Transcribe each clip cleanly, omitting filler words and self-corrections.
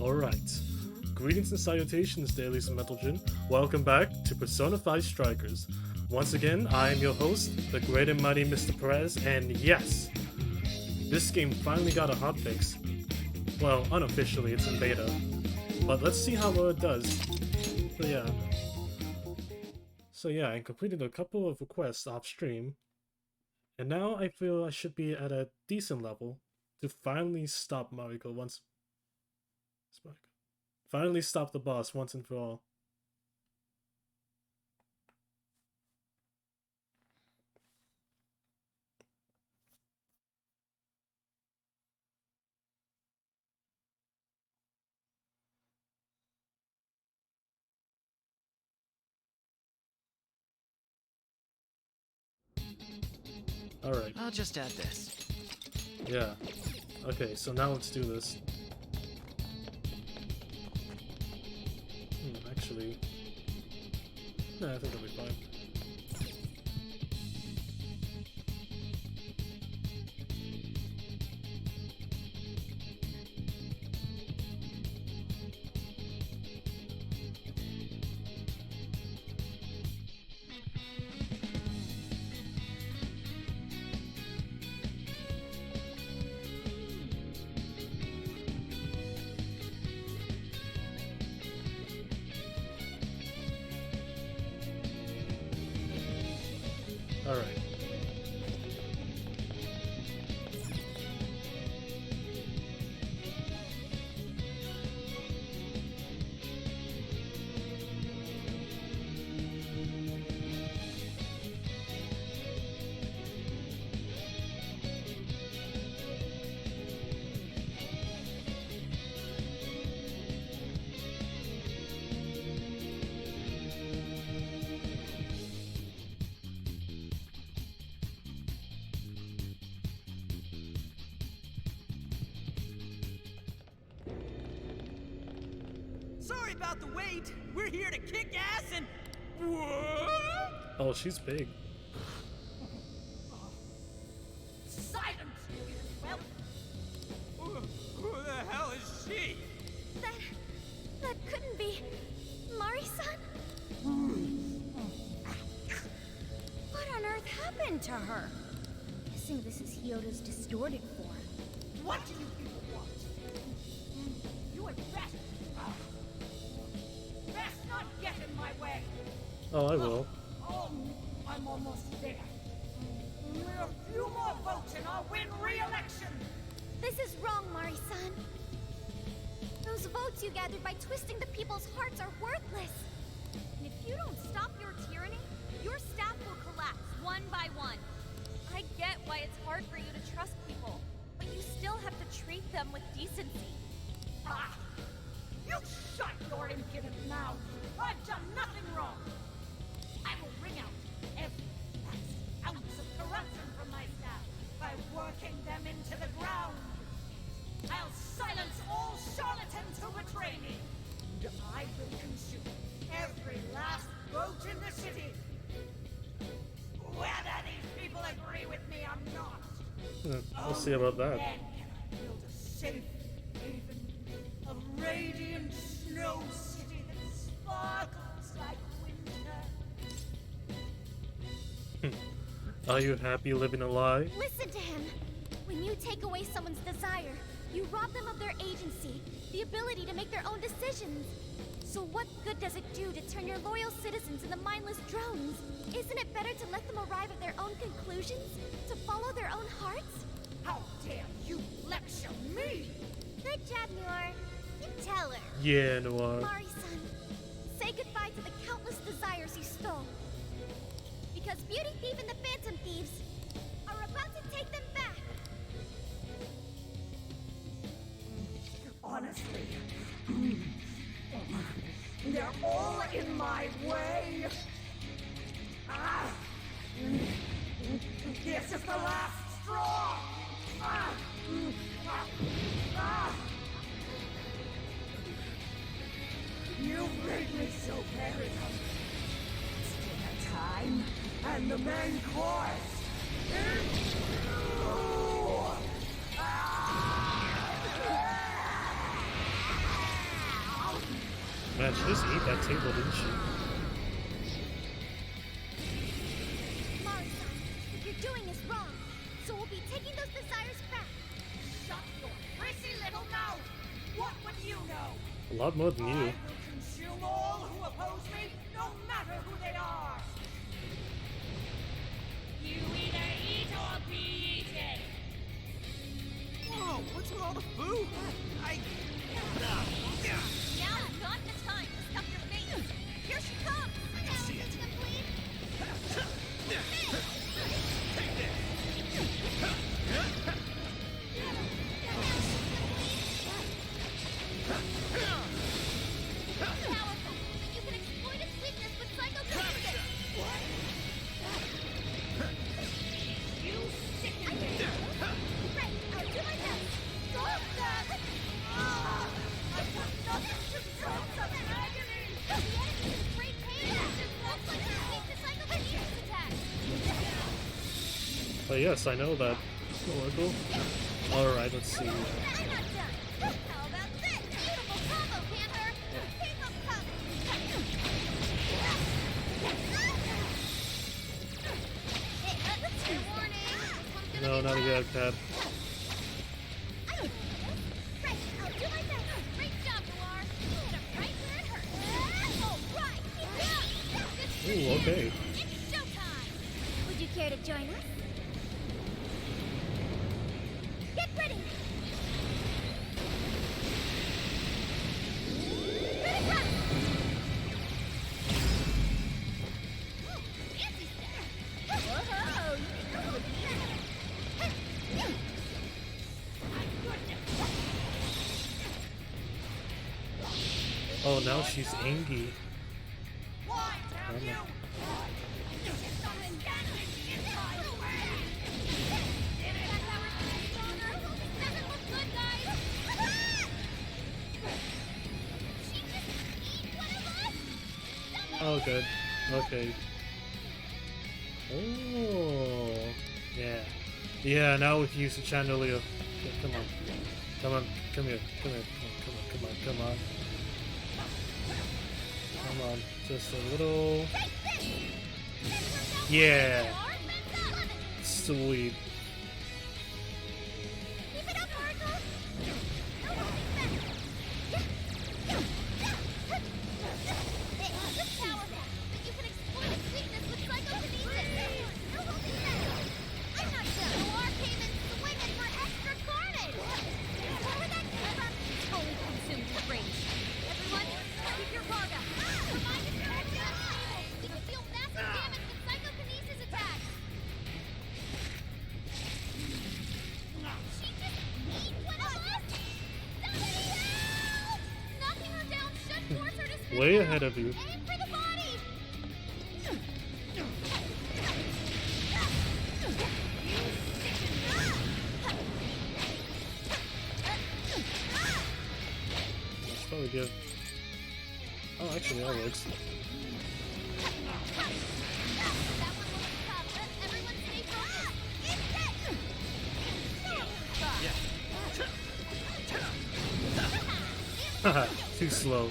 Alright. Greetings and salutations, Dailies and Metal Jin. Welcome back to Persona 5 Strikers. Once again, I am your host, the great and mighty Mr. Perez, and yes, this game finally got a hotfix. Well, unofficially, it's in beta. But let's see how well it does. So yeah, I completed a couple of requests off stream, and now I feel I should be at a decent level to finally stop Mariko once. Finally stop the boss once and for all. Alright. I'll just add this. Yeah. Okay, so now let's do this. Actually... Nah, I think it'll be fine. Alright. Sorry about the wait. We're here to kick ass and... Oh, she's big. Silence! Well... Who the hell is she? That couldn't be... Mari-san? What on earth happened to her? Guessing this is Hyodo's distorted form. What do you people want? You had best... best not get in my way! Oh, I will. Oh, I'm almost there. We're a few more votes and I'll win re-election! This is wrong, Mari-san. Those votes you gathered by twisting the people's hearts are worthless. And if you don't stop your tyranny, your staff will collapse one by one. I get why it's hard for you to trust people, but you still have to treat them with decency. Ah! You shut your impudent mouth! I've done nothing wrong! I will wring out every last ounce of corruption from my staff by working them into the ground! I'll silence all charlatans who betray me! And I will consume every last vote in the city! Whether these people agree with me or not! We'll see about that. Then can I build a safe haven, a radiant snow city that sparkles like winter. Are you happy living a lie? Listen to him. When you take away someone's desire, you rob them of their agency, the ability to make their own decisions. So what good does it do to turn your loyal citizens into mindless drones? Isn't it better to let them arrive at their own conclusions? To follow their own hearts? How dare you lecture me? Good job, Noir. You tell her. Yeah, Noir. Mari-san, say goodbye to the countless desires you stole. Because Beauty Thief and the Phantom Thieves are about to take them back. Honestly, they're all in my way. Ah! This is the last straw. Ah! Ah! You've made me so very hungry. It's dinner time, and the main course is you! Ah! she just ate that table, didn't she? Mari-san, what you're doing is wrong. So we'll be taking those desires back. Shut your prissy little mouth! What would you know? A lot more than I you. will consume all who oppose me, no matter who they are! You either eat or be eaten! Whoa, what's with all the food? Now is not the time to stuff your face. Here she comes. see it. Complete. Powerful, but you can exploit its weakness with psychokinesis. You sicken me! Right, I'll do my best. Stop that! I've got nothing to drop some agony! The enemy is in great pain. It looks like they're weak to psychokinesis attacks. But yes, I know that. Oracle. Alright, let's see. I'm not done. How about this? Beautiful combo, Panther. Keep 'em coming. Hey, fair warning. This one's gonna No, be not tough. yet, Cat. I can do this. Right, I'll do my best. Great job, Noir. You hit him right where it hurts. All right, keep it up. This is Ooh, okay. It's showtime. Would you care to join us? Get ready. Ready, run. Fancy stuff. Whoa, you're holding Oh, now she's angry. Why damn you? Just something dancing inside the way! Doesn't look good, guys. She just eat one of us. Oh, good. Okay. Oh. Yeah. Yeah, now we can use the chandelier. Yeah, come on. Come on. Come here. Come here. Come on. Come on. Come on. Come on. Just a little. Yeah. Sweet. Keep it up, Mariko. Hey, this powerful, but you can exploit its weakness with psychokinesis. I'm not done. Noir came in swinging for extra carnage. Where would that come from? Totally consumed with rage. Everyone, keep your guard up. Remind us you're unstable. We can deal massive damage with psychokinesis attacks. She just eat one of us? Somebody help! Knocking her down should force her to spin Way around. ahead of you. Aim for the body! Let's probably give. Oh, actually, that works. That one was tough. Everyone stay focused. Haha, too slow.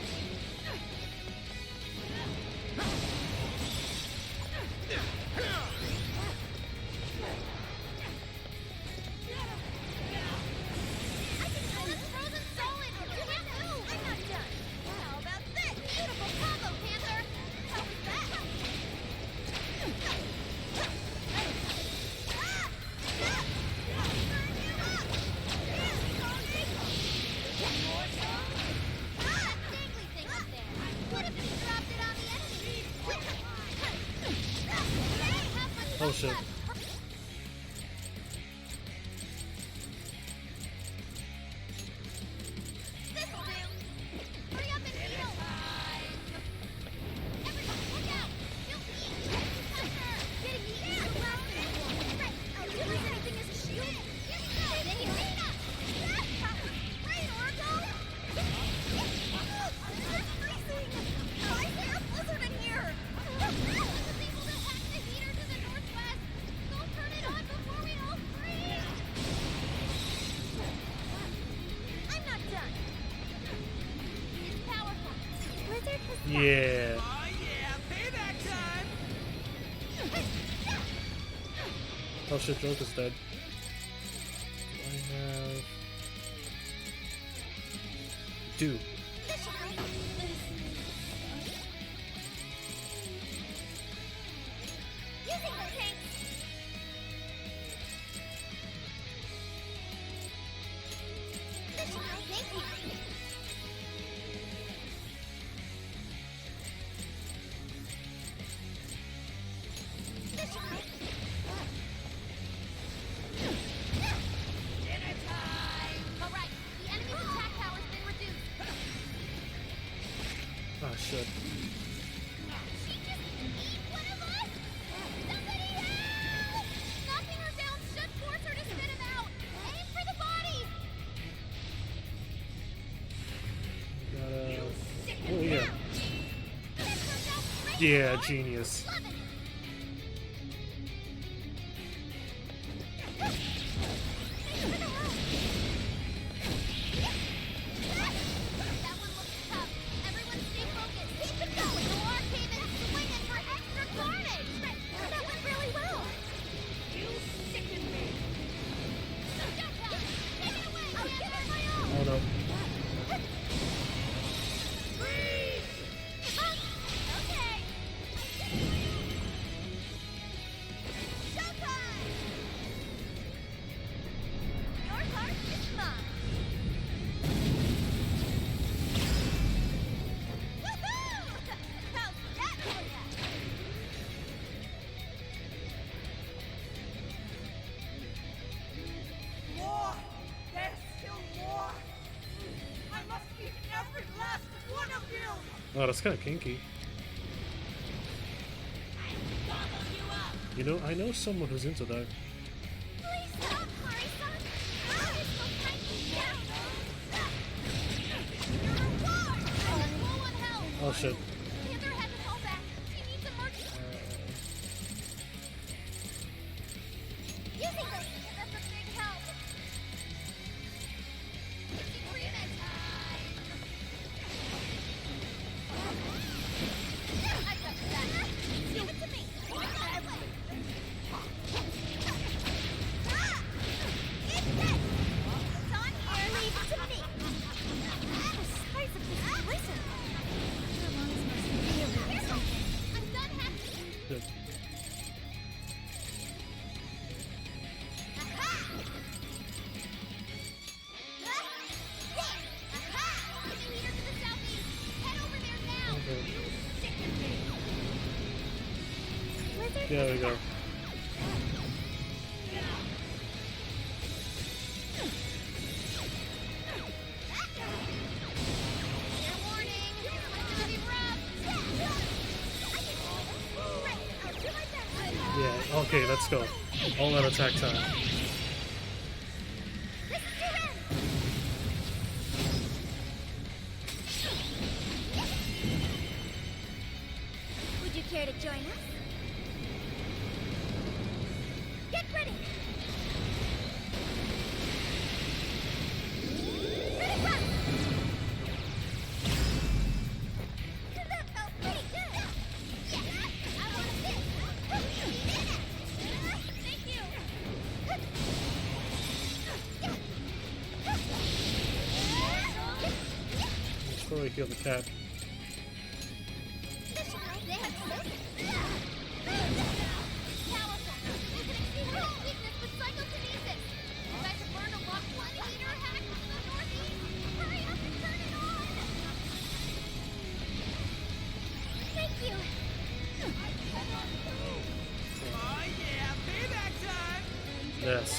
I can feel this frozen solid. You can't move. I'm not done. How about this? Beautiful combo, Panther. How was that? That dangly thing up there. What if you dropped it on the enemy? Oh shit. This'll do. Hurry up and heal. Everyone, look out. She'll eat. Touch her. Getting eaten. Right. I'll do as anything as a shield. Here we go. Nina. Great, Oracle. It's freezing. I hear a blizzard in here. Was able to hack the heater to the northwest. Yeah. Oh yeah, payback time! Oh shit, Joker's dead. Do I have... Do. Using the tanks. Thank you. Dinner time! Alright, the enemy's attack power's been reduced. Ah shit. She just ate one of us! Somebody help! Knocking her down should force her to spit him out! Aim for the body! Oh yeah. Yeah, genius. Loving it! That one looks tough. Everyone stay focused. Keep it going. The war came in swinging for extra carnage. That went really well. You sicken me! Showtime. Take it away. I'll give it my all. Oh no. Freeze! Okay. Showtime. Your heart is mine. Woohoo! How's that for ya? More! There's still more! I must eat every last one of you! Oh, that's kind of kinky. Gobble you up! You know, I know someone who's into that. Please stop, Mari-san. How is my tiny down? Your reward! I'm low on health. Oh shit. Panther had to fall back. She needs emergency. Using this. That's a big help. Using remix. I got that. Give it to me. Ah! It's dead. It's on here. Leave it to me. The size of this prison. Your lungs must really be something. I'm done hacking. Good. Aha! There! Aha! Putting meter to the southeast. Head over there now. Okay. Sicken me! Lizard. There we go. Fair warning. It's gonna be rough. I can do this. Right. I'll do my best. Yeah, okay, let's go. All out attack time. This is your end. Would you care to join us? Get ready. Ready, run. That felt pretty good. Yeah, I want this. Thank you. Let's probably heal the cat. They have this. Powerful. You can exceed her weakness with psychokinesis. You guys have learned a lot. 20-meter hack to the northeast. Hurry up and turn it on. Thank you. Oh yeah, payback time! Yes.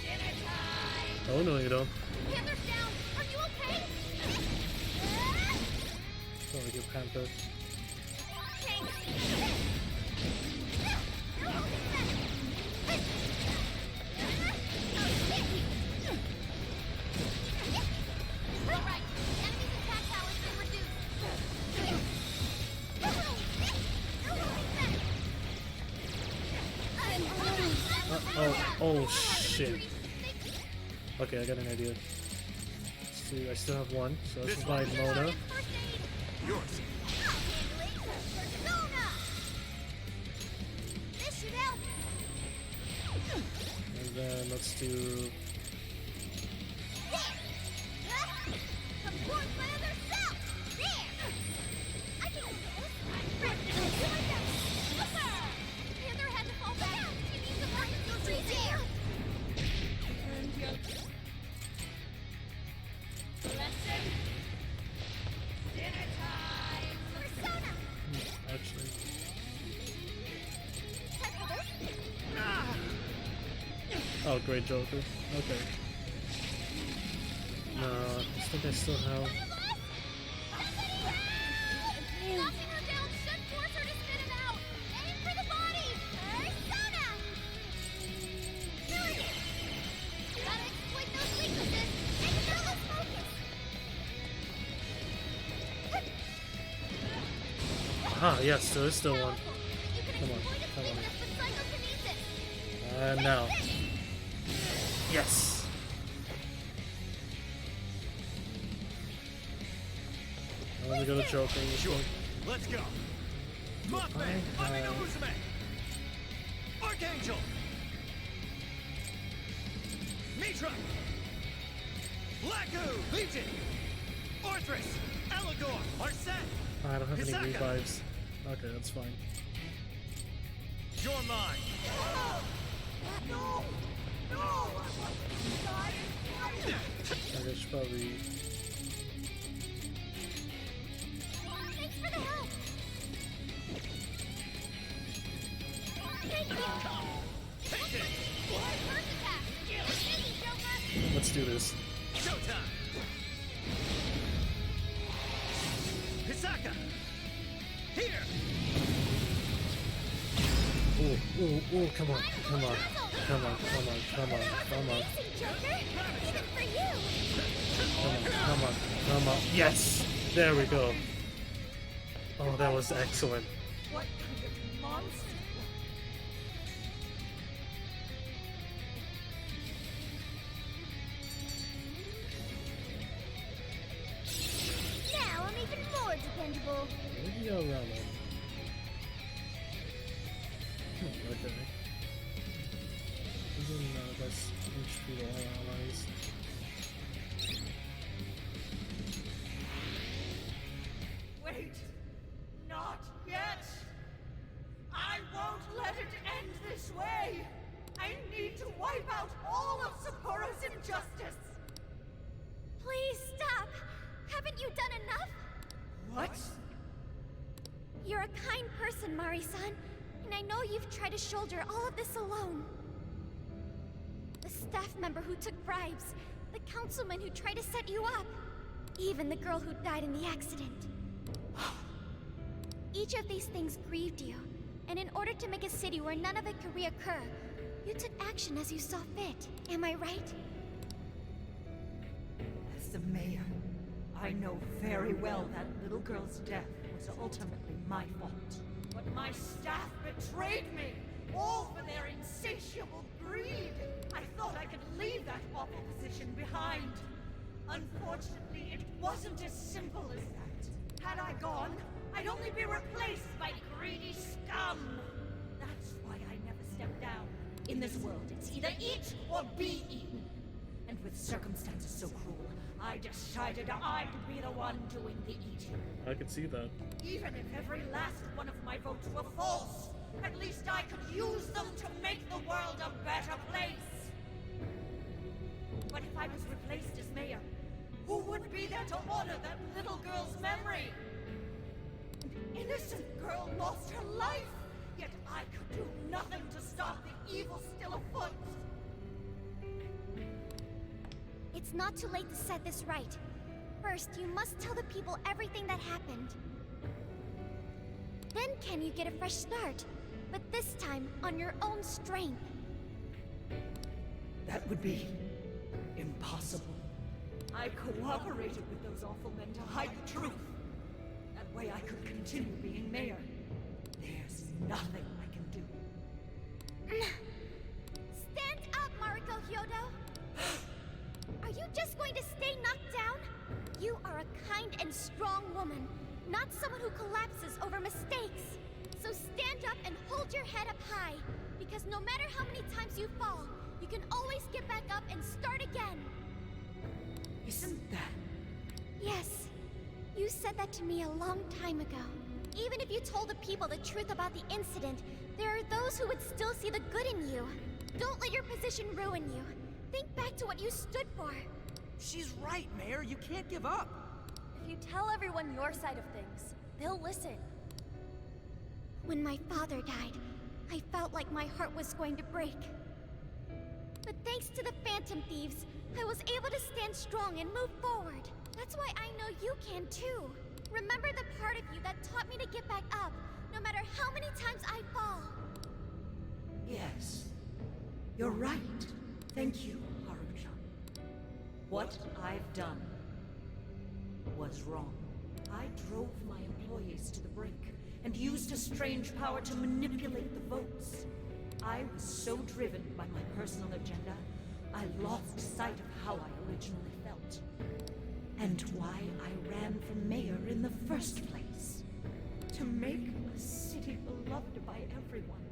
Dinner time! Oh no, you don't. Panther's down. Are you okay? Probably get Panther. Thanks. You're holding back. All right. The enemy's attack power's been reduced. You're holding back. Oh shit. Okay, I got an idea. Let's see, I still have one, so this is my Mona. First aid. yours. I'll handle it. Persona! This should help. And then let's do. There! Huh? Support my other self! There! I can do this. I'm ready to do my best. Super! The other had to fall back. She needs a more easy there. And your lesson. Dinner time. Persona! Actually. Time for this? Oh, great Joker. Okay. No, I think I still have. One of us? Somebody help! Knocking her down should force her to spit it out. Aim for the body. Persona! There it is. Gotta exploit those weaknesses. And now let's focus. Ah, yes, there is still one. Powerful. You can Come on, exploit its come on. weakness with psychokinesis. And now. Yes! Now let me go to Joker. Sure. Let's go. Mothman, Amino Musume. Archangel. Mitra. Laku, Legion. Orthrus. Allegor. Arsene. I don't have any Hisaka. revives. Okay, that's fine. You're mine. No! No! I want to die in fire! I should probably. Thanks for the help. Thank you. Take it. First attack. Easy, Joker. Let's do this. Showtime. Hisaka. Here. Ooh, ooh, ooh, come on, come on, come on, come on, come on, come on, Amazing, Joker. Even for you. come on, come on, come on. Yes! There we go. Oh, that was excellent. What kind of monster? Now I'm even more dependable. Maybe go around that. Okay. Even less HP to all allies. Wait! Not yet! I won't let it end this way! I need to wipe out all of Sapporo's injustice! Please stop. Haven't you done enough? What? You're a kind person, Mari-san, and I know you've tried to shoulder all of this alone. The staff member who took bribes, the councilman who tried to set you up, even the girl who died in the accident. Each of these things grieved you, and in order to make a city where none of it could reoccur, you took action as you saw fit. Am I right? As the mayor, I know very well that little girl's death was ultimately my fault. But my staff betrayed me, all for their insatiable greed. I thought I could leave that awful position behind. Unfortunately, it wasn't as simple as that. Had I gone, I'd only be replaced by greedy scum. That's why I never stepped down. In this world, it's either eat or be eaten. And with circumstances so cruel, I decided I'd be the one doing the eating. I could see that. Even if every last one of my votes were false, at least I could use them to make the world a better place. But if I was replaced as mayor, who would be there to honor that little girl's memory? An innocent girl lost her life, yet I could do nothing to stop the evil still afoot. It's not too late to set this right. First, you must tell the people everything that happened. Then can you get a fresh start? But this time, on your own strength. That would be impossible. I cooperated with those awful men to hide the truth. That way I could continue being mayor. There's nothing I can do. Stand up, Mariko Hyodo! Are you just going to stay knocked down? You are a kind and strong woman. not someone who collapses over mistakes. So stand up and hold your head up high, because no matter how many times you fall, you can always get back up and start again. Isn't that... Yes. You said that to me a long time ago. Even if you told the people the truth about the incident, there are those who would still see the good in you. Don't let your position ruin you. Think back to what you stood for. She's right, Mayor. You can't give up. If you tell everyone your side of things, they'll listen. When my father died, I felt like my heart was going to break. But thanks to the Phantom Thieves, I was able to stand strong and move forward. That's why I know you can too. Remember the part of you that taught me to get back up, no matter how many times I fall. Yes. You're right. Thank you, Haruka. What I've done was wrong. I drove my employees to the brink and used a strange power to manipulate the votes. I was so driven by my personal agenda, I lost sight of how I originally felt. And why I ran for mayor in the first place. To make a city beloved by everyone.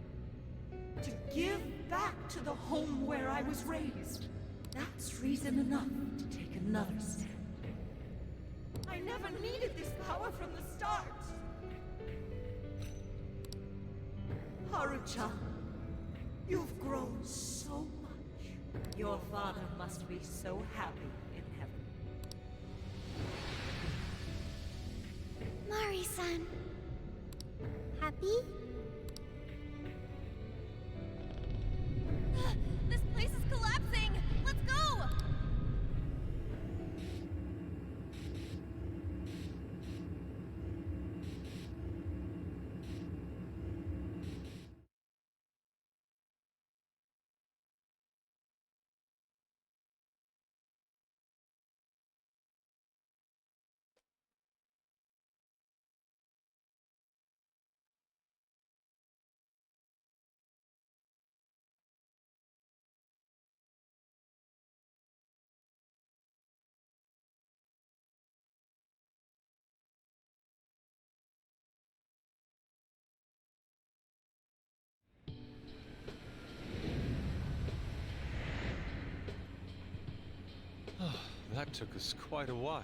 To give back to the home where I was raised. That's reason enough to take another stand. I never needed this power from the start. Harucha, you've grown so much. Your father must be so happy in heaven. Mari-san. Happy? This place is collapsing! Let's go! That took us quite a while.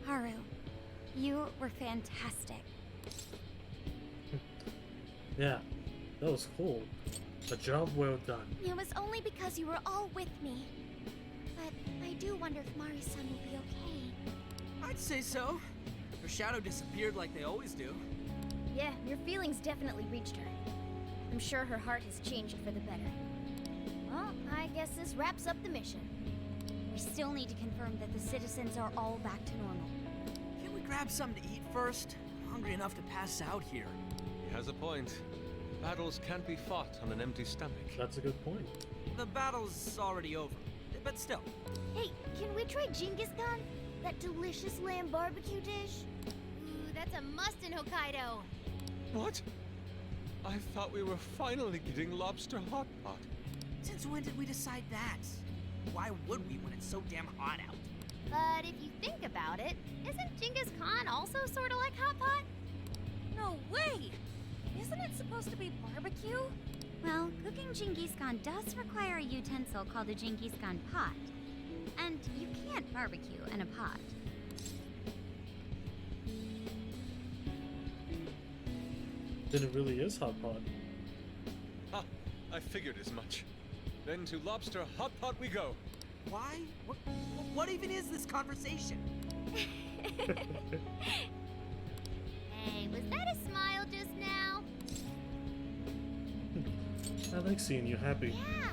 Haru, you were fantastic. Yeah, that was cool. A job well done. It was only because you were all with me. But I do wonder if Mari-san will be okay. I'd say so. Her shadow disappeared like they always do. Yeah, your feelings definitely reached her. I'm sure her heart has changed for the better. Well, I guess this wraps up the mission. We still need to confirm that the citizens are all back to normal. Can't we grab something to eat first? I'm hungry enough to pass out here. He has a point. Battles can't be fought on an empty stomach. That's a good point. The battle's already over. But still. Hey, can we try Genghis Khan? That delicious lamb barbecue dish? Ooh, that's a must in Hokkaido. What? I thought we were finally getting lobster hot pot. Since when did we decide that? Why would we when it's so damn hot out? But if you think about it, isn't Genghis Khan also sort of like hot pot? No way! Isn't it supposed to be barbecue? Well, cooking Genghis Khan does require a utensil called a Genghis Khan pot. And you can't barbecue in a pot. Then it really is hot pot. Ah, I figured as much. Then to lobster hot pot we go. Why? What even is this conversation? Hey, was that a smile just now? I like seeing you happy. Yeah,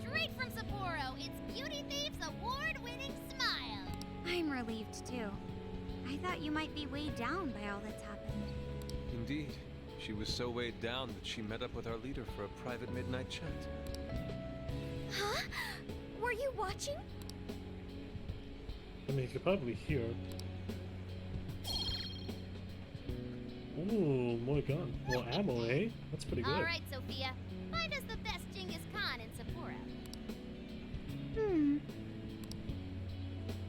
straight from Sapporo. It's Beauty Thief's award-winning smile. I'm relieved too. I thought you might be weighed down by all that's happened. Indeed. She was so weighed down that she met up with our leader for a private midnight chat. Huh? Were you watching? I mean, you could probably hear. Ooh, more gun. More ammo, eh? That's pretty good. All right, Sophia. Find us the best Genghis Khan in Sapporo.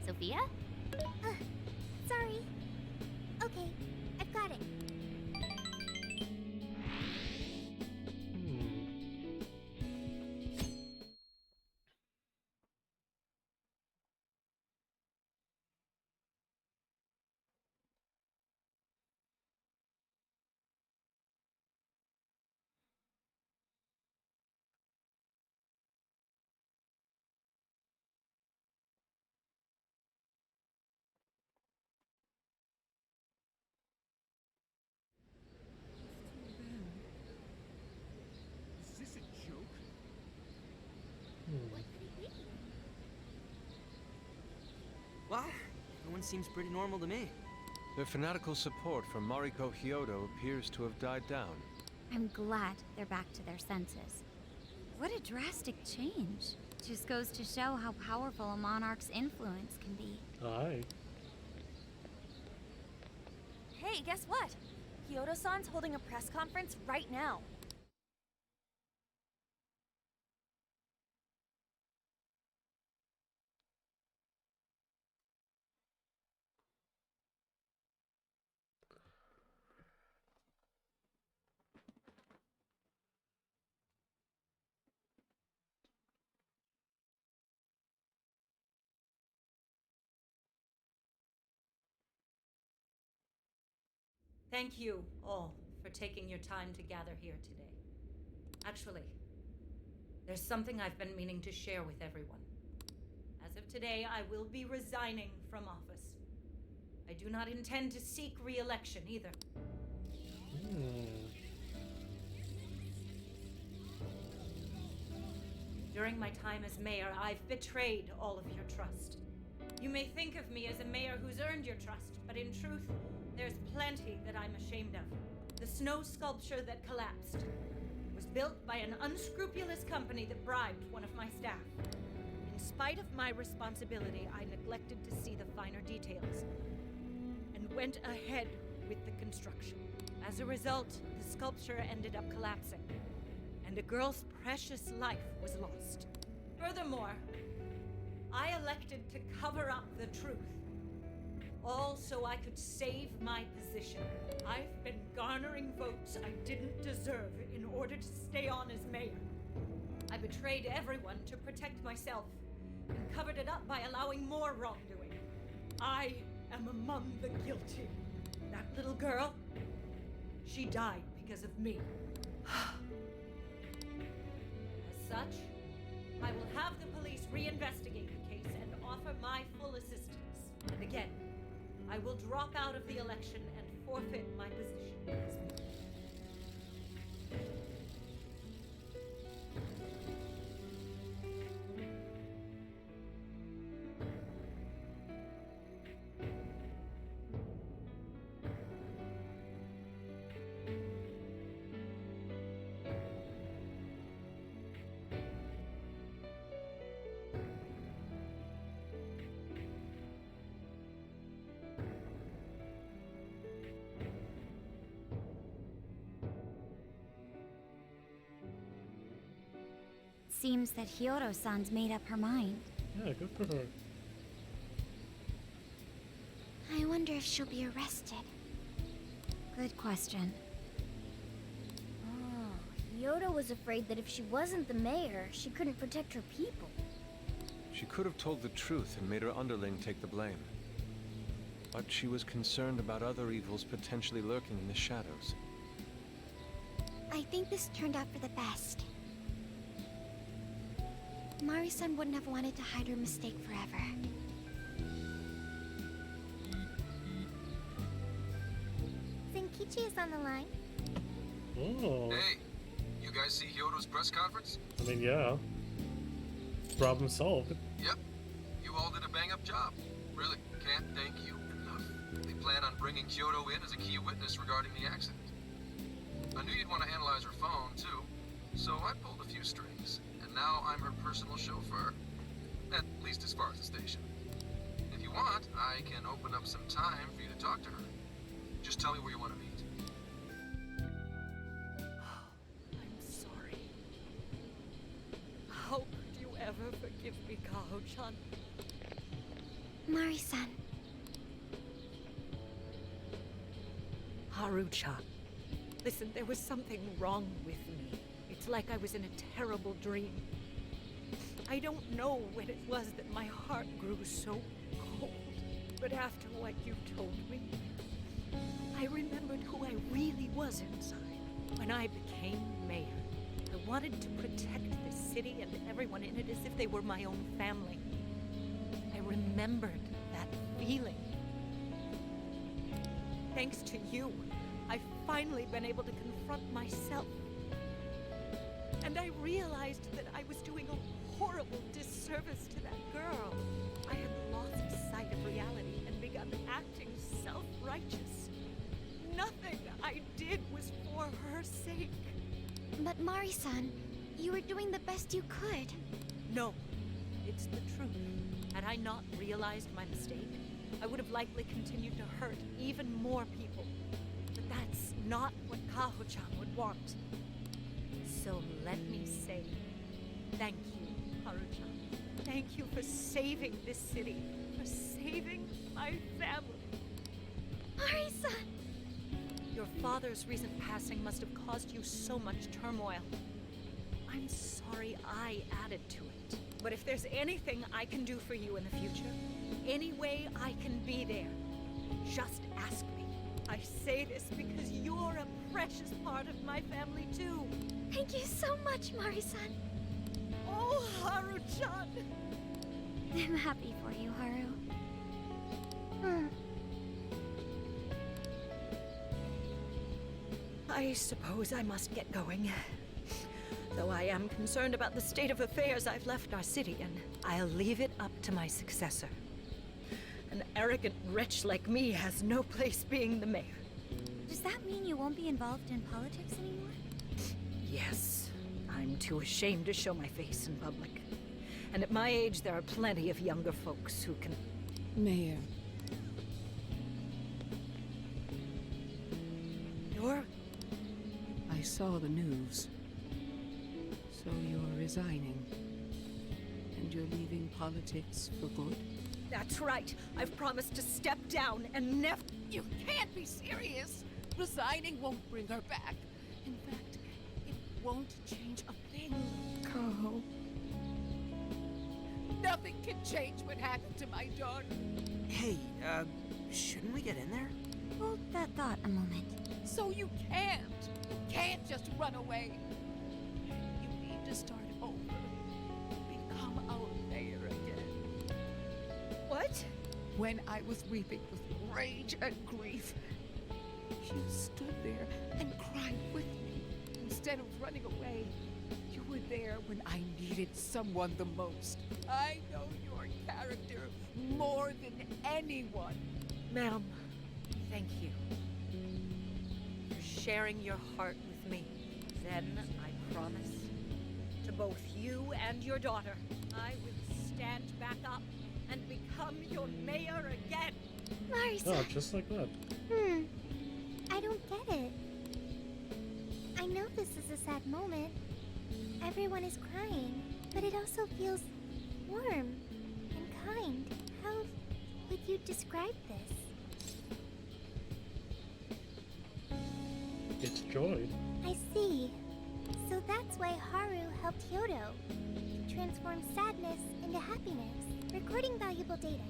Sophia? Sorry. Okay. What could it be? Well, everyone seems pretty normal to me. Their fanatical support for Mariko Hyodo appears to have died down. I'm glad they're back to their senses. What a drastic change. Just goes to show how powerful a monarch's influence can be. Aye. Hey, guess what? Hyodo-san's holding a press conference right now. Thank you all for taking your time to gather here today. Actually, there's something I've been meaning to share with everyone. As of today, I will be resigning from office. I do not intend to seek re-election either. During my time as mayor, I've betrayed all of your trust. You may think of me as a mayor who's earned your trust, but in truth, there's plenty that I'm ashamed of. The snow sculpture that collapsed was built by an unscrupulous company that bribed one of my staff. In spite of my responsibility, I neglected to see the finer details and went ahead with the construction. As a result, the sculpture ended up collapsing, and a girl's precious life was lost. Furthermore, I elected to cover up the truth, all so I could save my position. I've been garnering votes I didn't deserve in order to stay on as mayor. I betrayed everyone to protect myself and covered it up by allowing more wrongdoing. I am among the guilty. That little girl, she died because of me. As such, I will have the police reinvestigate the case and offer my full assistance. And again, I will drop out of the election and forfeit my position as mayor. Seems that Hyodo-san's made up her mind. Yeah, good for her. I wonder if she'll be arrested. Good question. Oh, Hyodo was afraid that if she wasn't the mayor, she couldn't protect her people. She could have told the truth and made her underling take the blame. But she was concerned about other evils potentially lurking in the shadows. I think this turned out for the best. Mari-san wouldn't have wanted to hide her mistake forever. Zenkichi is on the line. Oh. Hey, you guys see Hyodo's press conference? I mean, yeah. Problem solved. Yep. You all did a bang-up job. Really, can't thank you enough. They plan on bringing Kyoto in as a key witness regarding the accident. I knew you'd want to analyze her phone, too, so I pulled a few strings. And now I'm her personal chauffeur. At least as far as the station. If you want, I can open up some time for you to talk to her. Just tell me where you want to meet. I'm sorry. How could you ever forgive me, Kaho-chan? Mari-san. Haru-chan. Listen, there was something wrong with me. It's like I was in a terrible dream. I don't know when it was that my heart grew so cold. But after what you told me, I remembered who I really was inside. When I became mayor, I wanted to protect the city and everyone in it as if they were my own family. I remembered that feeling. Thanks to you, I've finally been able to confront myself. And I realized that I was doing a horrible Mari-san, you were doing the best you could. No, it's the truth. Had I not realized my mistake, I would have likely continued to hurt even more people. But that's not what Kaho-chan would want. So let me say, thank you, Haru-chan. Thank you for saving this city, for saving my family. Mari-san! Your father's recent passing must have caused you so much turmoil. I'm sorry I added to it. But if there's anything I can do for you in the future, any way I can be there, just ask me. I say this because you're a precious part of my family too. Thank you so much, Mari-san. Oh, Haru-chan! I'm happy for you, Haru. I suppose I must get going. Though I am concerned about the state of affairs I've left our city in, I'll leave it up to my successor. An arrogant wretch like me has no place being the mayor. Does that mean you won't be involved in politics anymore? Yes, I'm too ashamed to show my face in public. And at my age, there are plenty of younger folks who can... Mayor. You're... I saw the news. So you're resigning. And you're leaving politics for good? That's right. I've promised to step down and never... You can't be serious! Resigning won't bring her back. In fact, it won't change a thing. Kaho. Nothing can change what happened to my daughter. Hey, shouldn't we get in there? Hold that thought a moment. So you can't. You can't just run away. You need to start over. Become our mayor again. What? When I was weeping with rage and grief, you stood there and cried with me. Instead of running away, you were there when I needed someone the most. I know your character more than anyone. Ma'am, thank you for sharing your heart with me. Then I promise to both you and your daughter, I will stand back up and become your mayor again. Mari-san. Oh, just like that. I don't get it. I know this is a sad moment. Everyone is crying, but it also feels warm and kind. How would you describe this? It's joy. I see. So that's why Haru helped Hyodo to transform sadness into happiness, recording valuable data.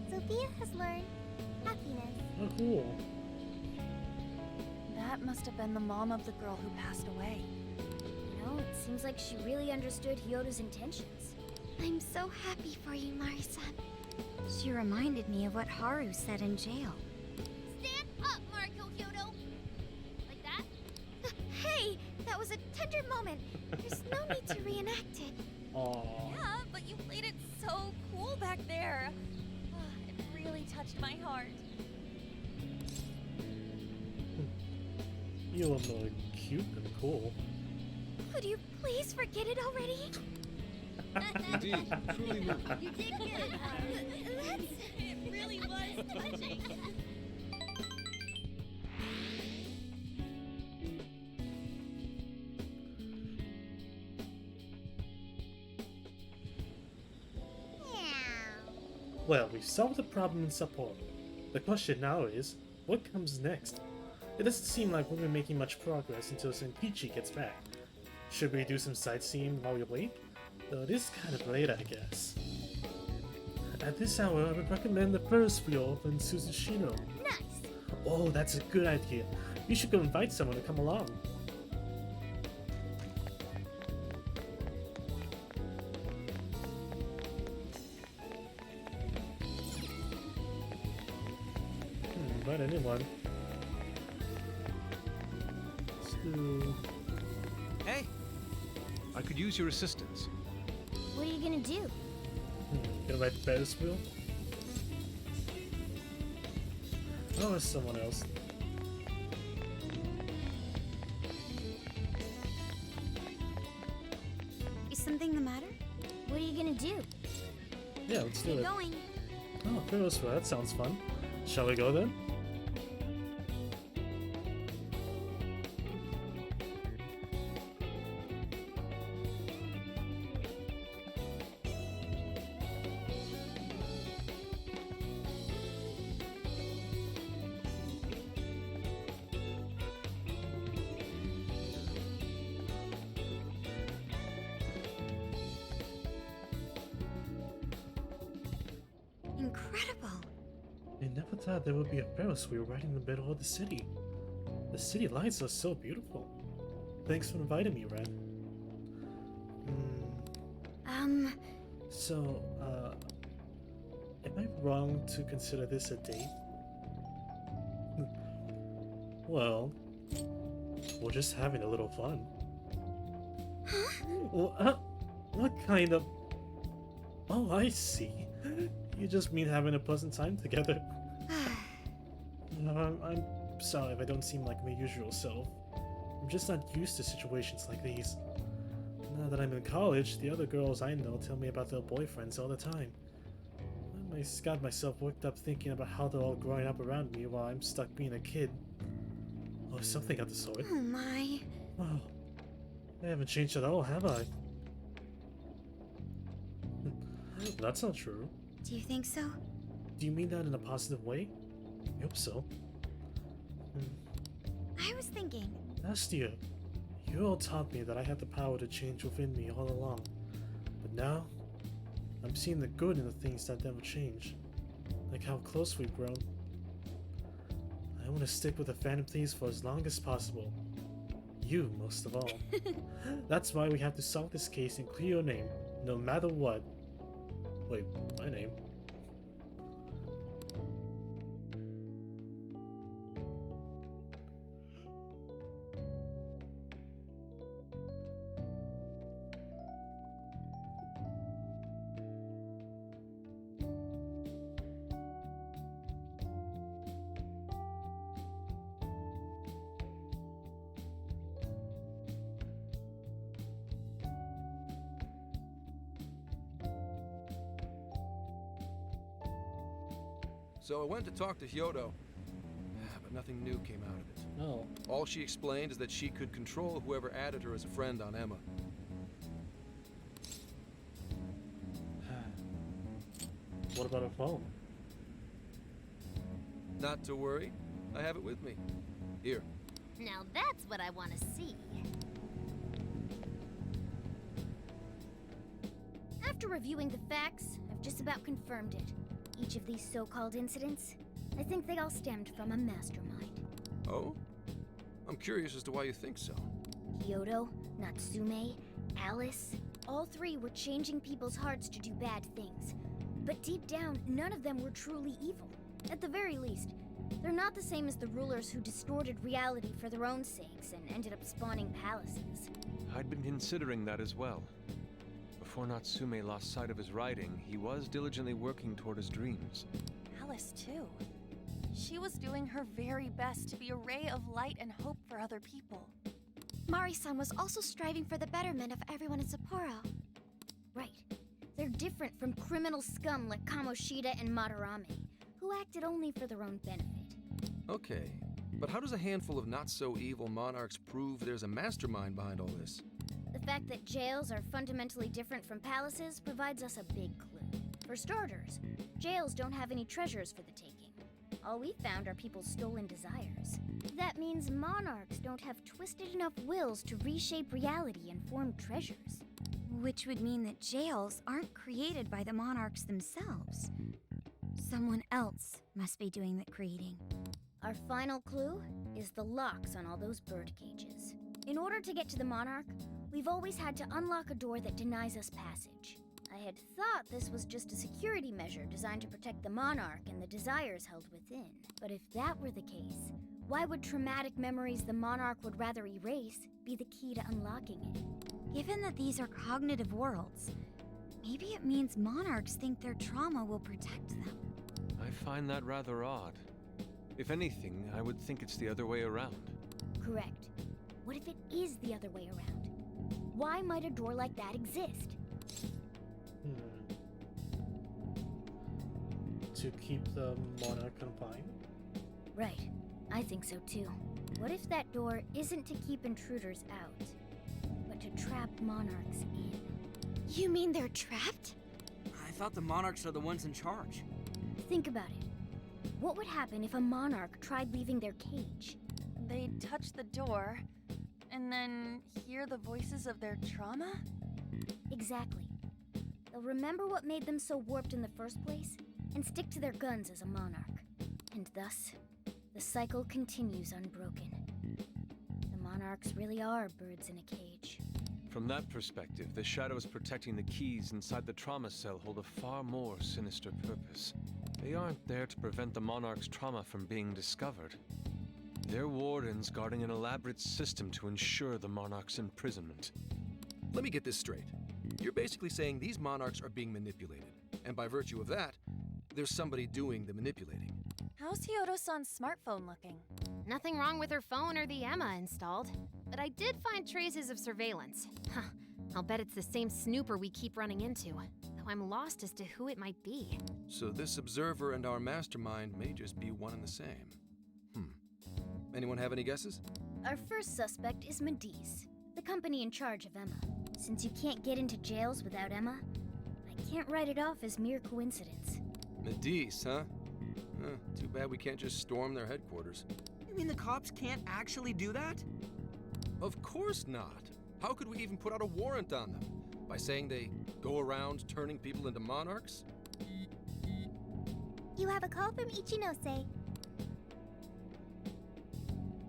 Sophia has learned happiness. Oh, cool. That must have been the mom of the girl who passed away. You know, it seems like she really understood Hyodo's intentions. I'm so happy for you, Mari-san. She reminded me of what Haru said in jail. Stand up, Mariko Hyodo! Like that? Hey, that was a tender moment. There's no need to reenact it. Aww. Yeah, but you played it so cool back there. It really touched my heart. You look cute and cool. Could you please forget it already? Indeed, truly moving. You did good. It really was touching. Well, we've solved the problem in support. The question now is, what comes next? It doesn't seem like we've been making much progress until Zenkichi gets back. Should we do some sightseeing while we wait? Though it is kind of late, I guess. At this hour, I would recommend the Ferris wheel in Suzushino. Nice. Oh, that's a good idea. You should go invite someone to come along. Invite anyone. Let's do... Hey! I could use your assistance. What are you gonna do? Gonna ride the Ferris wheel? Oh, it's someone else. something the matter? What are you gonna do? Yeah, let's do Keep it. going. Oh, Perez, that sounds fun. Shall we go then? Incredible. I never thought there would be a Ferris wheel right in the middle of the city. The city lights are so beautiful. Thanks for inviting me, Red. So, am I wrong to consider this a date? Well, we're just having a little fun. What kind of... Oh, I see. You just mean having a pleasant time together. I'm sorry if I don't seem like my usual self. I'm just not used to situations like these. Now that I'm in college, the other girls I know tell me about their boyfriends all the time. I got myself worked up thinking about how they're all growing up around me while I'm stuck being a kid. Or something of the sort. Oh my. Wow. I haven't changed at all, have I? That's not true. Do you think so? Do you mean that in a positive way? I hope so. I was thinking. Last year, you all taught me that I had the power to change within me all along. But now, I'm seeing the good in the things that never change. Like how close we've grown. I want to stick with the Phantom Thieves for as long as possible. You, most of all. That's why we have to solve this case and clear your name, no matter what. Wait, my name? So I went to talk to Hyodo, but nothing new came out of it. No. All she explained is that she could control whoever added her as a friend on Emma. What about a phone? Not to worry, I have it with me. Here. Now that's what I want to see. After reviewing the facts, I've just about confirmed it. Each of these so-called incidents, I think they all stemmed from a mastermind. Oh? I'm curious as to why you think so. Kyoto, Natsume, Alice, all three were changing people's hearts to do bad things. But deep down, none of them were truly evil. At the very least, they're not the same as the rulers who distorted reality for their own sakes and ended up spawning palaces. I'd been considering that as well. Before Natsume lost sight of his writing, he was diligently working toward his dreams. Alice, too. She was doing her very best to be a ray of light and hope for other people. Mari-san was also striving for the betterment of everyone in Sapporo. Right. They're different from criminal scum like Kamoshida and Madarame, who acted only for their own benefit. Okay, but how does a handful of not-so-evil monarchs prove there's a mastermind behind all this? The fact that jails are fundamentally different from palaces provides us a big clue. For starters, jails don't have any treasures for the taking. All we found are people's stolen desires. That means monarchs don't have twisted enough wills to reshape reality and form treasures. Which would mean that jails aren't created by the monarchs themselves. Someone else must be doing the creating. Our final clue is the locks on all those bird cages. In order to get to the monarch, we've always had to unlock a door that denies us passage. I had thought this was just a security measure designed to protect the monarch and the desires held within. But if that were the case, why would traumatic memories the monarch would rather erase be the key to unlocking it? Given that these are cognitive worlds, maybe it means monarchs think their trauma will protect them. I find that rather odd. If anything, I would think it's the other way around. Correct. What if it is the other way around? Why might a door like that exist? To keep the monarch confined? Right. I think so too. What if that door isn't to keep intruders out, but to trap monarchs in? You mean they're trapped? I thought the monarchs are the ones in charge. Think about it. What would happen if a monarch tried leaving their cage? They'd touch the door, and then hear the voices of their trauma? Exactly. They'll remember what made them so warped in the first place, and stick to their guns as a monarch. And thus, the cycle continues unbroken. The monarchs really are birds in a cage. From that perspective, the shadows protecting the keys inside the trauma cell hold a far more sinister purpose. They aren't there to prevent the monarch's trauma from being discovered. They're wardens guarding an elaborate system to ensure the monarch's imprisonment. Let me get this straight. You're basically saying these monarchs are being manipulated, and by virtue of that, there's somebody doing the manipulating. How's Hyodo-san's smartphone looking? Nothing wrong with her phone or the Emma installed. But I did find traces of surveillance. Huh. I'll bet it's the same snooper we keep running into, though I'm lost as to who it might be. So this observer and our mastermind may just be one and the same. Anyone have any guesses? Our first suspect is Medice, the company in charge of Emma. Since you can't get into jails without Emma, I can't write it off as mere coincidence. Medice, huh? Too bad we can't just storm their headquarters. You mean the cops can't actually do that? Of course not. How could we even put out a warrant on them? By saying they go around turning people into monarchs? You have a call from Ichinose.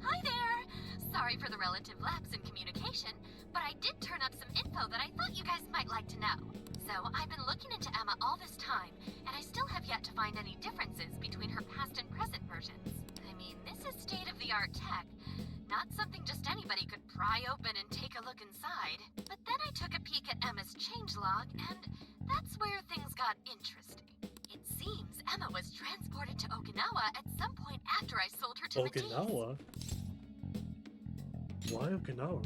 Hi there! Sorry for the relative lapse in communication, but I did turn up some info that I thought you guys might like to know. So I've been looking into Emma all this time, and I still have yet to find any differences between her past and present versions. I mean, this is state-of-the-art tech. Not something just anybody could pry open and take a look inside. But then I took a peek at Emma's changelog, and that's where things got interesting. It seems Emma was transported to Okinawa at some point after I sold her to Medice. Okinawa? Why Okinawa?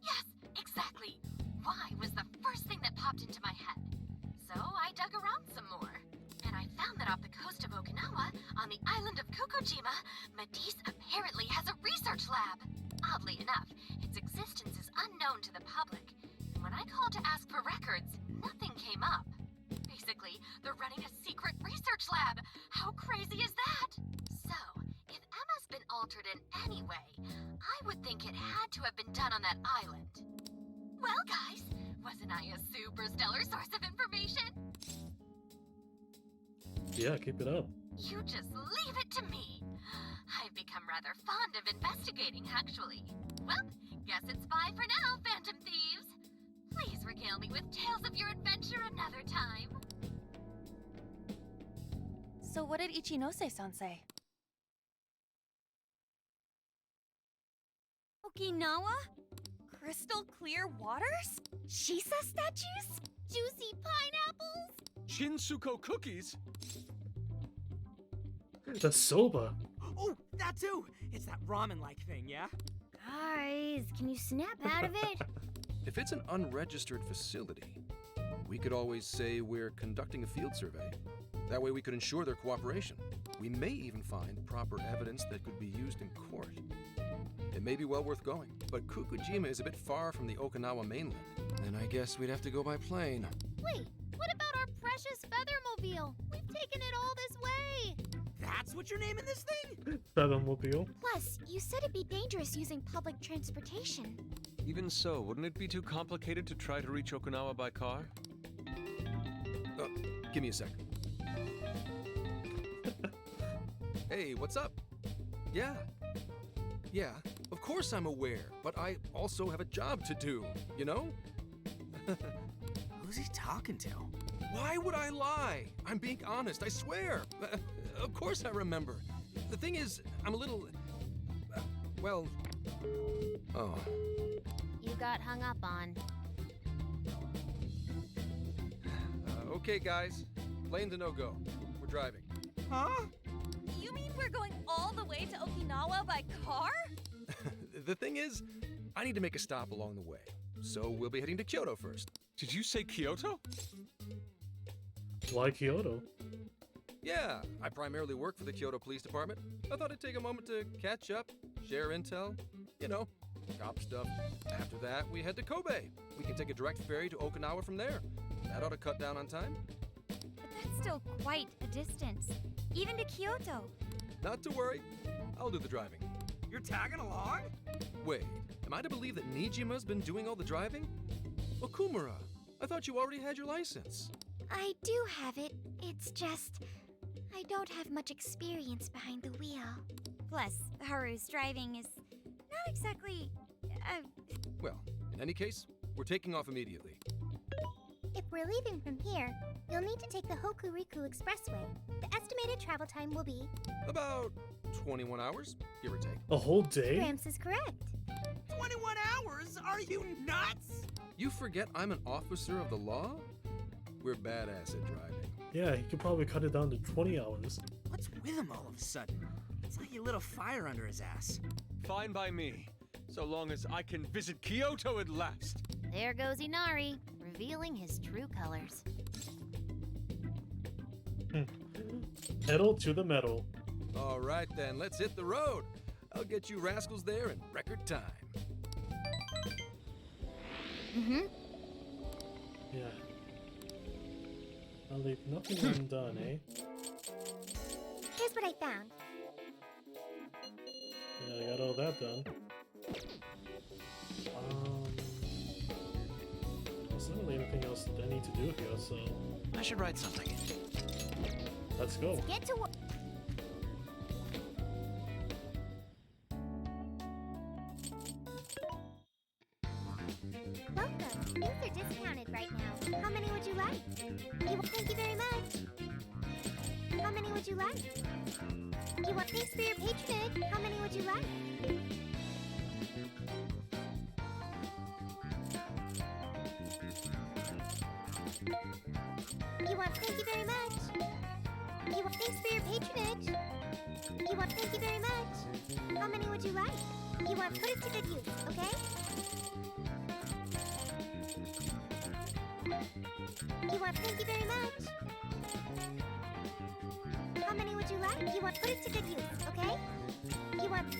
Yes, exactly. Why was the first thing that popped into my head. So I dug around some more, and I found that off the coast of Okinawa, on the island of Kokojima, Medice apparently has a research lab. Oddly enough, its existence is unknown to the public, and when I called to ask for records, nothing came up. Basically, they're running a secret research lab. How crazy is that? So, if Emma's been altered in any way, I would think it had to have been done on that island. Well, guys, wasn't I a super stellar source of information? Yeah, keep it up. You just leave it to me. I've become rather fond of investigating, actually. Well, guess it's bye for now, Phantom Thieves. Please regale me with tales of your adventure another time. So what did Ichinose-san say? Okinawa? Crystal clear waters? Shisa statues? Juicy pineapples? Shinsuko cookies? The soba. Oh, that too! It's that ramen-like thing, yeah? Guys, can you snap out of it? If it's an unregistered facility, we could always say we're conducting a field survey. That way we could ensure their cooperation. We may even find proper evidence that could be used in court. It may be well worth going, but Kokojima is a bit far from the Okinawa mainland. And I guess we'd have to go by plane. Wait, what about our precious feathermobile? We've taken it all this way. That's what you're naming this thing? Feathermobile. Plus, you said it'd be dangerous using public transportation. Even so, wouldn't it be too complicated to try to reach Okinawa by car? Give me a sec. Hey, what's up? Yeah, of course I'm aware, but I also have a job to do, you know? Who's he talking to? Why would I lie? I'm being honest, I swear. Of course I remember. The thing is, I'm a little... well... Oh. You got hung up on. Okay, guys. Plane's a no-go. We're driving. Huh? You mean we're going all the way to Okinawa by car? The thing is, I need to make a stop along the way. so we'll be heading to Kyoto first. Did you say Kyoto? Why Kyoto? Yeah, I primarily work for the Kyoto Police Department. I thought I'd take a moment to catch up, share intel, you know, cop stuff. After that, we head to Kobe. We can take a direct ferry to Okinawa from there. That ought to cut down on time. But that's still quite a distance, even to Kyoto. Not to worry, I'll do the driving. You're tagging along? Wait, am I to believe that Nijima's been doing all the driving? Okumura, I thought you already had your license. I do have it. It's just, I don't have much experience behind the wheel. Plus, Haru's driving is not exactly. Well, in any case, we're taking off immediately. If we're leaving from here, you'll need to take the Hokuriku Expressway. The estimated travel time will be... About 21 hours, give or take. A whole day? Gramps is correct. 21 hours? Are you nuts? You forget I'm an officer of the law? We're badass at driving. Yeah, he could probably cut it down to 20 hours. What's with him all of a sudden? It's like he lit a fire under his ass. Fine by me, so long as I can visit Kyoto at last. There goes Inari, revealing his true colors. Pedal to the metal. All right then, let's hit the road. I'll get you rascals there in record time. Yeah. I'll leave nothing undone, eh? Here's what I found. Yeah, I got all that done. There's not really anything else that I need to do here, so... I should write something. Let's go. Get to work. Welcome. Things are discounted right now. How many would you like? Thank you very much. How many would you like? Thanks for your patronage. How many would you like? Thank you very much. Thanks for your patronage. Thank you very much. How many would you like? Put it to good use, okay? Thank you very much. How many would you like? Put it to good use, okay?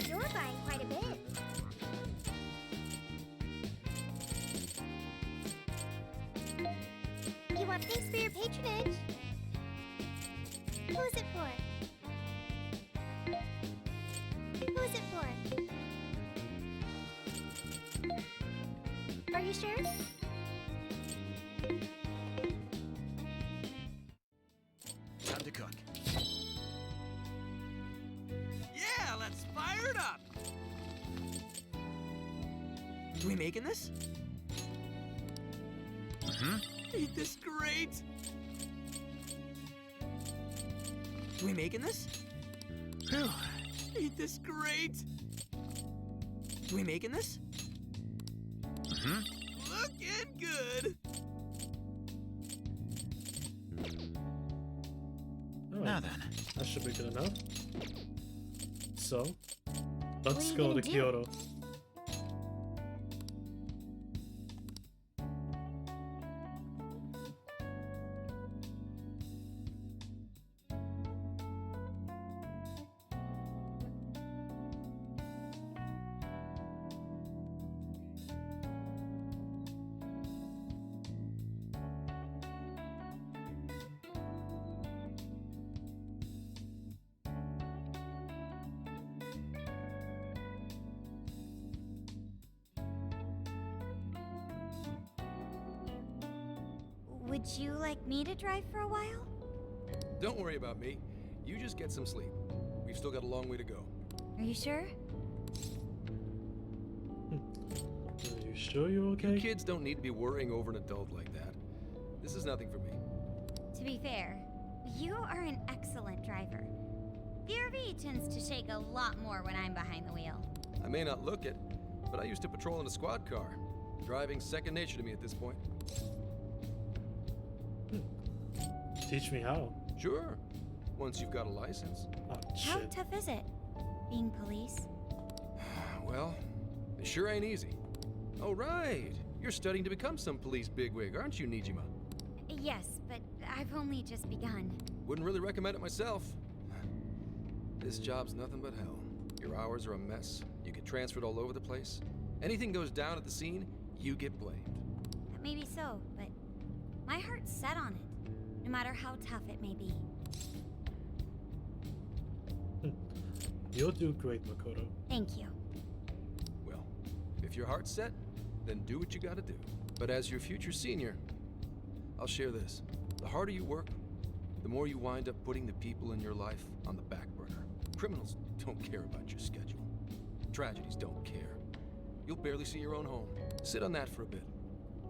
You're buying quite a bit. Thanks for your patronage. Who's it for? Who's it for? Are you sure? Time to cook. Yeah, let's fire it up! Are we making this? Ain't this great? Are we making this? Phew. Ain't this great? Are we making this? Looking good. Now then. That should be good enough. So, let's What are you go gonna to do? Kyoto. Would you like me to drive for a while? Don't worry about me. You just get some sleep. We've still got a long way to go. Are you sure? Are you sure you're okay? You kids don't need to be worrying over an adult like that. This is nothing for me. To be fair, you are an excellent driver. BRV tends to shake a lot more when I'm behind the wheel. I may not look it, but I used to patrol in a squad car. Driving's second nature to me at this point. Teach me how. Sure, once you've got a license. Oh, How shit. tough is it, being police? Well, it sure ain't easy. Oh, right. You're studying to become some police bigwig, aren't you, Nijima? Yes, but I've only just begun. Wouldn't really recommend it myself. This job's nothing but hell. Your hours are a mess. You get transferred all over the place. Anything goes down at the scene, you get blamed. Maybe so, but my heart's set on it, no matter how tough it may be. You'll do great, Makoto. Thank you. Well, if your heart's set, then do what you gotta do. But as your future senior, I'll share this. The harder you work, the more you wind up putting the people in your life on the back burner. Criminals don't care about your schedule. Tragedies don't care. You'll barely see your own home. Sit on that for a bit.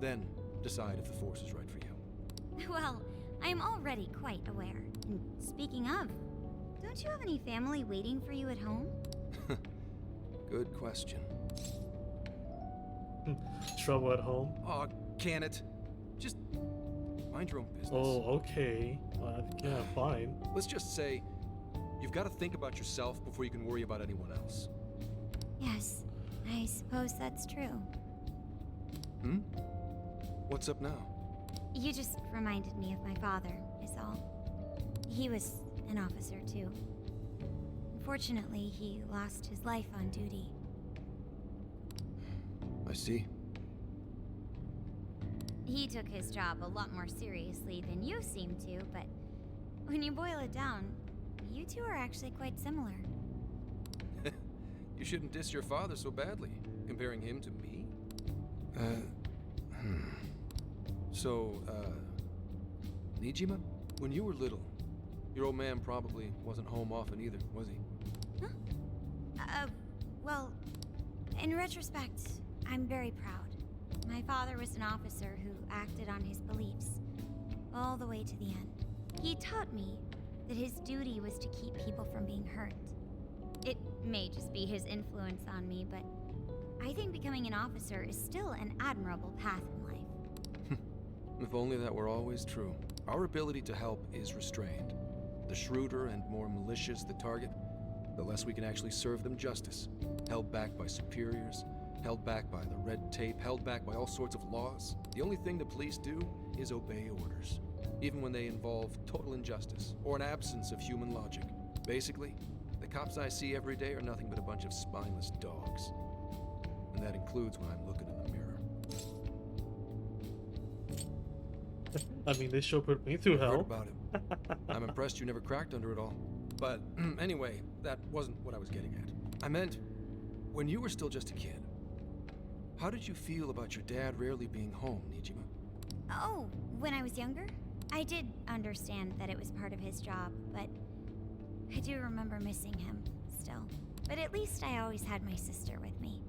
Then decide if the force is right for you. Well, I am already quite aware. And speaking of, don't you have any family waiting for you at home? Good question. Trouble at home? Aw, can it? Just mind your own business. Oh, okay. Yeah, fine. Let's just say you've got to think about yourself before you can worry about anyone else. Yes, I suppose that's true. Hmm? What's up now? You just reminded me of my father, is all. He was an officer, too. Unfortunately, he lost his life on duty. I see. He took his job a lot more seriously than you seem to, but when you boil it down, you two are actually quite similar. You shouldn't diss your father so badly, comparing him to me. So, Nijima, when you were little, your old man probably wasn't home often either, was he? Huh? Well, in retrospect, I'm very proud. My father was an officer who acted on his beliefs, all the way to the end. He taught me that his duty was to keep people from being hurt. It may just be his influence on me, but I think becoming an officer is still an admirable path in life. If only that were always true. Our ability to help is restrained. The shrewder and more malicious the target, the less we can actually serve them justice. Held back by superiors, held back by the red tape, held back by all sorts of laws. The only thing the police do is obey orders, even when they involve total injustice or an absence of human logic. Basically, the cops I see every day are nothing but a bunch of spineless dogs. And that includes when I'm looking in the mirror. I mean, they sure put me through hell. Heard about it. I'm impressed you never cracked under it all. But anyway, that wasn't what I was getting at. I meant, when you were still just a kid, how did you feel about your dad rarely being home, Nijima? Oh, when I was younger? I did understand that it was part of his job, but I do remember missing him still. But at least I always had my sister with me.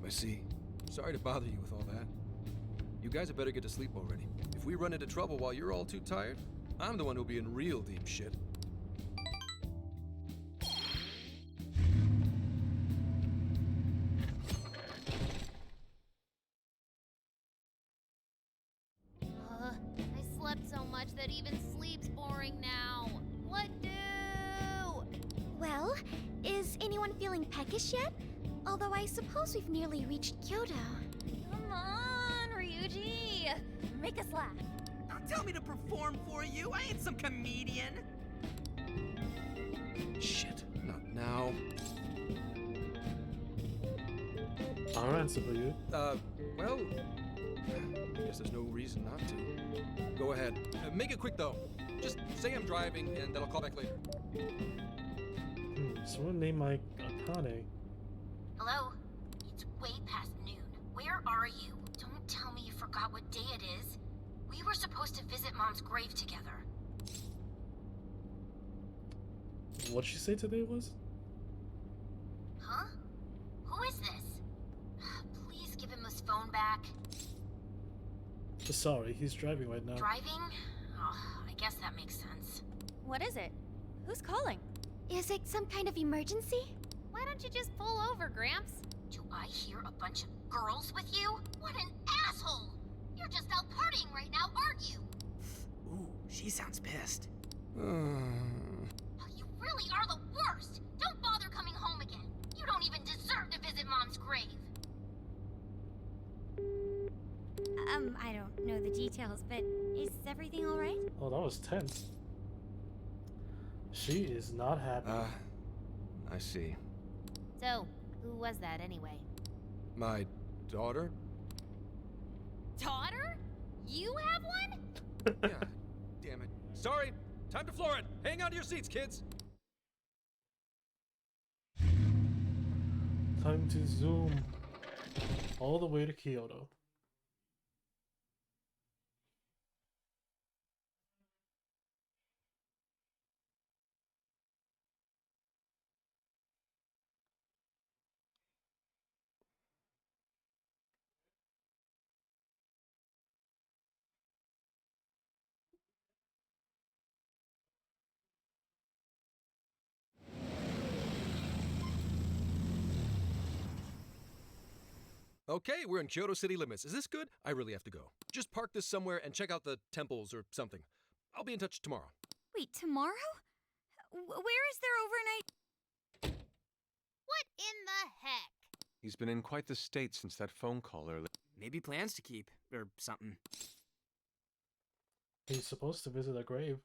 I see. Sorry to bother you with all that. You guys had better get to sleep already. If we run into trouble while you're all too tired, I'm the one who'll be in real deep shit. I slept so much that even sleep's boring now. What do? Well, is anyone feeling peckish yet? Although I suppose we've nearly reached Kyoto. Come on, Ryuji! Make us laugh. Don't tell me to perform for you. I ain't some comedian. Shit, not now. I'll answer for you. Well, I guess there's no reason not to. Go ahead. Make it quick, though. Just say I'm driving, and then I'll call back later. Someone named my Akane. Hello? It's way past noon. Where are you? Don't tell me you forgot what day it is. We were supposed to visit Mom's grave together. What'd she say today was? Huh? Who is this? Please give him his phone back. Sorry, he's driving right now. Driving? Oh, I guess that makes sense. What is it? Who's calling? Is it some kind of emergency? Why don't you just pull over, Gramps? Do I hear a bunch of girls with you? What an asshole! You're just out partying right now, aren't you? Ooh, she sounds pissed. You really are the worst! Don't bother coming home again. You don't even deserve to visit Mom's grave. I don't know the details, but is everything all right? Oh, that was tense. She is not happy. I see. So, who was that anyway? My daughter? Daughter? You have one? Yeah, damn it. Sorry, time to floor it. Hang on to your seats, kids. Time to zoom all the way to Kyoto. Okay, we're in Kyoto city limits. Is this good? I really have to go. Just park this somewhere and check out the temples or something. I'll be in touch tomorrow. Wait, tomorrow? Where is their overnight? What in the heck? He's been in quite the state since that phone call earlier. Maybe plans to keep, or something. He's supposed to visit a grave.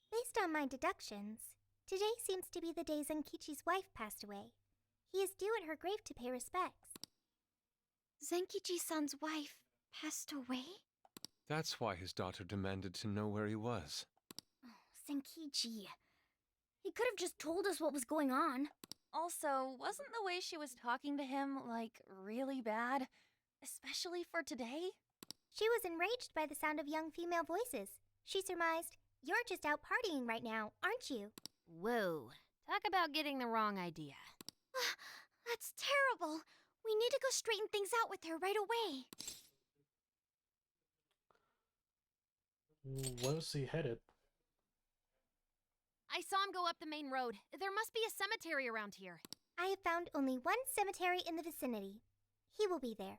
Based on my deductions, today seems to be the day Zenkichi's wife passed away. He is due at her grave to pay respects. Zenkichi-san's wife passed away? That's why his daughter demanded to know where he was. Oh, Zenkichi. He could have just told us what was going on. Also, wasn't the way she was talking to him, like, really bad? Especially for today? She was enraged by the sound of young female voices. She surmised, "You're just out partying right now, aren't you?" Whoa. Talk about getting the wrong idea. That's terrible. We need to go straighten things out with her right away. Where's he headed? I saw him go up the main road. There must be a cemetery around here. I have found only one cemetery in the vicinity. He will be there.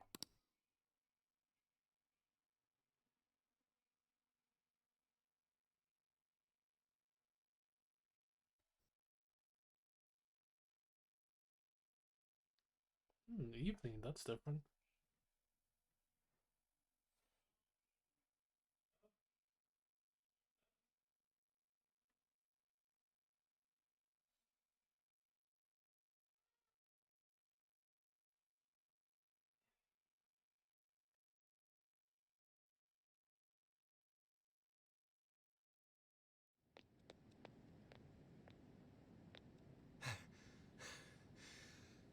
Evening, that's different.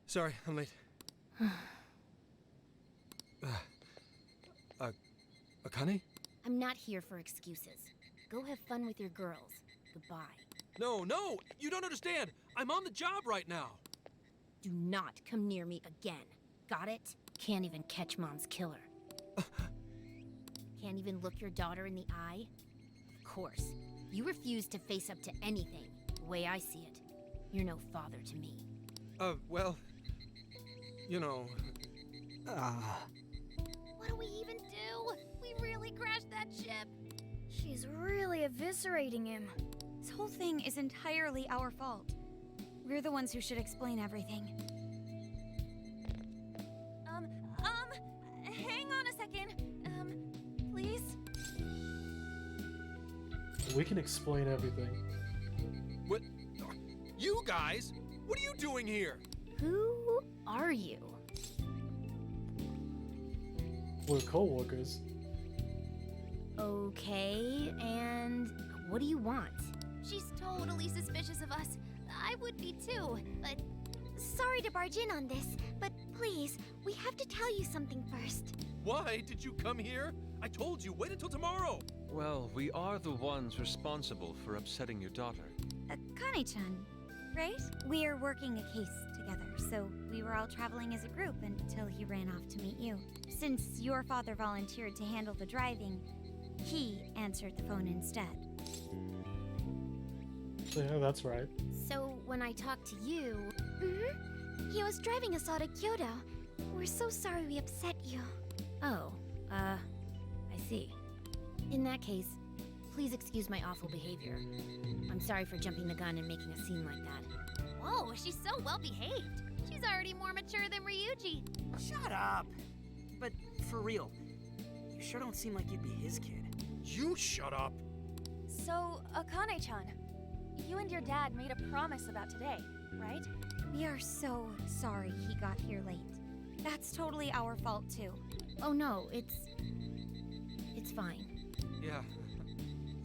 Sorry, I'm late. Akane? I'm not here for excuses. Go have fun with your girls. Goodbye. No, you don't understand. I'm on the job right now. Do not come near me again. Got it? Can't even catch Mom's killer. Can't even look your daughter in the eye? Of course. You refuse to face up to anything. The way I see it, you're no father to me. Well, you know... What do we even do? We really crashed that ship. She's really eviscerating him. This whole thing is entirely our fault. We're the ones who should explain everything. Hang on a second. Please? We can explain everything. What? You guys? What are you doing here? Who are you? We're co-workers. Okay, and what do you want? She's totally suspicious of us. I would be too, but... Sorry to barge in on this, but please, we have to tell you something first. Why did you come here? I told you, wait until tomorrow. Well, we are the ones responsible for upsetting your daughter. Akane-chan, right? We're working a case together, so we were all traveling as a group until he ran off to meet you. Since your father volunteered to handle the driving, he answered the phone instead. Yeah, that's right. So, when I talked to you... He was driving us all to Kyoto. We're so sorry we upset you. Oh, I see. In that case, please excuse my awful behavior. I'm sorry for jumping the gun and making a scene like that. Whoa, she's so well behaved. She's already more mature than Ryuji. Shut up! But for real. You sure don't seem like you'd be his kid. You shut up! So, Akane-chan, you and your dad made a promise about today, right? We are so sorry he got here late. That's totally our fault, too. Oh no, it's fine. Yeah,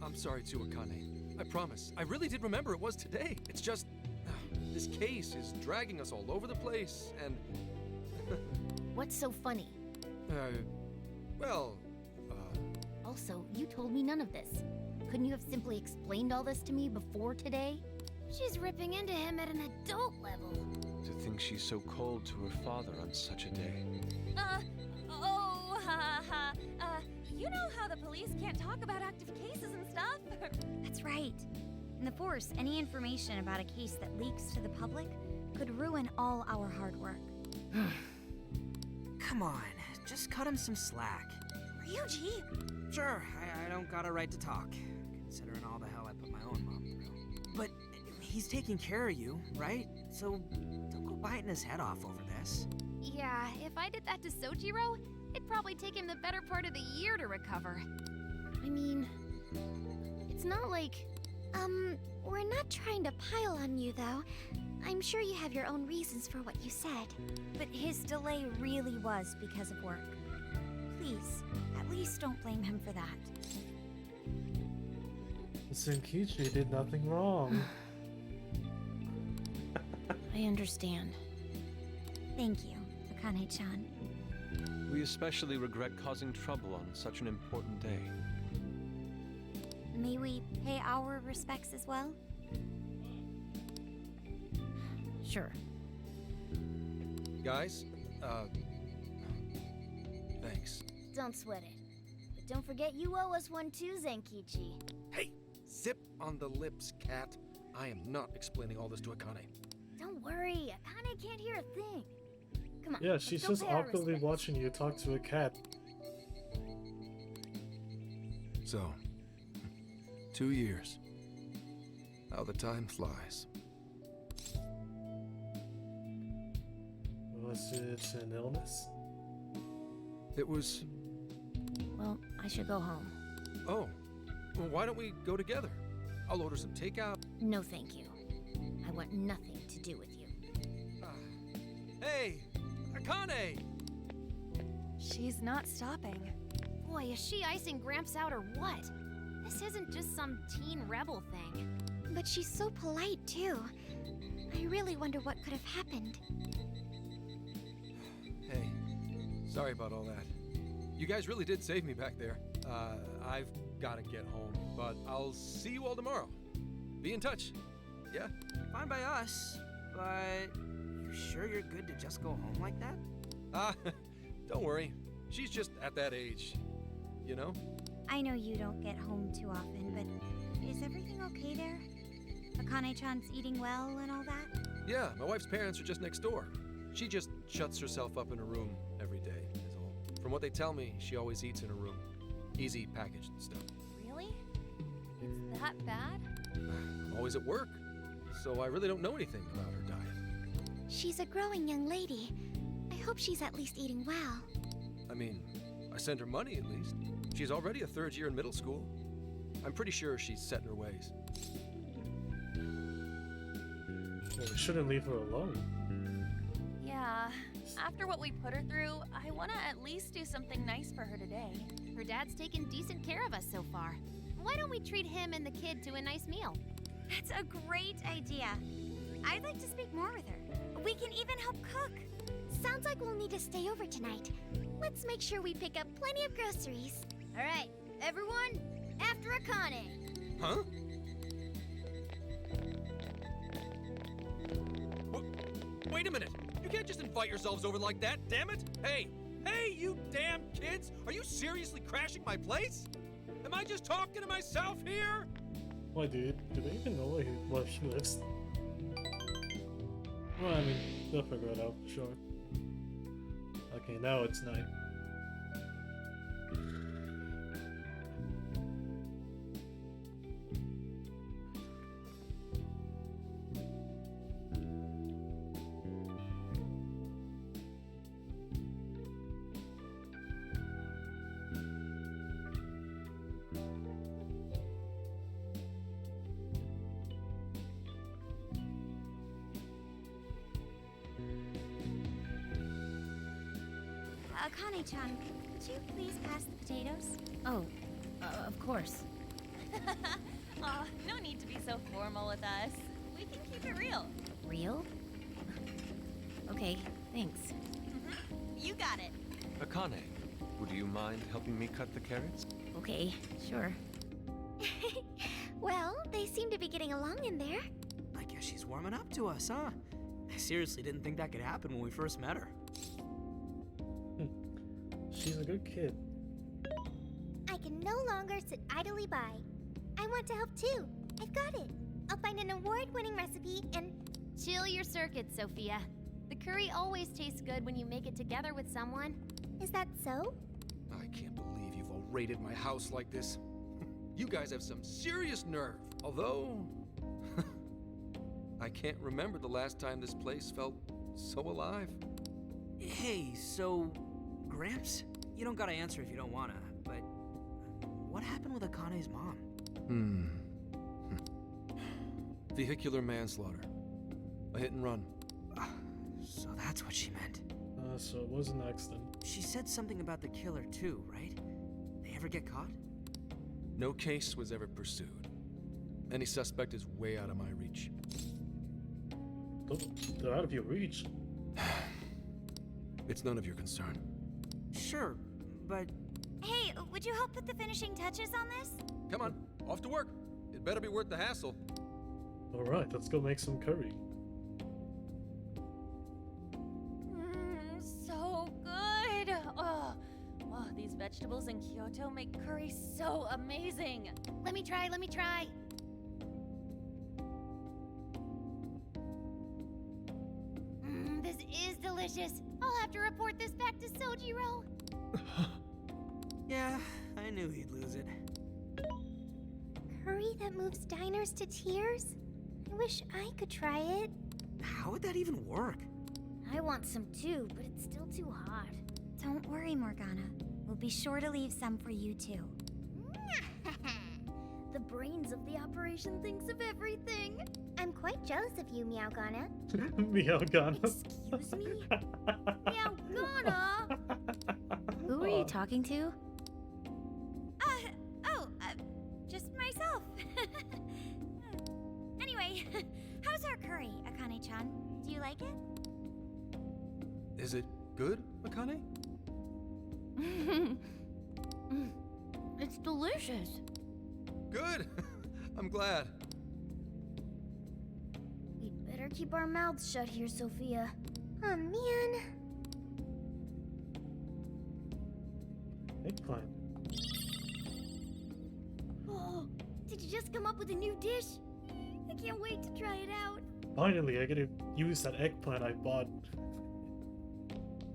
I'm sorry too, Akane. I promise. I really did remember it was today. It's just... this case is dragging us all over the place, and... What's so funny? Well... Also, you told me none of this. Couldn't you have simply explained all this to me before today? She's ripping into him at an adult level. To think she's so cold to her father on such a day. You know how the police can't talk about active cases and stuff? That's right. In the Force, any information about a case that leaks to the public could ruin all our hard work. Come on, just cut him some slack. Ryuji! Sure, I don't got a right to talk, considering all the hell I put my own mom through. But he's taking care of you, right? So don't go biting his head off over this. Yeah, if I did that to Sojiro, it'd probably take him the better part of the year to recover. I mean, it's not like... We're not trying to pile on you, though. I'm sure you have your own reasons for what you said. But his delay really was because of work. Please, at least don't blame him for that. Zenkichi did nothing wrong. I understand. Thank you, Akane-chan. We especially regret causing trouble on such an important day. May we pay our respects as well? Sure. Guys, thanks. Don't sweat it. But don't forget you owe us one too, Zenkichi. Hey, zip on the lips, cat. I am not explaining all this to Akane. Don't worry, Akane can't hear a thing. Come on. Yeah, she's let's just go pay our awkwardly respects. watching you talk to a cat. So, 2 years. How the time flies. Was it an illness? It was... Well, I should go home. Oh, well, why don't we go together? I'll order some takeout. No, thank you. I want nothing to do with you. Hey, Akane! She's not stopping. Boy, is she icing Gramps out or what? This isn't just some teen rebel thing. But she's so polite, too. I really wonder what could have happened. Hey, sorry about all that. You guys really did save me back there. I've got to get home, but I'll see you all tomorrow. Be in touch. Yeah? Fine by us, but you sure you're good to just go home like that? Don't worry. She's just at that age, you know? I know you don't get home too often, but is everything okay there? Akane-chan's eating well and all that? Yeah, my wife's parents are just next door. She just shuts herself up in her room every day, is all. From what they tell me, she always eats in her room. Easy packaged stuff. Really? It's that bad? I'm always at work, so I really don't know anything about her diet. She's a growing young lady. I hope she's at least eating well. I mean, I send her money at least. She's already a third year in middle school. I'm pretty sure she's set in her ways. Well, we shouldn't leave her alone. Yeah. After what we put her through, I want to at least do something nice for her today. Her dad's taken decent care of us so far. Why don't we treat him and the kid to a nice meal? That's a great idea. I'd like to speak more with her. We can even help cook. Sounds like we'll need to stay over tonight. Let's make sure we pick up plenty of groceries. All right, everyone, after Akane. Huh? Wait a minute! You can't just invite yourselves over like that, damn it! Hey! Hey, you damn kids! Are you seriously crashing my place? Am I just talking to myself here? Why, dude? Do they even know where she lives? Well, I mean, they'll figure it out, sure. Okay, now it's night. Akane-chan, could you please pass the potatoes? Oh, of course. Aw, no need to be so formal with us. We can keep it real. Real? Okay, thanks. You got it. Akane, would you mind helping me cut the carrots? Okay, sure. Well, they seem to be getting along in there. I guess she's warming up to us, huh? I seriously didn't think that could happen when we first met her. She's a good kid. I can no longer sit idly by. I want to help too. I've got it. I'll find an award-winning recipe and... Chill your circuits, Sophia. The curry always tastes good when you make it together with someone. Is that so? I can't believe you've all raided my house like this. You guys have some serious nerve. Although, I can't remember the last time this place felt so alive. Hey, so... Gramps? You don't gotta answer if you don't wanna, but... What happened with Akane's mom? Vehicular manslaughter. A hit and run. So that's what she meant. So it was an accident. She said something about the killer too, right? They ever get caught? No case was ever pursued. Any suspect is way out of my reach. They're out of your reach. It's none of your concern. Sure, but... Hey, would you help put the finishing touches on this? Come on, off to work. It better be worth the hassle. Alright, let's go make some curry. So good. Oh, these vegetables in Kyoto make curry so amazing. Let me try. This is delicious. I'll have to report this back to Sojiro. Yeah, I knew he'd lose it. Curry that moves diners to tears? I wish I could try it. How would that even work? I want some too, but it's still too hot. Don't worry, Morgana. We'll be sure to leave some for you too. The brains of the operation thinks of everything. I'm quite jealous of you, Meowgana. Meowgana. Excuse me? Meowgana! Who are you talking to? Just myself. Anyway, how's our curry, Akane-chan? Do you like it? Is it good, Akane? It's delicious. Good! I'm glad. We'd better keep our mouths shut here, Sophia. Oh, man. Eggplant. Oh, did you just come up with a new dish? I can't wait to try it out. Finally, I get to use that eggplant I bought.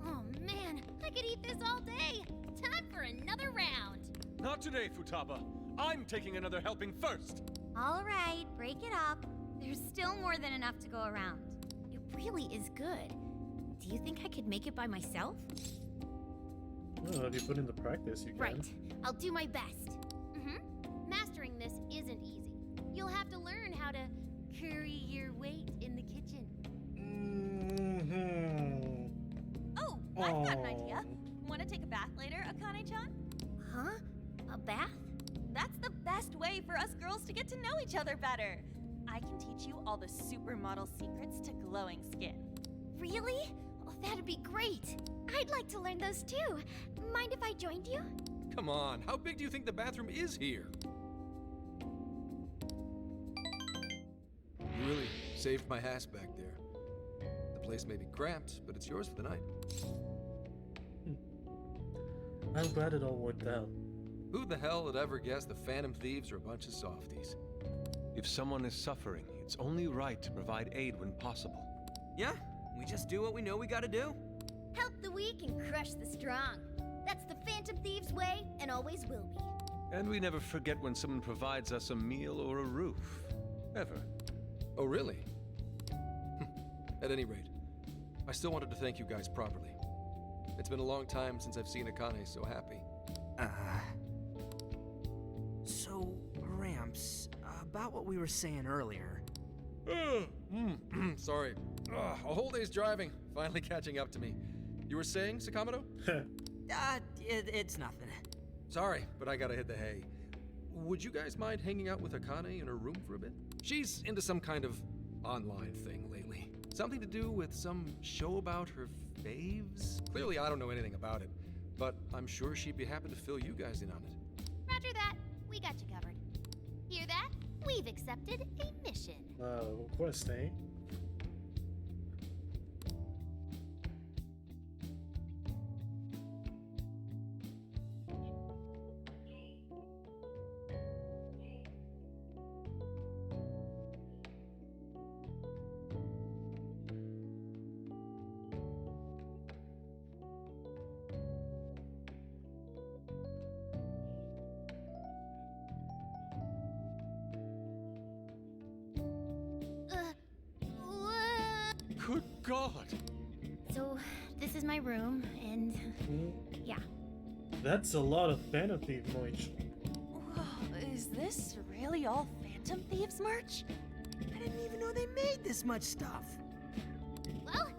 Oh man, I could eat this all day. Time for another round. Not today, Futaba. I'm taking another helping first. All right, break it up. There's still more than enough to go around. It really is good. Do you think I could make it by myself? Oh, if you put into practice, you can. Right. I'll do my best. Mastering this isn't easy. You'll have to learn how to carry your weight in the kitchen. Oh, I've got an idea. Want to take a bath later, Akane-chan? Huh? A bath? That's the best way for us girls to get to know each other better. I can teach you all the supermodel secrets to glowing skin. Really? Oh, that'd be great. I'd like to learn those too. Mind if I joined you? Come on, how big do you think the bathroom is here? You really saved my ass back there. The place may be cramped, but it's yours for the night. I'm glad it all worked out. Who the hell would ever guess the Phantom Thieves are a bunch of softies? If someone is suffering, it's only right to provide aid when possible. Yeah, we just do what we know we gotta do. Help the weak and crush the strong. That's the Phantom Thieves way and always will be. And we never forget when someone provides us a meal or a roof. Ever. Oh, really? At any rate, I still wanted to thank you guys properly. It's been a long time since I've seen Akane so happy. So, Gramps, about what we were saying earlier. Sorry. A whole day's driving, finally catching up to me. You were saying, Sakamoto? It's nothing. Sorry, but I gotta hit the hay. Would you guys mind hanging out with Akane in her room for a bit? She's into some kind of online thing lately. Something to do with some show about her faves? Clearly, I don't know anything about it, but I'm sure she'd be happy to fill you guys in on it. Roger that. We got you covered. Hear that? We've accepted a mission. Request, eh? Good God! So, this is my room, and yeah. That's a lot of Phantom Thief merch. Whoa, is this really all Phantom Thieves merch? I didn't even know they made this much stuff. Well,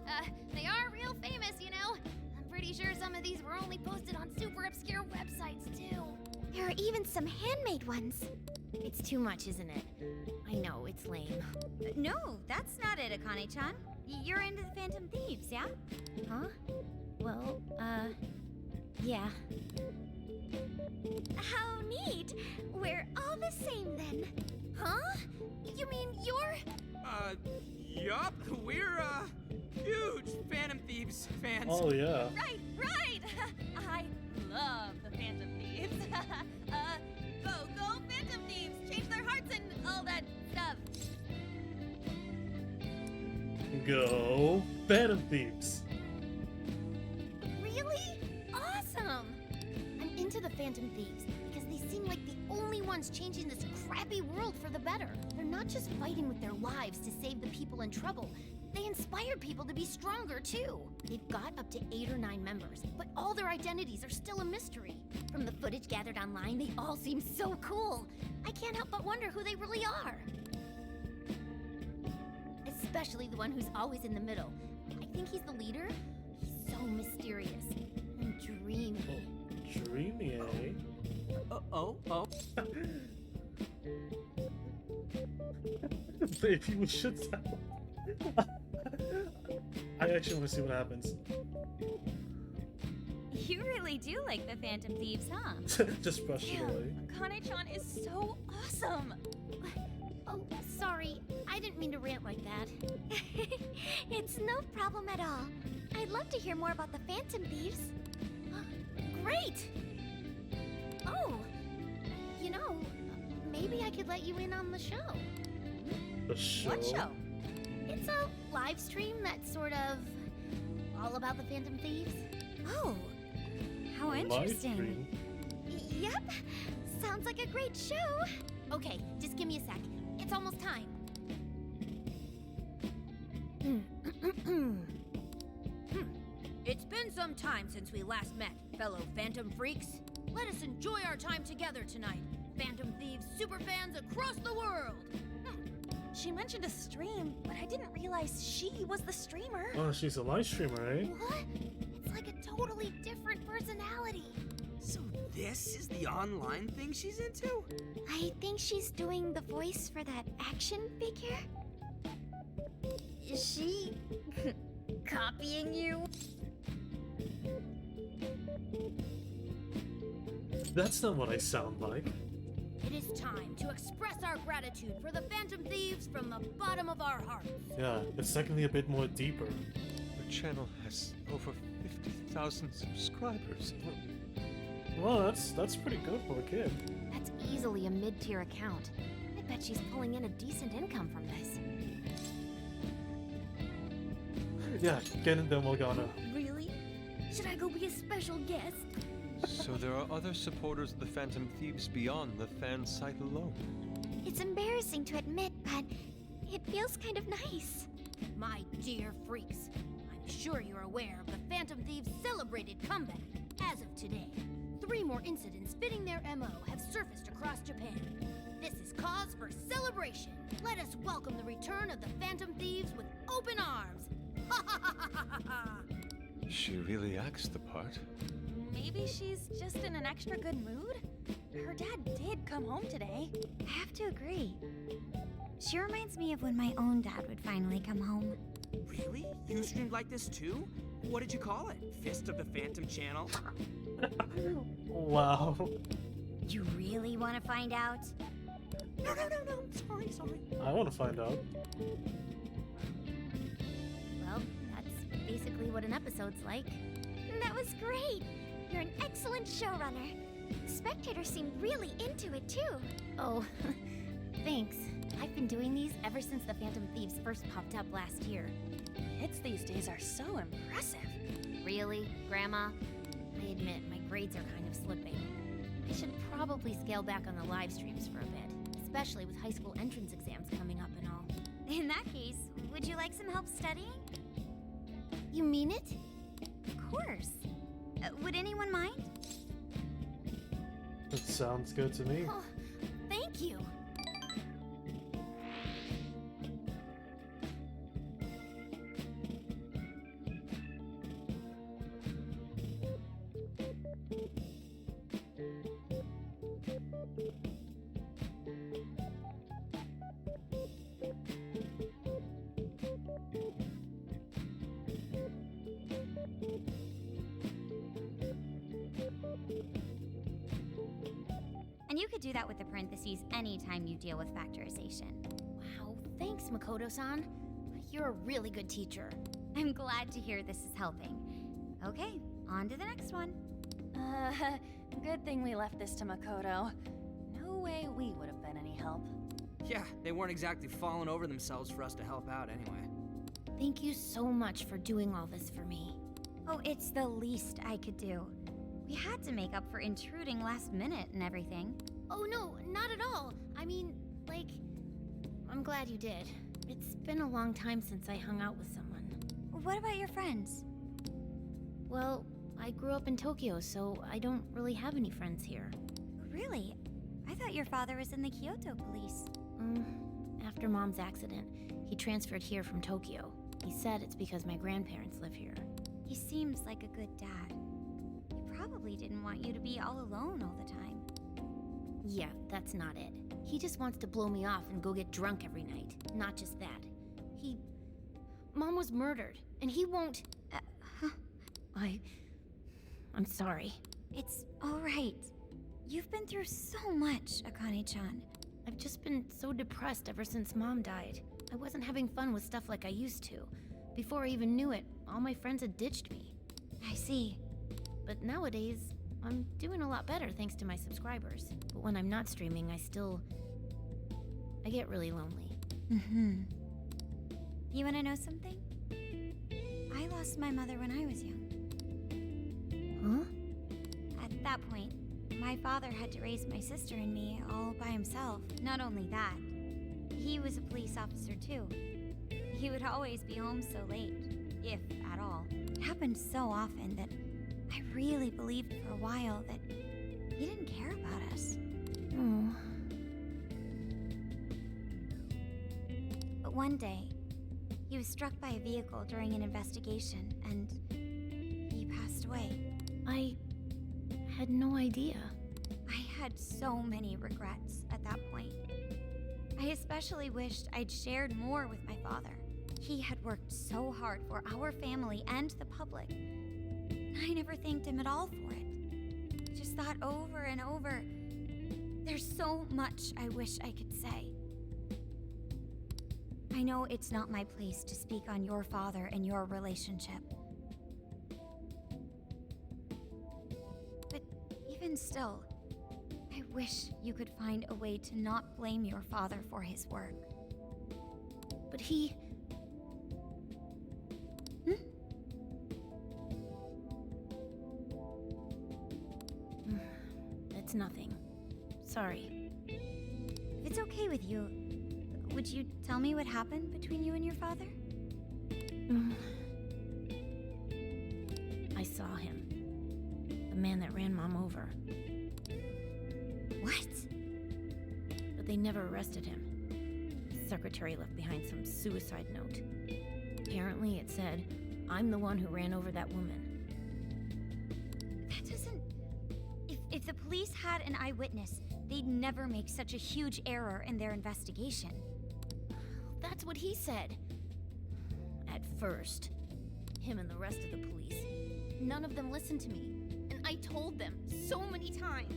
they are real famous, you know. I'm pretty sure some of these were only posted on super obscure websites, too. There are even some handmade ones. It's too much, isn't it? I know, it's lame. No, that's not it, Akane-chan. You're into the Phantom Thieves, yeah? Huh? Well, yeah. How neat! We're all the same then. Huh? You mean you're... Yup. We're, huge Phantom Thieves fans. Oh, yeah. Right! I love the Phantom Thieves. Go Phantom Thieves! Change their hearts and all that stuff. Go Phantom Thieves. Really? Awesome! I'm into the Phantom Thieves because they seem like the only ones changing this crappy world for the better. They're not just fighting with their lives to save the people in trouble. They inspire people to be stronger, too. They've got up to 8 or 9 members, but all their identities are still a mystery. From the footage gathered online, they all seem so cool. I can't help but wonder who they really are. Especially the one who's always in the middle. I think he's the leader. He's so mysterious and dreamy. Dreamy, eh? Oh. Maybe we should tell. I actually want to see what happens. You really do like the Phantom Thieves, huh? Just brush it away. Akane-chan is so awesome! Oh, sorry. I didn't mean to rant like that. It's no problem at all. I'd love to hear more about the Phantom Thieves. Great! Oh, you know, maybe I could let you in on the show. The show? What show? It's a live stream that's sort of all about the Phantom Thieves. Oh, how Live interesting. stream? Yep, sounds like a great show. Okay, just give me a sec. It's almost time. It's been some time since we last met, fellow Phantom Freaks. Let us enjoy our time together tonight, Phantom Thieves superfans across the world. She mentioned a stream, but I didn't realize she was the streamer. Oh, she's a live streamer, eh? What? It's like a totally different personality. So this is the online thing she's into? I think she's doing the voice for that action figure. Is she copying you? That's not what I sound like. It is time to express our gratitude for the Phantom Thieves from the bottom of our hearts. Yeah, it's definitely a bit more deeper. The channel has over 50,000 subscribers. Well, that's pretty good for a kid. That's easily a mid-tier account. I bet she's pulling in a decent income from this. Yeah, get in there, Morgana. Really? Should I go be a special guest? So there are other supporters of the Phantom Thieves beyond the fan site alone. It's embarrassing to admit, but it feels kind of nice. My dear freaks, I'm sure you're aware of the Phantom Thieves' celebrated comeback. As of today, 3 more incidents fitting their MO have surfaced across Japan. This is cause for celebration. Let us welcome the return of the Phantom Thieves with open arms. Ha ha ha ha ha ha! She really acts the part. maybe she's just in an extra good mood? Her dad did come home today. I have to agree. She reminds me of when my own dad would finally come home. Really? You streamed like this too? What did you call it? Fist of the Phantom Channel? Wow. You really want to find out? No. Sorry. I want to find out. Well, that's basically what an episode's like. That was great. You're an excellent showrunner. The spectators seem really into it too. Oh, thanks. I've been doing these ever since the Phantom Thieves first popped up last year. Hits these days are so impressive. Really, Grandma? I admit my grades are kind of slipping. I should probably scale back on the live streams for a bit, especially with high school entrance exams coming up and all. In that case, would you like some help studying? You mean it? Of course. Would anyone mind? It sounds good to me. Oh, thank you. And you could do that with the parentheses anytime you deal with factorization. Wow, thanks, Makoto-san. You're a really good teacher. I'm glad to hear this is helping. Okay, on to the next one. Good thing we left this to Makoto. No way we would have been any help. Yeah, they weren't exactly falling over themselves for us to help out anyway. Thank you so much for doing all this for me. Oh, it's the least I could do. We had to make up for intruding last minute and everything. Oh no, not at all. I mean, like, I'm glad you did. It's been a long time since I hung out with someone. What about your friends? Well, I grew up in Tokyo, so I don't really have any friends here. Really? I thought your father was in the Kyoto police. After Mom's accident, he transferred here from Tokyo. He said it's because my grandparents live here. He seems like a good dad. He probably didn't want you to be all alone all the time. Yeah, that's not it. He just wants to blow me off and go get drunk every night. Not just that. Mom was murdered, and he won't... I'm sorry. It's all right. You've been through so much, Akane-chan. I've just been so depressed ever since Mom died. I wasn't having fun with stuff like I used to. Before I even knew it, all my friends had ditched me. I see. But nowadays, I'm doing a lot better thanks to my subscribers. But when I'm not streaming, I get really lonely. You wanna know something? I lost my mother when I was young. Huh? At that point, my father had to raise my sister and me all by himself. Not only that, he was a police officer too. He would always be home so late, if at all. It happened so often that I really believed for a while that he didn't care about us. Oh. But one day, he was struck by a vehicle during an investigation, and he passed away. I had no idea. I had so many regrets at that point. I especially wished I'd shared more with my father. He had worked so hard for our family and the public. I never thanked him at all for it. I just thought over and over, there's so much I wish I could say. I know it's not my place to speak on your father and your relationship. But even still, I wish you could find a way to not blame your father for his work. But he... It's nothing. Sorry. If it's okay with you, would you tell me what happened between you and your father? I saw him. The man that ran Mom over. What? But they never arrested him. The secretary left behind some suicide note. Apparently it said, "I'm the one who ran over that woman." That doesn't police had an eyewitness, they'd never make such a huge error in their investigation. That's what he said. At first. Him and the rest of the police. None of them listened to me. And I told them so many times.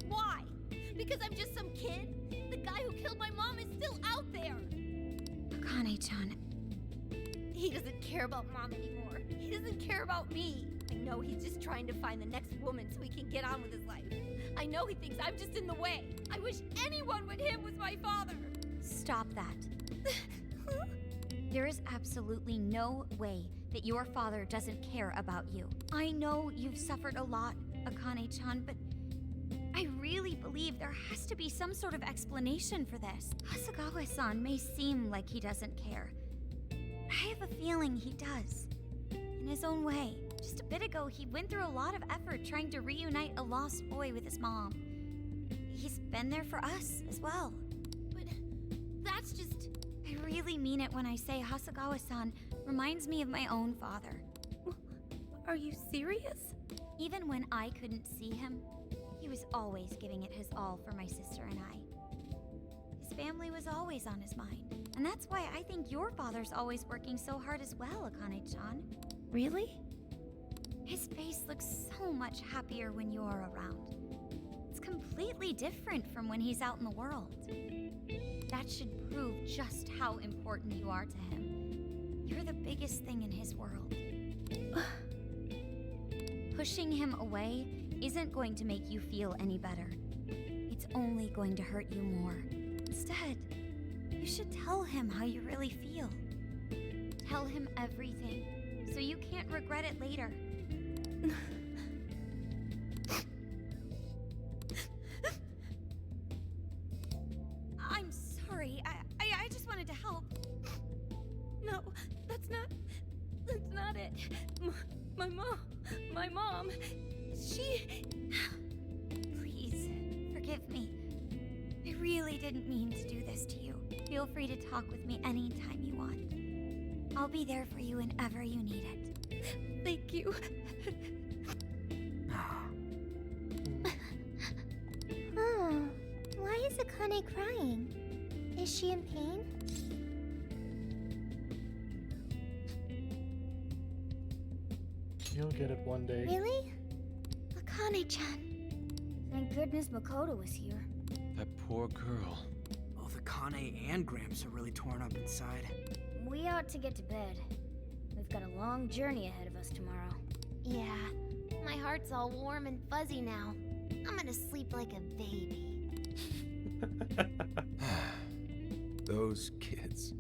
Why? Because I'm just some kid? The guy who killed my mom is still out there! Akane-chan. He doesn't care about Mom anymore. He doesn't care about me. I know he's just trying to find the next woman so he can get on with his life. I know he thinks I'm just in the way. I wish anyone but him was my father. Stop that. There is absolutely no way that your father doesn't care about you. I know you've suffered a lot, Akane-chan, but I really believe there has to be some sort of explanation for this. Hasegawa-san may seem like he doesn't care. I have a feeling he does. In his own way. Just a bit ago, he went through a lot of effort trying to reunite a lost boy with his mom. He's been there for us as well. But that's just... I really mean it when I say Hasegawa-san reminds me of my own father. Are you serious? Even when I couldn't see him, he was always giving it his all for my sister and I. His family was always on his mind. And that's why I think your father's always working so hard as well, Akane-chan. Really? His face looks so much happier when you're around. It's completely different from when he's out in the world. That should prove just how important you are to him. You're the biggest thing in his world. Pushing him away isn't going to make you feel any better. It's only going to hurt you more. Instead, you should tell him how you really feel. Tell him everything, so you can't regret it later. I'm sorry. I just wanted to help. No, that's not it. My mom, she... Please, forgive me. I really didn't mean to do this to you. Feel free to talk with me anytime you want. I'll be there for you whenever you need it. Thank you. Oh, why is Akane crying? Is she in pain? You'll get it one day. Really? Akane-chan. Thank goodness Makoto was here. That poor girl. Both Akane and Gramps are really torn up inside. We ought to get to bed. We've got a long journey ahead of us tomorrow. Yeah, my heart's all warm and fuzzy now. I'm gonna sleep like a baby. Those kids.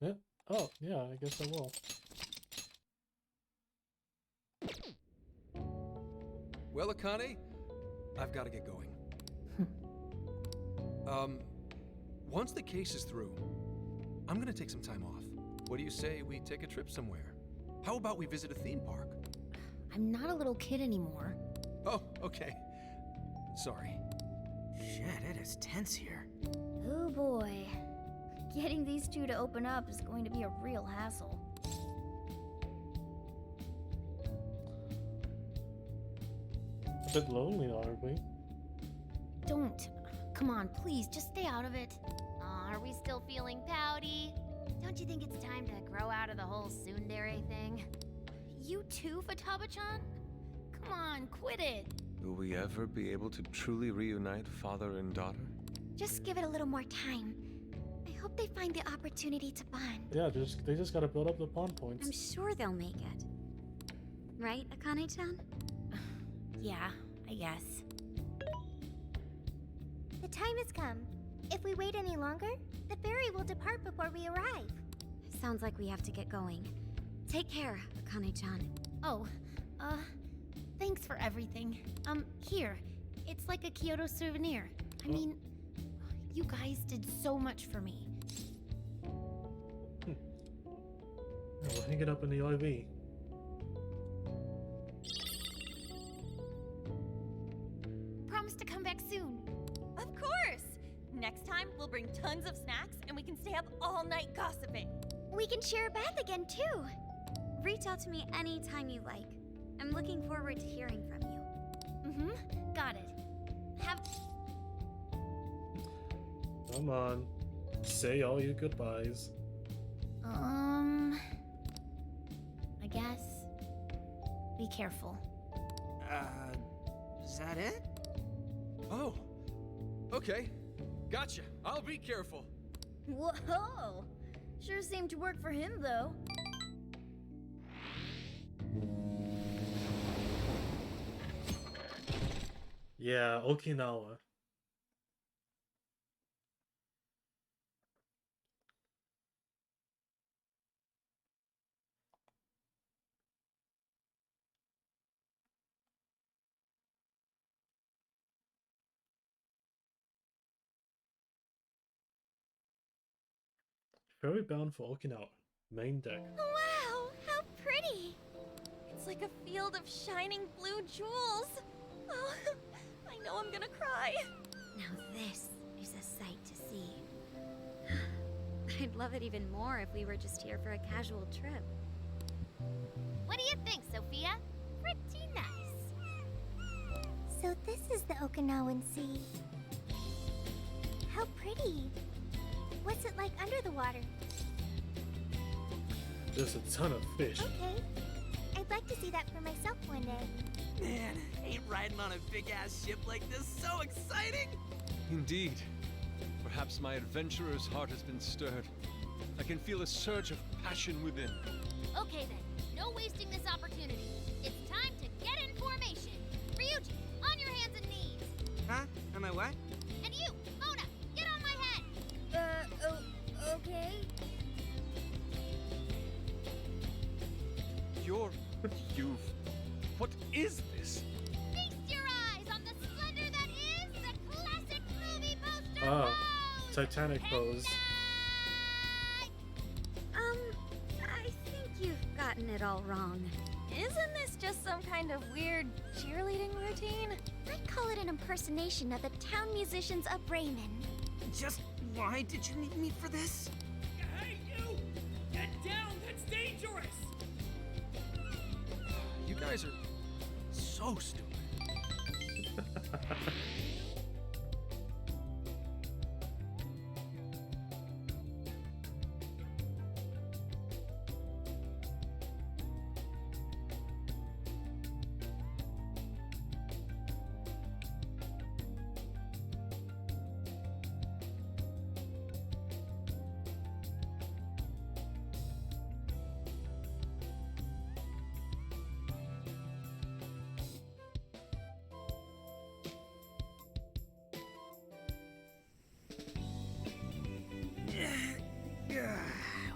Yeah. Oh, yeah, I guess I will. Well, Akane, I've got to get going. Once the case is through, I'm gonna take some time off. What do you say we take a trip somewhere? How about we visit a theme park? I'm not a little kid anymore. Oh, okay. Sorry. Shit, it is tense here. Oh boy. Getting these two to open up is going to be a real hassle. A bit lonely, aren't we? Don't. Come on, please, just stay out of it. Are we still feeling pouty? Don't you think it's time to grow out of the whole tsundere thing? You too, Futaba-chan? Come on, quit it. Will we ever be able to truly reunite father and daughter? Just give it a little more time. I hope they find the opportunity to bond. Yeah, they just gotta build up the bond points. I'm sure they'll make it. Right, Akane-chan? Yeah, I guess. The time has come. If we wait any longer, the ferry will depart before we arrive. Sounds like we have to get going. Take care, Akane-chan. Oh, thanks for everything. Here. It's like a Kyoto souvenir. I mean, you guys did so much for me. Yeah, we'll hang it up in the IV. Promise to come back soon. Of course! Next time time, we'll bring tons of snacks and we can stay up all night gossiping. We can share a bath again, too. Reach out to me anytime you like. I'm looking forward to hearing from you. Mm-hmm. Got it. Have... Come on. Say all your goodbyes. I guess. Be careful. Is that it? Oh, okay. Gotcha. I'll be careful. Whoa! Sure seemed to work for him, though. Yeah, Okinawa. Ferry bound for Okinawa. Main deck. Wow, how pretty! It's like a field of shining blue jewels. Oh, I know I'm gonna cry. Now this is a sight to see. I'd love it even more if we were just here for a casual trip. What do you think, Sophia? Pretty nice. So this is the Okinawan Sea. How pretty. What's it like under the water? There's a ton of fish. Okay. I'd like to see that for myself one day. Man, ain't riding on a big-ass ship like this so exciting? Indeed. Perhaps my adventurer's heart has been stirred. I can feel a surge of passion within. Okay then, no wasting this opportunity. It's time to get in formation. Ryuji, on your hands and knees. Huh? Am I what? And you, Mona, get on my head. Okay. What is this? Feast your eyes on the splendor that is the classic movie poster Ah, pose. Titanic pose. I think you've gotten it all wrong. Isn't this just some kind of weird cheerleading routine? I'd call it an impersonation of the town musicians of Bremen. Just why did you need me for this? Hey, you! Get down! That's dangerous! You guys are so stupid.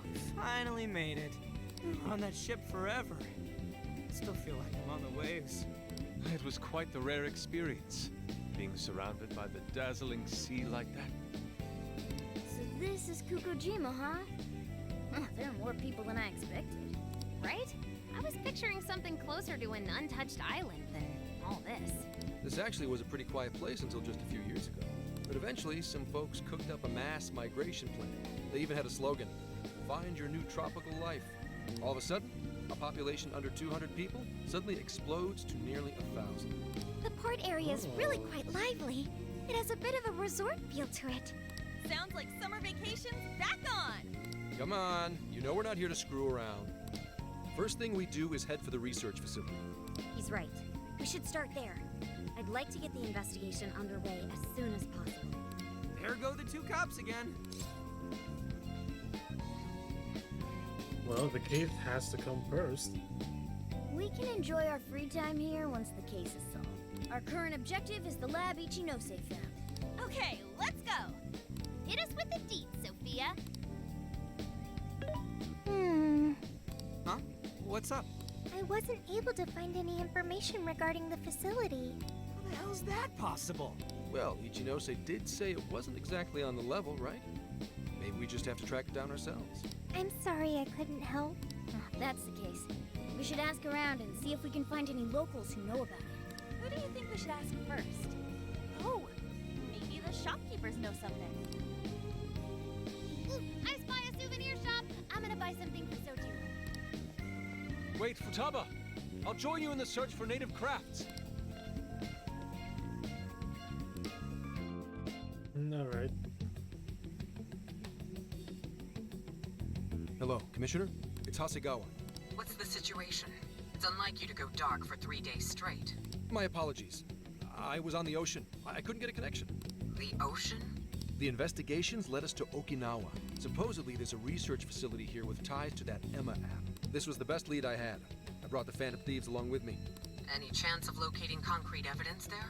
We finally made it. We're on that ship forever. I still feel like I'm on the waves. It was quite the rare experience, being surrounded by the dazzling sea like that. So this is Kukujima, huh? There are more people than I expected. Right? I was picturing something closer to an untouched island than all this. This actually was a pretty quiet place until just a few years ago. But eventually, some folks cooked up a mass migration plan. They even had a slogan, "Find your new tropical life." All of a sudden, a population under 200 people suddenly explodes to nearly 1,000. The port area is really quite lively. It has a bit of a resort feel to it. Sounds like summer vacation's back on! Come on, you know we're not here to screw around. First thing we do is head for the research facility. He's right. We should start there. I'd like to get the investigation underway as soon as possible. There go the two cops again. Well, the cave has to come first. We can enjoy our free time here once the case is solved. Our current objective is the lab Ichinose found. Okay, let's go. Hit us with the deets, Sophia. Huh? What's up? I wasn't able to find any information regarding the facility. How the hell's that possible? Well, Ichinose did say it wasn't exactly on the level, right? Maybe we just have to track it down ourselves. I'm sorry I couldn't help. If that's the case, we should ask around and see if we can find any locals who know about it. Who do you think we should ask first? Oh, maybe the shopkeepers know something. Wait, Futaba! I'll join you in the search for native crafts. Alright. Hello, Commissioner? It's Hasegawa. What's the situation? It's unlike you to go dark for 3 days straight. My apologies. I was on the ocean. I couldn't get a connection. The ocean? The investigations led us to Okinawa. Supposedly, there's a research facility here with ties to that Emma app. This was the best lead I had. I brought the Phantom Thieves along with me. Any chance of locating concrete evidence there?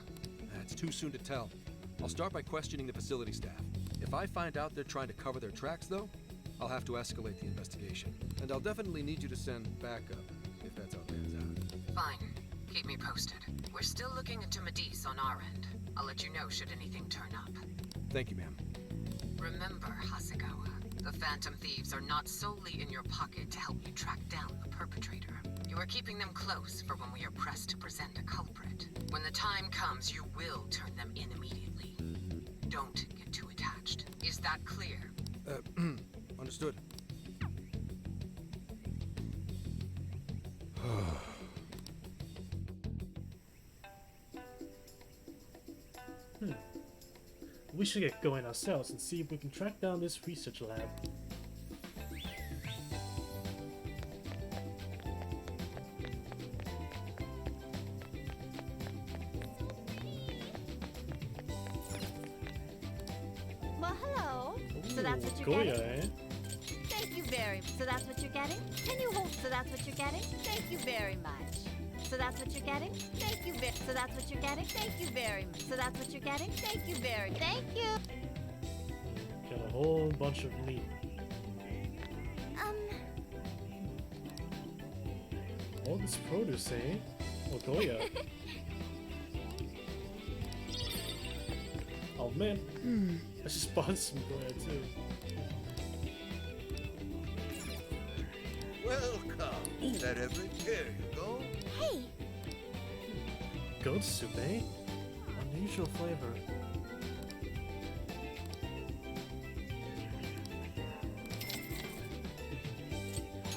It's too soon to tell. I'll start by questioning the facility staff. If I find out they're trying to cover their tracks, though, I'll have to escalate the investigation. And I'll definitely need you to send backup, if that's how it pans out. Fine. Keep me posted. We're still looking into Medice on our end. I'll let you know should anything turn up. Thank you, ma'am. Remember, Hasegawa, the Phantom Thieves are not solely in your pocket to help you track down the perpetrator. You are keeping them close for when we are pressed to present a culprit. When the time comes, you will turn them in immediately. Don't get too attached. Is that clear? Understood. We should get going ourselves and see if we can track down this research lab. Well, hello. Ooh, So that's what you're Goya, getting? eh? Thank you very much. So that's what you're getting? Can you hold? So that's what you're getting? Thank you very much. So that's what you're getting? Thank you very So that's what you're getting? Thank you very much. So that's what you're getting? Thank you very Thank you. Got a whole bunch of meat. All this produce, eh? Oh, Goya. Oh man, I just bought some Goya too. Welcome. Is that everything? Here you go. Hey. Goat soup, eh? Unusual flavor.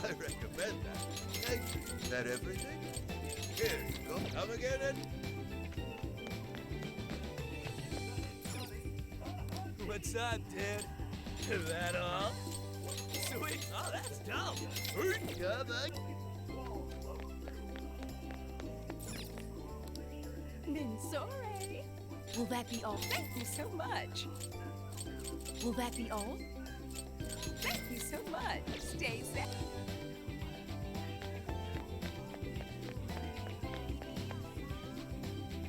I recommend that. Thank you. Is that everything? Here you go. Come again and... What's up, dude? Is that all? Sweet. Oh, that's dope. Sorry. Will that be all? Thank you so much. Will that be all? Thank you so much. Stay safe.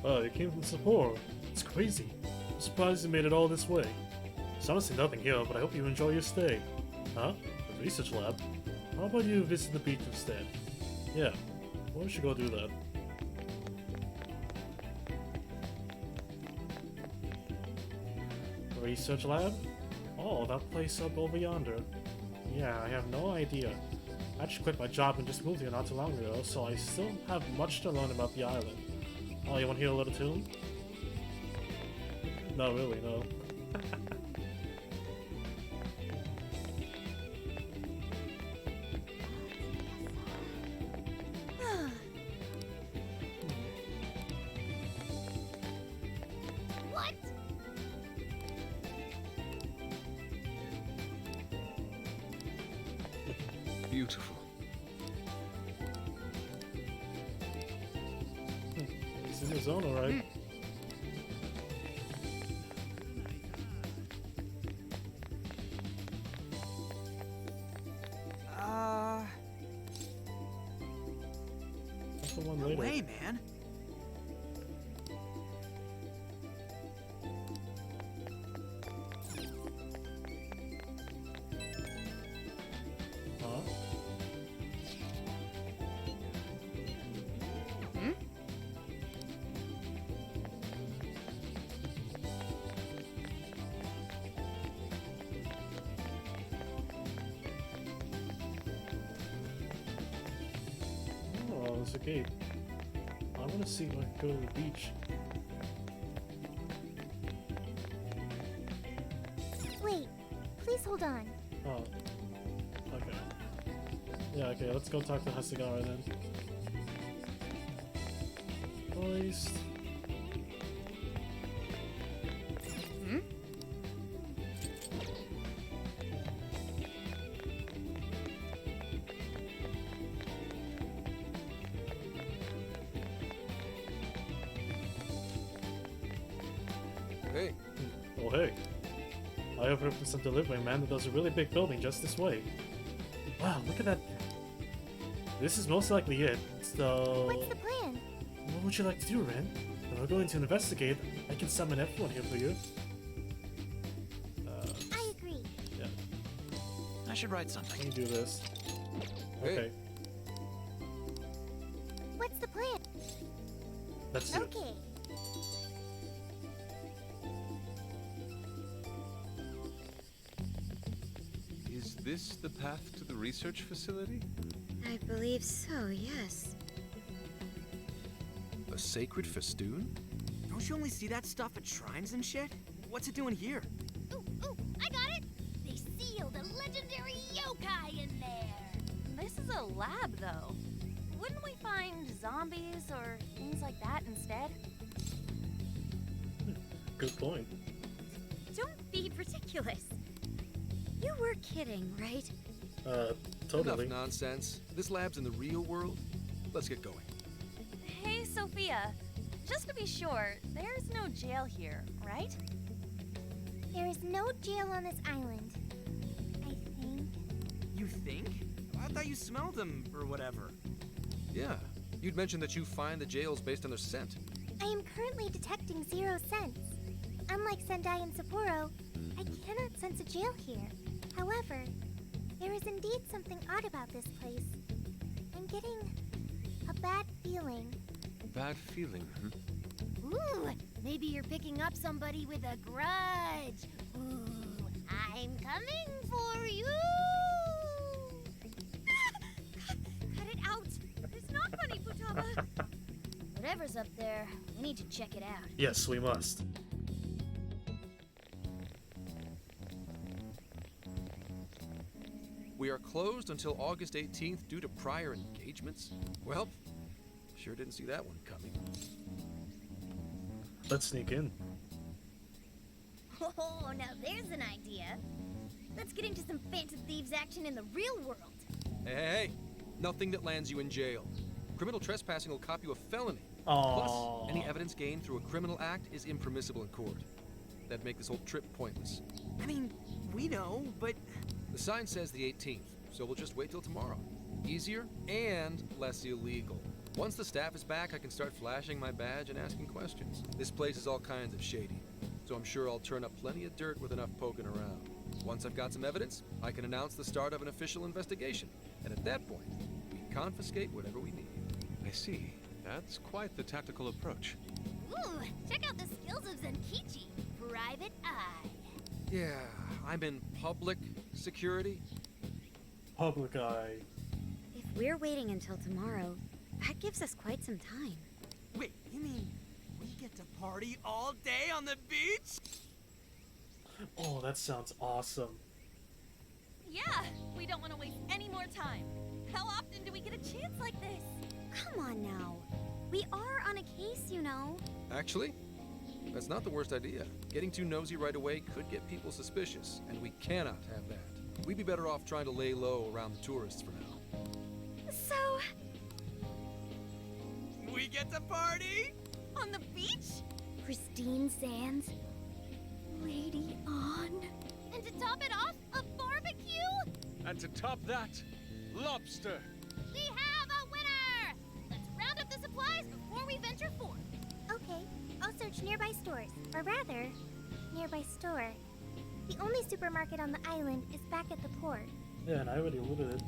Oh, it came from Sapporo. It's crazy. I'm surprised you made it all this way. There's honestly nothing here, but I hope you enjoy your stay. Huh? The research lab? How about you visit the beach instead? Yeah, why don't you go do that? Research lab? Oh, that place up over yonder. Yeah, I have no idea. I just quit my job and just moved here not too long ago, so I still have much to learn about the island. Oh, you want to hear a little tune? No, really, no. What? Beautiful. It's in the zone, alright. That's the one No later. way, man. Huh? Oh, there's a gate. I want to see if I can go to the beach. Wait, please hold on. Oh, okay. Yeah, okay, let's go talk to Hasegawa then. Hoist. Hmm? Hey. Oh, hey. I overlooked some delivery man that does a really big building just this way. Wow, look at that. This is most likely it. So... What's the plan? What would you like to do, Ren? If we're going to investigate, I can summon everyone here for you. I agree. Yeah. I should write something. Let me do this. Okay. What's the plan? Let's do it. Okay. Is this the path to the research facility? I believe so, yes. A sacred festoon? Don't you only see that stuff at shrines and shit? What's it doing here? Ooh, I got it! They sealed a legendary yokai in there! This is a lab, though. Wouldn't we find zombies or things like that instead? Good point. Don't be ridiculous. You were kidding, right? Totally. Enough nonsense. This lab's in the real world. Let's get going. Hey, Sophia. Just to be sure, there's no jail here, right? There is no jail on this island. I think. You think? I thought you smelled them or whatever. Yeah. You'd mentioned that you find the jails based on their scent. I am currently detecting 0 scents. Unlike Sendai and Sapporo, I cannot sense a jail here. However, there is indeed something odd about this place. I'm getting a bad feeling. Bad feeling, hmm? Ooh, maybe you're picking up somebody with a grudge. Ooh, I'm coming for you! Cut it out! It's not funny, Futaba! Whatever's up there, we need to check it out. Yes, we must. We are closed until August 18th due to prior engagements? Well, sure didn't see that one coming. Let's sneak in. Oh, now there's an idea. Let's get into some Phantom Thieves action in the real world. Hey, nothing that lands you in jail. Criminal trespassing will cop you a felony. Aww. Plus, any evidence gained through a criminal act is impermissible in court. That'd make this whole trip pointless. I mean, we know, but... The sign says the 18th, so we'll just wait till tomorrow. Easier and less illegal. Once the staff is back, I can start flashing my badge and asking questions. This place is all kinds of shady, so I'm sure I'll turn up plenty of dirt with enough poking around. Once I've got some evidence, I can announce the start of an official investigation, and at that point, we confiscate whatever we need. I see. That's quite the tactical approach. Ooh, check out the skills of Zenkichi. Private Eye. Yeah, I'm in public security. Public eye. If we're waiting until tomorrow, that gives us quite some time. Wait, you mean we get to party all day on the beach? Oh, that sounds awesome. Yeah, we don't want to waste any more time. How often do we get a chance like this? Come on now. We are on a case, you know. Actually, that's not the worst idea. Getting too nosy right away could get people suspicious, and we cannot have that. We'd be better off trying to lay low around the tourists for now. So... We get to party? On the beach? Pristine sands. Lady on. And to top it off, a barbecue? And to top that, lobster! We have a winner! Let's round up the supplies before we venture forth. Okay, I'll search nearby stores. Or rather, nearby store. The only supermarket on the island is back at the port. Yeah, and I already looted it.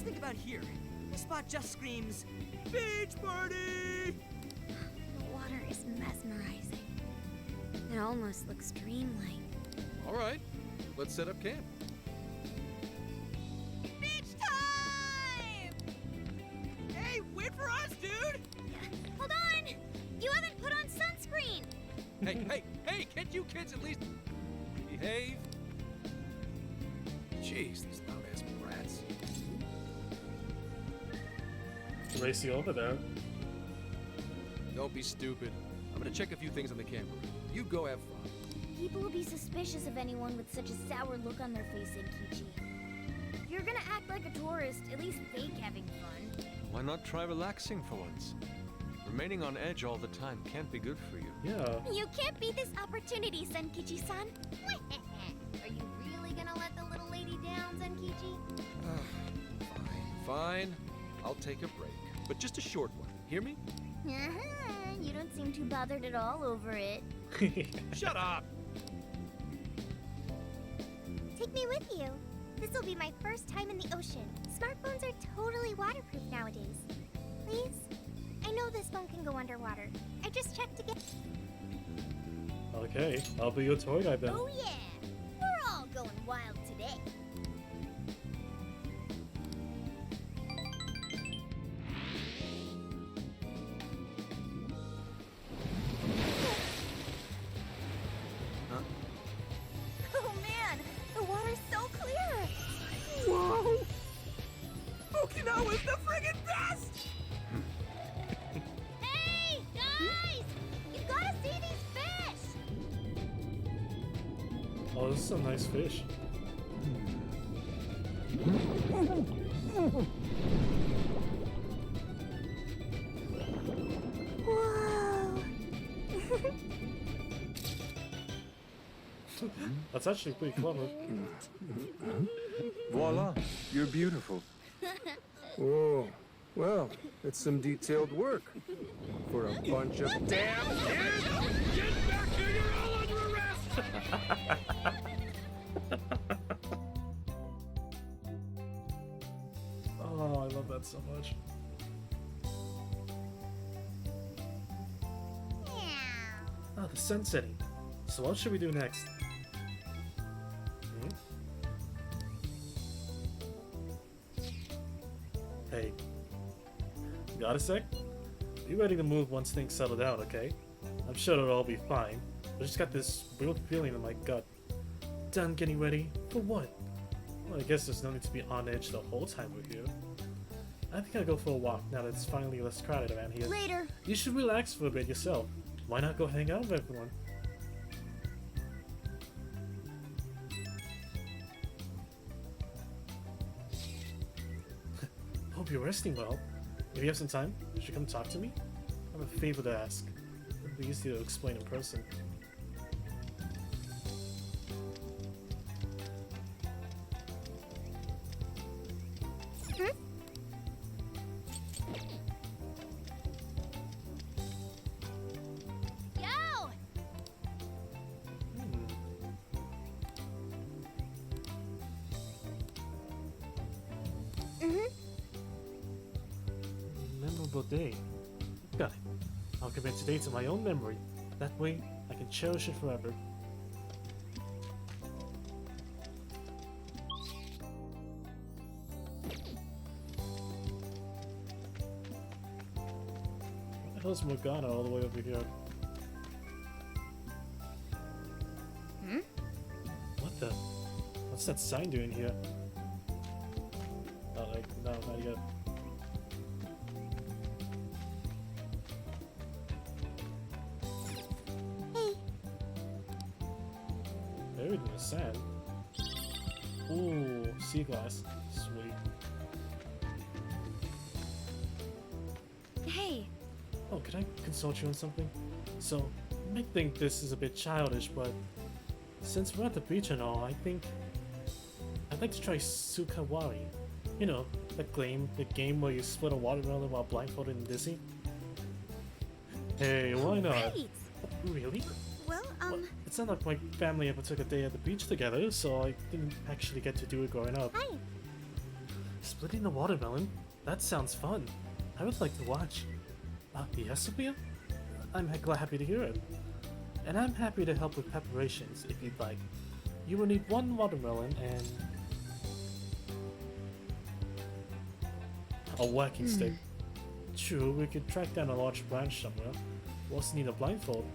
think about here? This spot just screams beach party! The water is mesmerizing. It almost looks dreamlike. All right, let's set up camp. Beach time! Hey, wait for us, dude! Hold on! You haven't put on sunscreen! Hey, can't you kids at least behave? Jeez, these loud-ass brats. Race you over there. Don't be stupid. I'm gonna check a few things on the camera. You go have fun. People will be suspicious of anyone with such a sour look on their face, Zenkichi. If you're gonna act like a tourist, at least fake having fun. Why not try relaxing for once? Remaining on edge all the time can't be good for you. Yeah. You can't beat this opportunity, Zenkichi-san. Are you really gonna let the little lady down, Zenkichi? Fine. I'll take a break, but just a short one. Hear me? You don't seem too bothered at all over it. Shut up! Take me with you. This will be my first time in the ocean. Smartphones are totally waterproof nowadays. Please? I know this phone can go underwater. I just checked again. Okay, I'll be your tour guide then. Oh yeah! We're all going wild today. Oh man, the water's so clear! Whoa! Okinawa's the friggin' best! Hey, guys! You gotta see these fish! Oh, this is a nice fish. Whoa! That's actually pretty clever. Voila, you're beautiful. Whoa, well, it's some detailed work for a bunch of damn kids. Get back here! You're all under arrest! Oh, I love that so much. Ah, the sun's setting. So what should we do next? Hey, got a sec? Be ready to move once things settle down, okay? I'm sure it'll all be fine. I just got this weird feeling in my gut. Done getting ready? For what? Well, I guess there's no need to be on edge the whole time we're here. I think I'll go for a walk now that it's finally less crowded around here. Later. You should relax for a bit yourself. Why not go hang out with everyone? Hope you're resting well. If you have some time, you should come talk to me. I have a favor to ask. It'll be easy to explain in person. Yo! Memorable day. Got it. I'll commit today to my own memory. That way, I can cherish it forever. What the hell's Morgana all the way over here? What the? What's that sign doing here? Oh, like, no, not yet. Buried in the sand. Ooh, sea glass. Sweet. Hey, Oh, could I consult you on something? So, you might think this is a bit childish, but since we're at the beach and all, I think I'd like to try Sukawari. You know, the game where you split a watermelon while blindfolded and dizzy. Hey, why not? Right. Really? well, It's not like my family ever took a day at the beach together, so I didn't actually get to do it growing up. Hi. Splitting a watermelon? That sounds fun. I would like to watch. Yes, Sophia? I'm happy to hear it. And I'm happy to help with preparations if you'd like. You will need 1 watermelon and a walking stick. True, we could track down a large branch somewhere. We'll also need a blindfold.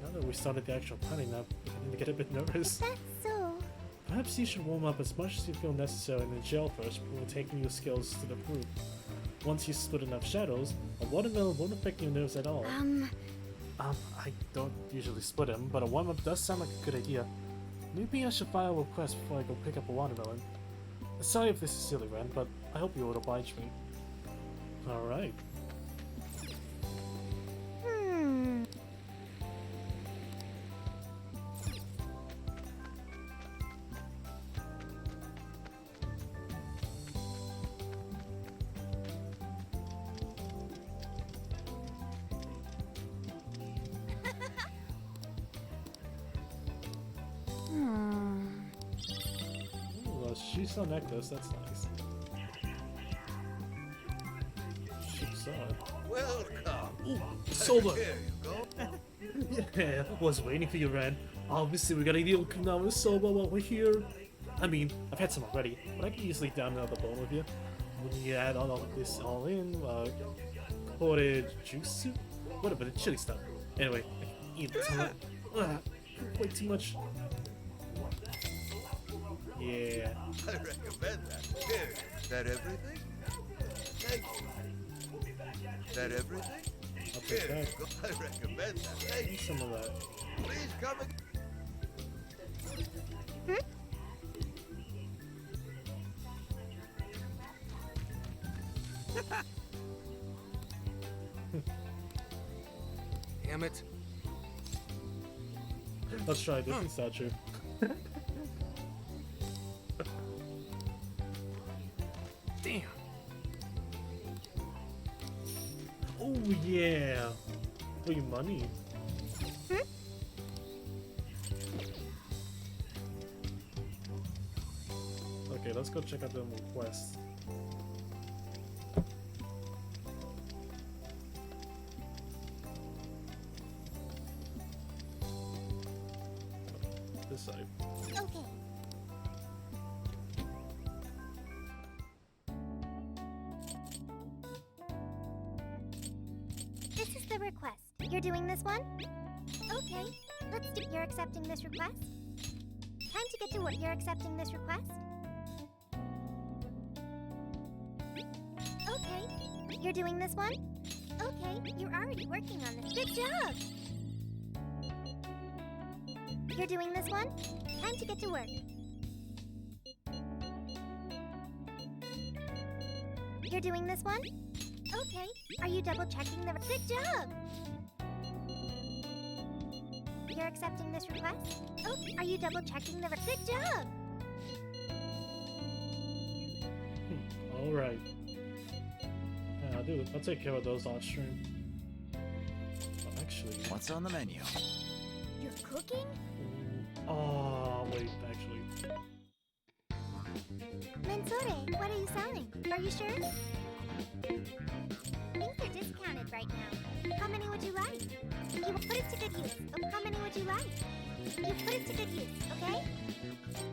Now that we started the actual planning, I'm beginning to get a bit nervous. That's so. Perhaps you should warm up as much as you feel necessary in the jail first before taking your skills to the proof. Once you split enough shadows, a watermelon won't affect your nerves at all. I don't usually split them, but a warm-up does sound like a good idea. Maybe I should file a request before I go pick up a watermelon. Sorry if this is silly, Ren, but I hope you would oblige me. Alright. Shiso necklace, that's nice. Shiso. Welcome. Soba! Here you go. Yeah, I was waiting for you, Ren. Obviously, we gotta eat Okinawa soba while we're here. I mean, I've had some already, but I can easily down another bowl with you. When you add all of this all in, porridge juice? Whatever, the chili stuff. Anyway, I can eat way too much. Yeah. I recommend that. Here, is that everything? Thank you. Is that everything? I'll take Here, that. go. I recommend that. Thank Eat you. some of that. Please come again. Damn it. Let's try this statue. Damn. Oh yeah. Free money. Okay, let's go check out the request. This side. Okay. This is the request. You're doing this one? Okay. Let's do. You're accepting this request? Time to get to work. You're accepting this request? Okay. You're doing this one? Okay. You're already working on this. Good job! You're doing this one? Time to get to work. You're doing this one? Okay. Are you double checking the... Good job! You're accepting this request? Okay. Are you double checking the... Good job! Alright. Yeah, I'll take care of those off stream. Oh, actually... What's on the menu? You're cooking? Oh, wait, actually. Mensore, what are you selling? Are you sure? Things are discounted right now. How many would you like? You will put it to good use. How many would you like? You put it to good use, okay?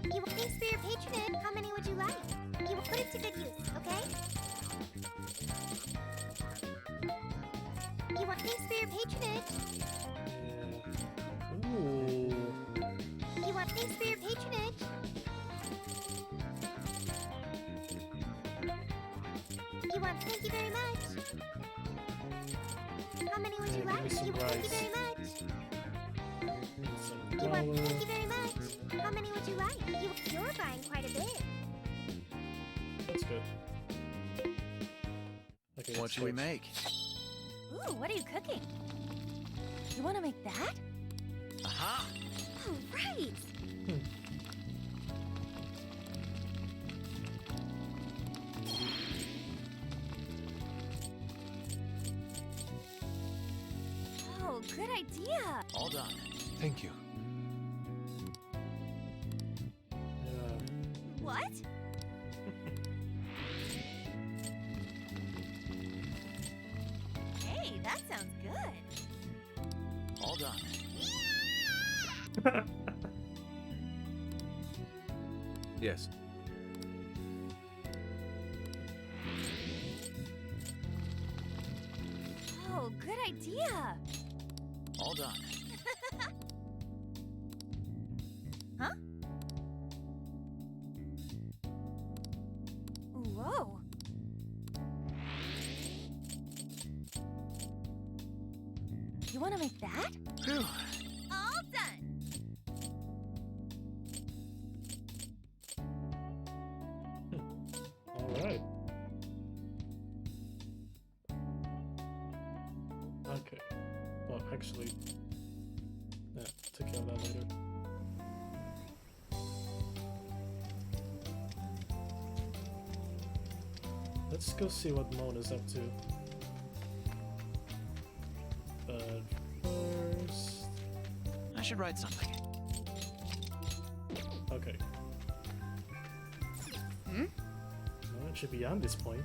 You will thanks for your patronage. How many would you like? You will put it to good use, okay? You want thanks for your patronage. Ooh. You want thanks for your patronage. You want thank you very much. How many would you like? You want thank you very much. You want thank you very much. How many would you like? You're buying quite a bit. That's good. Okay, What should we make? Ooh, what are you cooking? You want to make that? Aha! Oh, right! Oh, good idea! All done. Thank you. What? done. Yes. Oh, good idea. All done. Huh? Whoa. You want to make that? Phew. All done. All right. Okay. Well, actually, yeah, take care of that later. Let's go see what Mona's up to. But first... I should write something. Okay. Hmm? Well, it should be on this point.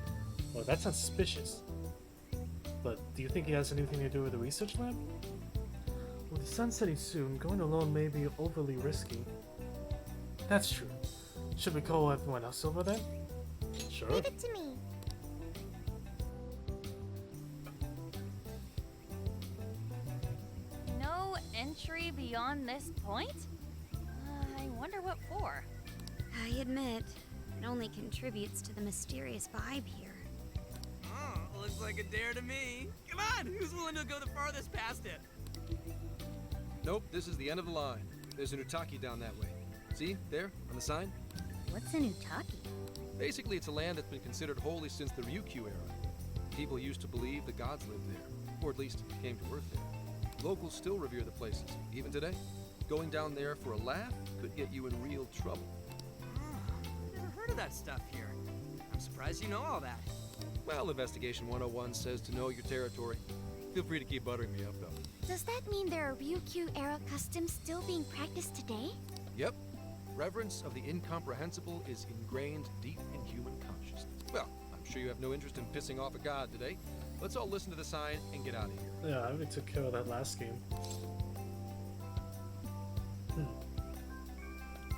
Well, that sounds suspicious. But do you think he has anything to do with the research lab? With the sun setting soon, going alone may be overly risky. That's true. Should we call everyone else over then? Sure. Leave it to me. No entry beyond this point? I wonder what for. I admit, it only contributes to the mysterious vibe here. Oh, looks like a dare to me. Come on, who's willing to go the farthest past it? Nope, this is the end of the line. There's an Utaki down that way. See, there, on the sign? What's an Utaki? Basically, it's a land that's been considered holy since the Ryukyu era. People used to believe the gods lived there, or at least came to Earth there. Locals still revere the places, even today. Going down there for a laugh could get you in real trouble. Never heard of that stuff here. I'm surprised you know all that. Well, Investigation 101 says to know your territory. Feel free to keep buttering me up, though. Does that mean there are Ryukyu-era customs still being practiced today? Yep. Reverence of the incomprehensible is ingrained deep in human consciousness. Well, I'm sure you have no interest in pissing off a god today. Let's all listen to the sign and get out of here. Yeah, I already took care of that last game.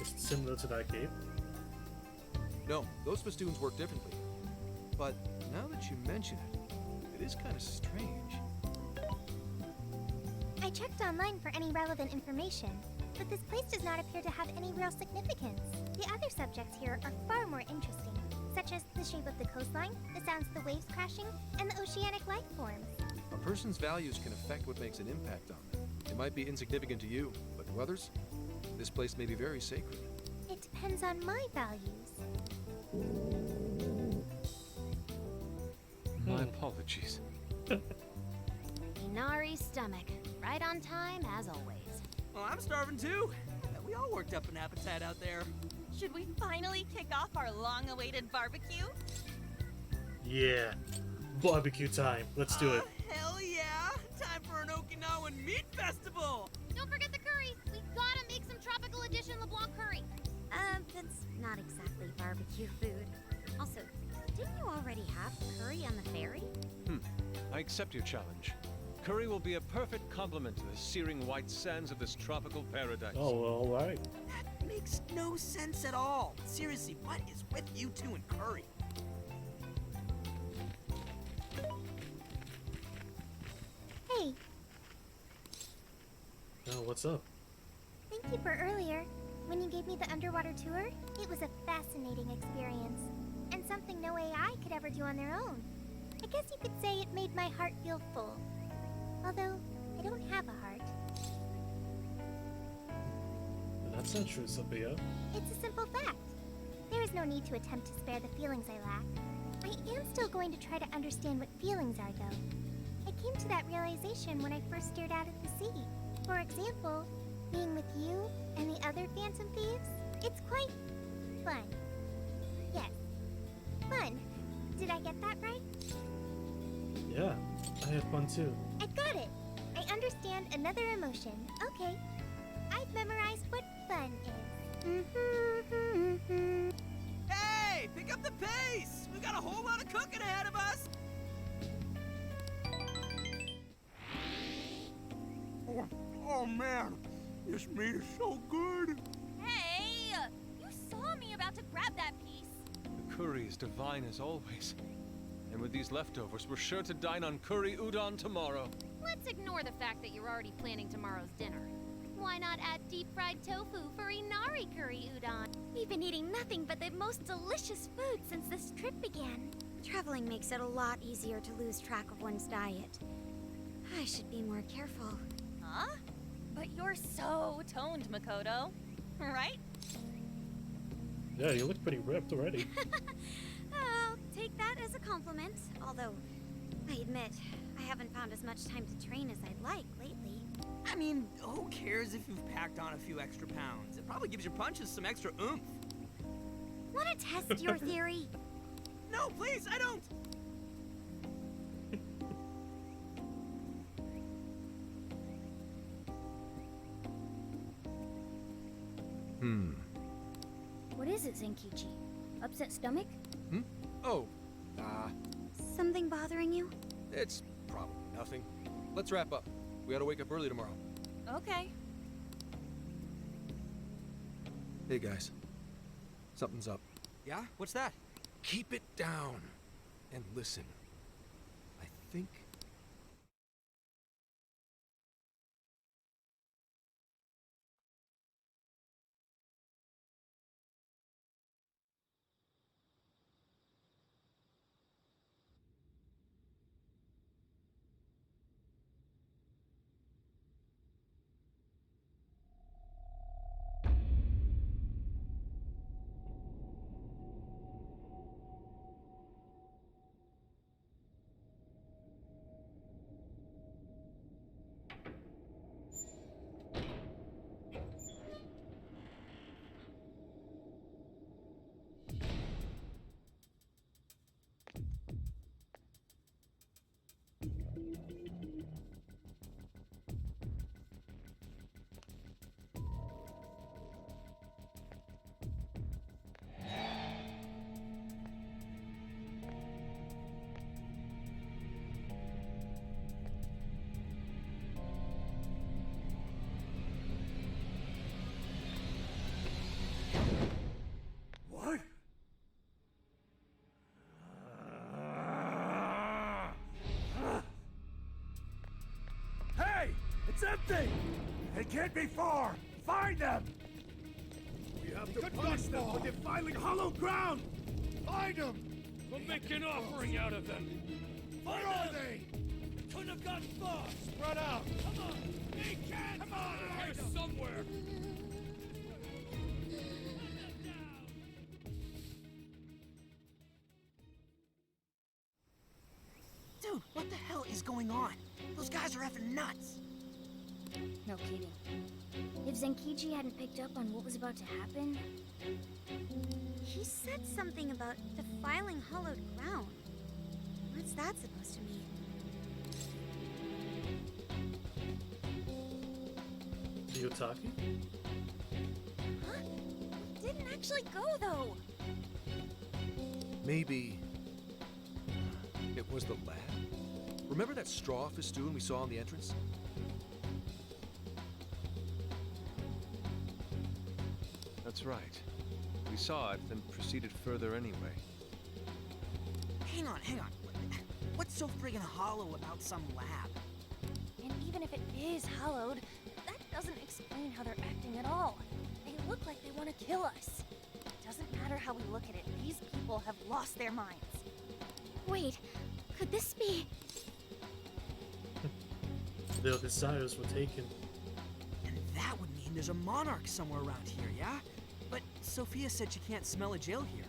Is it similar to that game? No, those festoons work differently. But now that you mention it, it is kind of strange. I checked online for any relevant information, but this place does not appear to have any real significance. The other subjects here are far more interesting, such as the shape of the coastline, the sounds of the waves crashing, and the oceanic life forms. A person's values can affect what makes an impact on them. It might be insignificant to you, but to others, this place may be very sacred. It depends on my values. My apologies. Inari's stomach. Right on time, as always. Well, I'm starving too. We all worked up an appetite out there. Should we finally kick off our long-awaited barbecue? Yeah. Barbecue time. Let's do it. Hell yeah! Time for an Okinawan meat festival! Don't forget the curry. We gotta make some tropical edition LeBlanc curry. That's not exactly barbecue food. Also, didn't you already have curry on the ferry? I accept your challenge. Curry will be a perfect complement to the searing white sands of this tropical paradise. Oh, well, all right. That makes no sense at all. Seriously, what is with you two and curry? Hey, Oh, what's up? thank you for earlier. When you gave me the underwater tour, it was a fascinating experience, and something no AI could ever do on their own. I guess you could say it made my heart feel full. Although, I don't have a heart. That's not true, Sophia. It's a simple fact. There is no need to attempt to spare the feelings I lack. I am still going to try to understand what feelings are, though. I came to that realization when I first stared out at the sea. For example, being with you and the other Phantom Thieves, it's quite fun. Yes, fun. Did I get that right? Yeah, I had fun too. I got it. I understand another emotion. Okay. I've memorized what fun is. Hey, pick up the pace! We've got a whole lot of cooking ahead of us! Oh man, this meat is so good. Hey! You saw me about to grab that piece. The curry is divine as always. And with these leftovers, we're sure to dine on curry udon tomorrow. Let's ignore the fact that you're already planning tomorrow's dinner. Why not add deep-fried tofu for Inari curry udon? We've been eating nothing but the most delicious food since this trip began. Traveling makes it a lot easier to lose track of one's diet. I should be more careful. Huh? But you're so toned, Makoto. Right? Yeah, you look pretty ripped already. I'll take that as a compliment, although I admit I haven't found as much time to train as I'd like lately. I mean, who cares if you've packed on a few extra pounds? It probably gives your punches some extra oomph. Want to test your theory? No, please, I don't! What is it, Zenkichi? Upset stomach? Oh, Something bothering you? it's probably nothing. Let's wrap up. We gotta wake up early tomorrow. Okay. Hey guys, something's up. Yeah? What's that? Keep it down and listen. I think... What? Hey! It's empty! They can't be far! Find them! We have to punish them for defiling hollow ground! Find them! We'll make an offering out of them. Where are they? Couldn't have gotten far. Spread out! Come on. They can't. Come on. Here somewhere. Dude, what the hell is going on? Those guys are effing nuts. No kidding. If Zenkichi hadn't picked up on what was about to happen... He said something about defiling hollowed ground. What's that supposed to mean? Ryotaki? Huh? We didn't actually go, though. Maybe... it was the lab? Remember that straw festoon we saw on the entrance? That's right. We saw it, then proceeded further anyway. Hang on. What's so friggin' hollow about some lab? And even if it is hollowed, that doesn't explain how they're acting at all. They look like they want to kill us. It doesn't matter how we look at it, these people have lost their minds. Wait, could this be... Their desires were taken. And that would mean there's a monarch somewhere around here, yeah? But Sophia said she can't smell a jail here.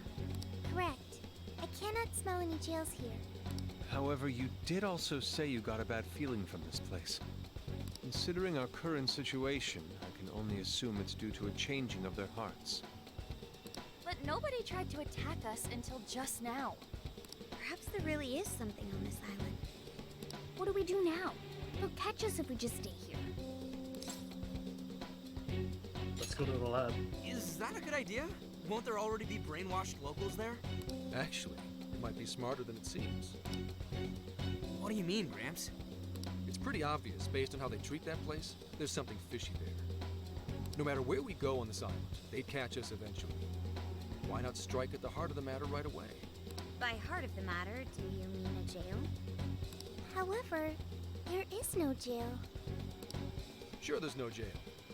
Correct. I cannot smell any jails here. However, you did also say you got a bad feeling from this place. Considering our current situation, I can only assume it's due to a changing of their hearts. But nobody tried to attack us until just now. Perhaps there really is something on this island. What do we do now? They'll catch us if we just stay here. Let's go to the lab. Is that a good idea? Won't there already be brainwashed locals there? Actually, it might be smarter than it seems. What do you mean, Gramps? It's pretty obvious based on how they treat that place. There's something fishy there. No matter where we go on this island, they'd catch us eventually. Why not strike at the heart of the matter right away? By heart of the matter, do you mean a jail? However, there is no jail. Sure, there's no jail,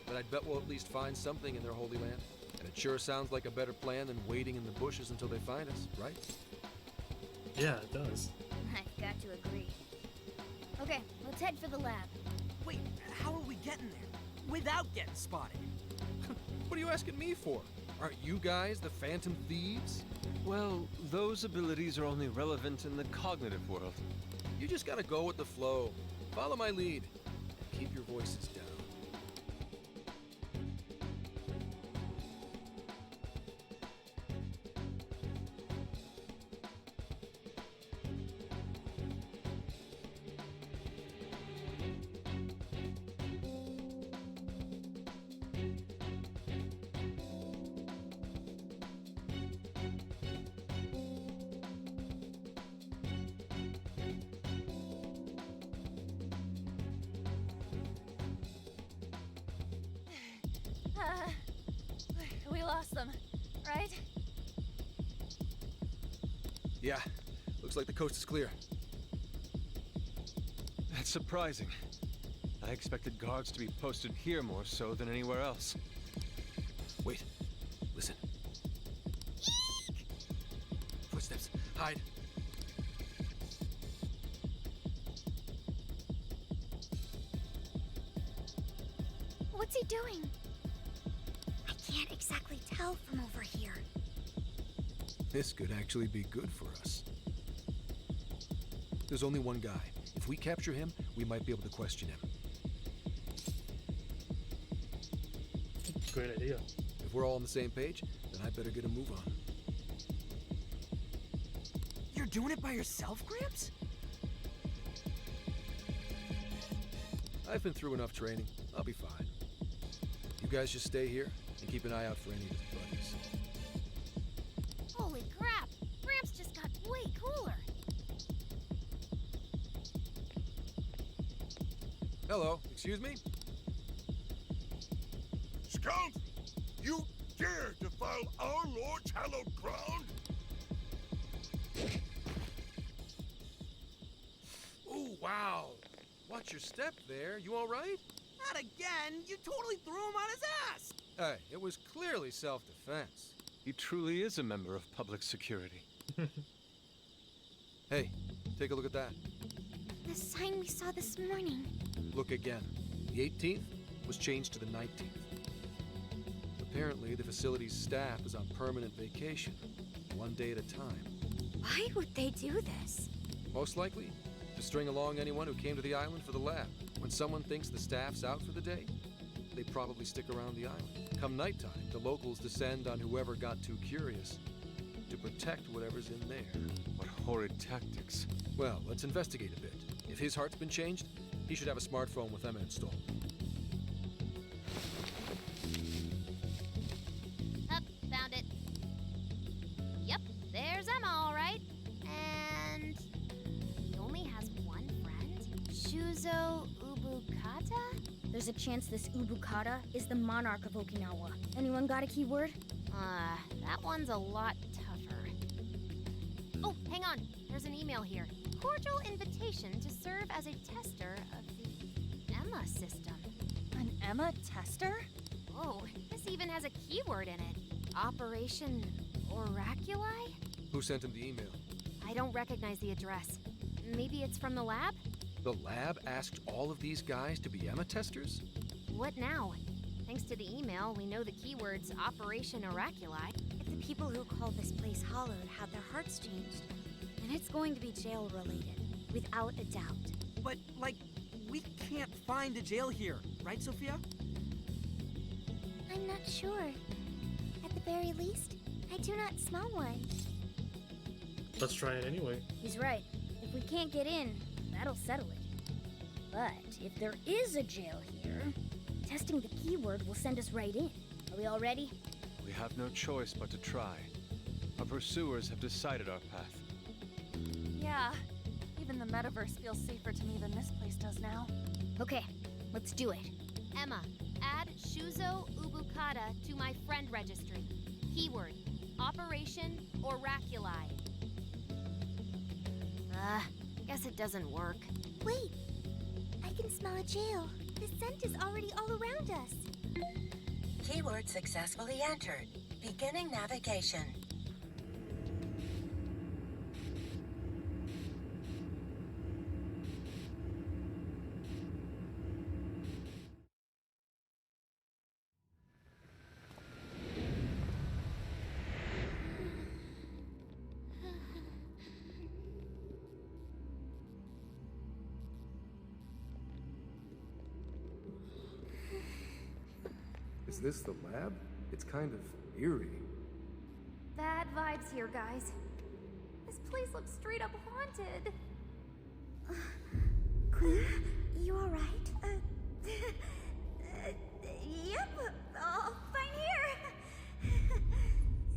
but I'd bet we'll at least find something in their holy land. And it sure sounds like a better plan than waiting in the bushes until they find us, right? Yeah, it does. I've got to agree. Okay, let's head for the lab. Wait, how are we getting there? Without getting spotted? What are you asking me for? Aren't you guys the Phantom Thieves? Well, those abilities are only relevant in the cognitive world. You just gotta go with the flow. Follow my lead. And keep your voices down. We lost them, right? Yeah, looks like the coast is clear. That's surprising. I expected guards to be posted here more so than anywhere else. Wait, listen. Eek! Footsteps, hide. What's he doing? I can't exactly tell from over here. This could actually be good for us. There's only one guy. If we capture him, we might be able to question him. Great idea. If we're all on the same page, then I better get a move on. You're doing it by yourself, Gramps? I've been through enough training. I'll be fine. You guys just stay here and keep an eye out for any of his buddies. Holy crap! Gramps just got way cooler. Hello, excuse me? Scoundrel! You dare defile our Lord's hallowed ground? Oh, wow. Watch your step there. You all right? Not again! You totally threw him on his ass! Hey, it was clearly self-defense. He truly is a member of public security. Hey, take a look at that. The sign we saw this morning. Look again. The 18th was changed to the 19th. Apparently, the facility's staff is on permanent vacation, one day at a time. Why would they do this? Most likely, to string along anyone who came to the island for the lab. When someone thinks the staff's out for the day, they probably stick around the island. Come nighttime, the locals descend on whoever got too curious to protect whatever's in there. What horrid tactics. Well, let's investigate a bit. If his heart's been changed, he should have a smartphone with Emma installed. Up, found it. Yep, there's Emma, all right. And he only has one friend? Shuzo Ubukata? There's a chance this Ubukata is the monarch of Okinawa. Anyone got a keyword? That one's a lot tougher. Oh, hang on. There's an email here. Cordial invitation to serve as a tester of the Emma system. An Emma tester? Oh, this even has a keyword in it. Operation Oraculi? Who sent him the email? I don't recognize the address. Maybe it's from the lab? The lab asked all of these guys to be Emma testers? What now? Thanks to the email, we know the keyword's Operation Oraculi. If the people who call this place hallowed had their hearts changed, then it's going to be jail-related, without a doubt. But, like, we can't find a jail here, right, Sophia? I'm not sure. At the very least, I do not smell one. Let's try it anyway. He's right. If we can't get in, that'll settle it. But if there is a jail here, testing the keyword will send us right in. Are we all ready? We have no choice but to try. Our pursuers have decided our path. Yeah, even Even the metaverse feels safer to me than this place does now. Okay, let's do it. Emma, add Shuzo Ubukata to my friend registry. Keyword, Operation Oraculi. Guess it doesn't work. Wait! I can smell a jail. The scent is already all around us. Keyword successfully entered. Beginning navigation. Is this the lab? It's kind of eerie. Bad vibes here, guys. This place looks straight up haunted. Queen, you alright? Yep, all fine here.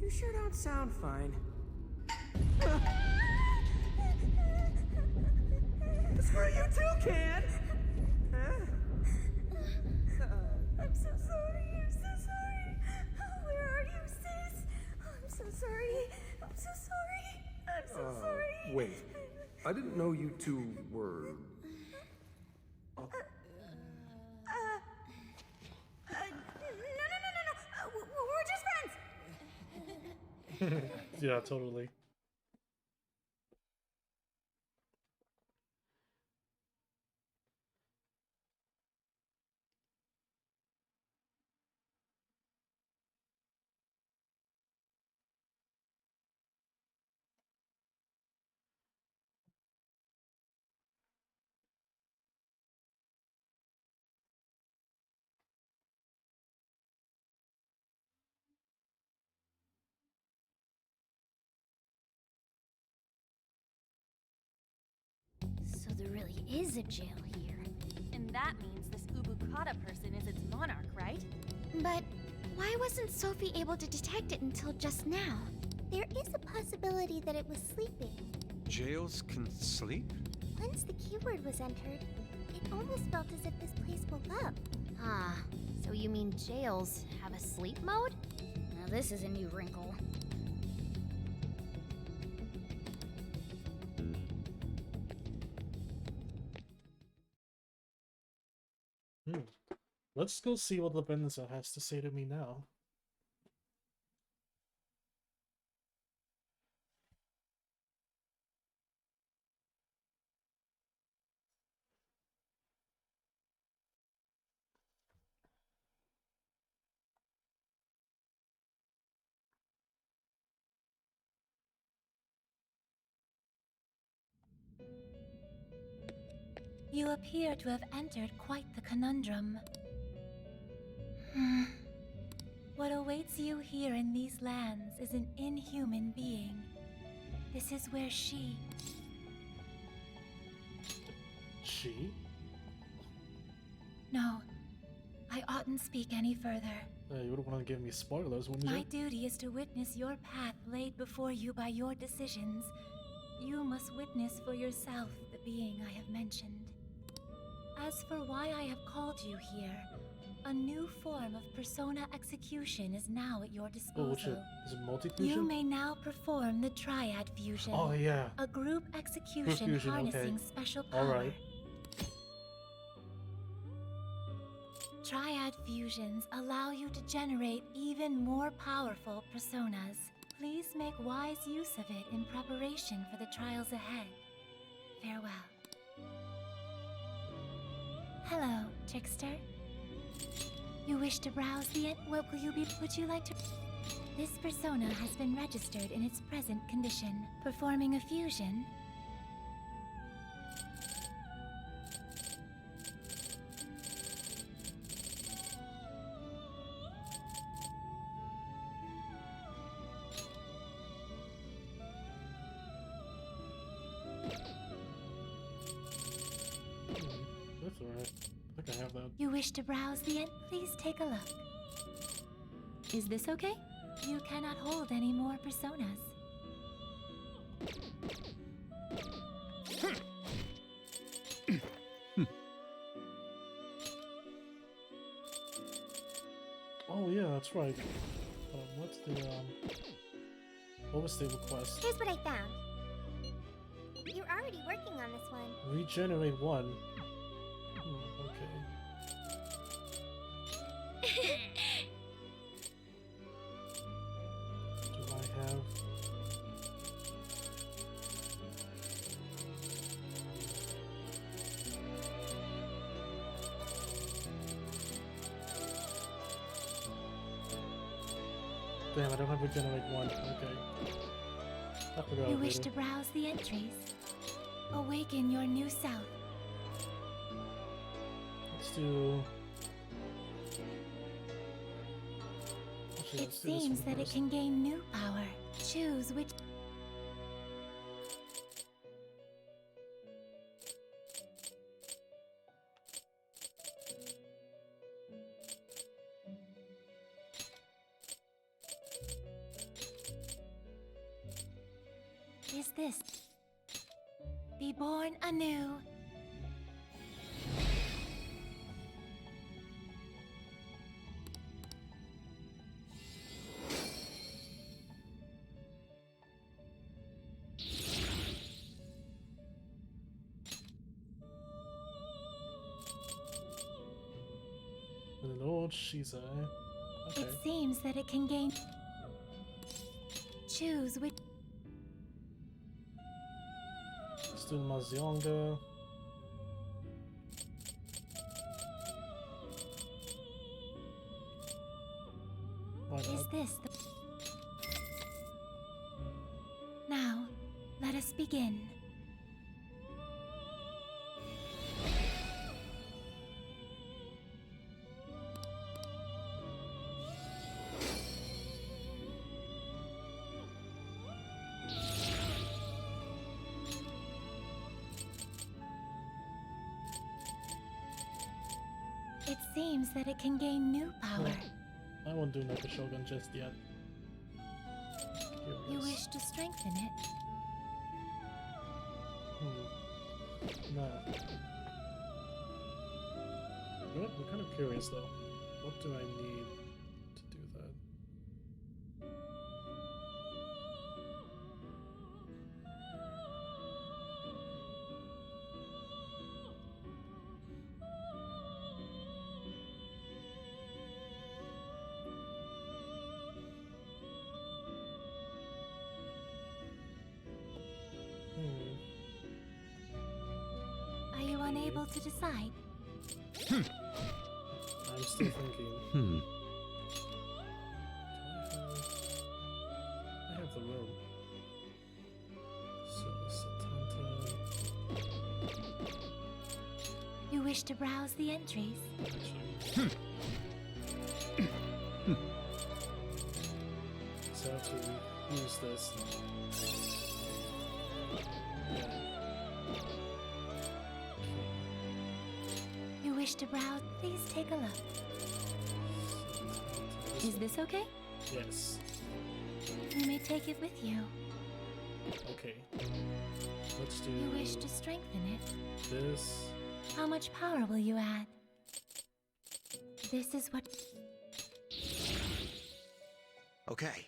You sure don't sound fine. Screw you too, Can! I'm so sorry, I'm so sorry. Where are you, sis? I'm so sorry. I'm so sorry. I'm so sorry. Wait. I didn't know you two were... No. We're just friends. Yeah, totally. So there really is a jail here. And that means this Ubukata person is its monarch, right? But why wasn't Sophie able to detect it until just now? There is a possibility that it was sleeping. Jails can sleep? Once the keyword was entered, it almost felt as if this place woke up. Huh. So you mean jails have a sleep mode? Now this is a new wrinkle. Let's go see what Labenza has to say to me now. You appear to have entered quite the conundrum. What awaits you here in these lands is an inhuman being. This is where she... She? No, I oughtn't speak any further. You wouldn't want to give me spoilers, wouldn't you? My duty is to witness your path laid before you by your decisions. You must witness for yourself the being I have mentioned. As for why I have called you here, a new form of persona execution is now at your disposal. Oh, which is it multi-fusion? You may now perform the Triad Fusion. Oh, yeah. A group execution Fusion, harnessing okay. special power. Alright. Triad fusions allow you to generate even more powerful personas. Please make wise use of it in preparation for the trials ahead. Farewell. Hello, trickster. You wish to browse the what will you be? Would you like to? This persona has been registered in its present condition. Performing a fusion. That's alright. I think I have that. You wish to browse the end? Please take a look. Is this okay? You cannot hold any more personas. Oh yeah, that's right. What's the what was the request? Here's what I found. You're already working on this one. Regenerate 1. Okay. Do I have? Damn, I don't have regenerate 1. Okay. I forgot You about wish it. to browse the entries. Awaken your new self. Let's do. Actually, It let's do this seems one that it first. can gain new power. Choose which. Is this? Be born anew. An old Shiza. Okay. It seems that it can gain. Choose which. Let's do Mazionga. Why Is not? this the... Now, let us begin. It seems that it can gain new power. I won't do Mecha Shogun just yet. You Curious. wish to strengthen it. No. I'm kind of curious though. What do I need to do that? Are you unable to decide? I'm still thinking. I have the room. So, Satanta. You wish to browse the entries? So I have to use this. You wish to browse? Please take a look. Is this okay? Yes. You may take it with you. Okay. Let's do You wish to strengthen it? this. How much power will you add? This is what... Okay.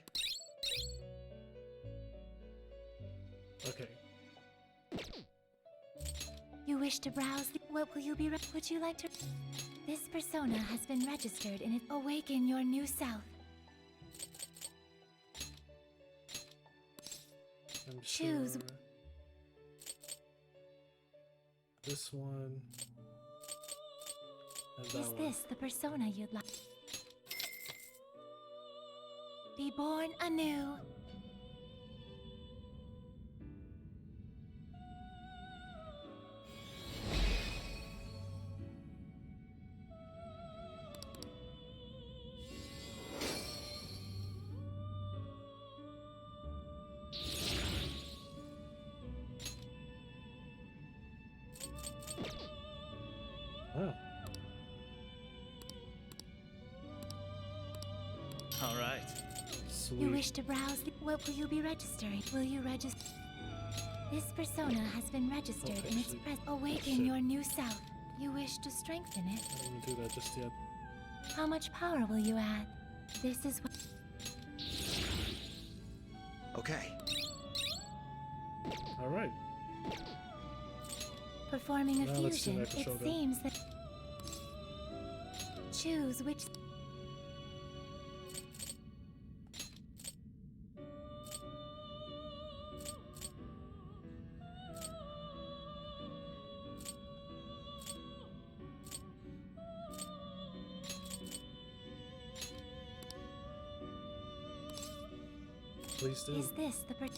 Okay. You wish to browse the... What will you be... Would you like to... This persona has been registered in it. Awaken your new self. I'm Choose. sure this one and that Is one. this the persona you'd like? Be born anew. Oh. All right. Sweet. You wish to browse the... What will you be registering? Will you register? This persona has been registered in its pres... Awaken your new self. You wish to strengthen it? I don't want to do that just yet. How much power will you add? This is what... Okay. Alright. Performing a Now let's do fusion, Mecha it Shogun. seems that... Choose which... Please do. Is this the...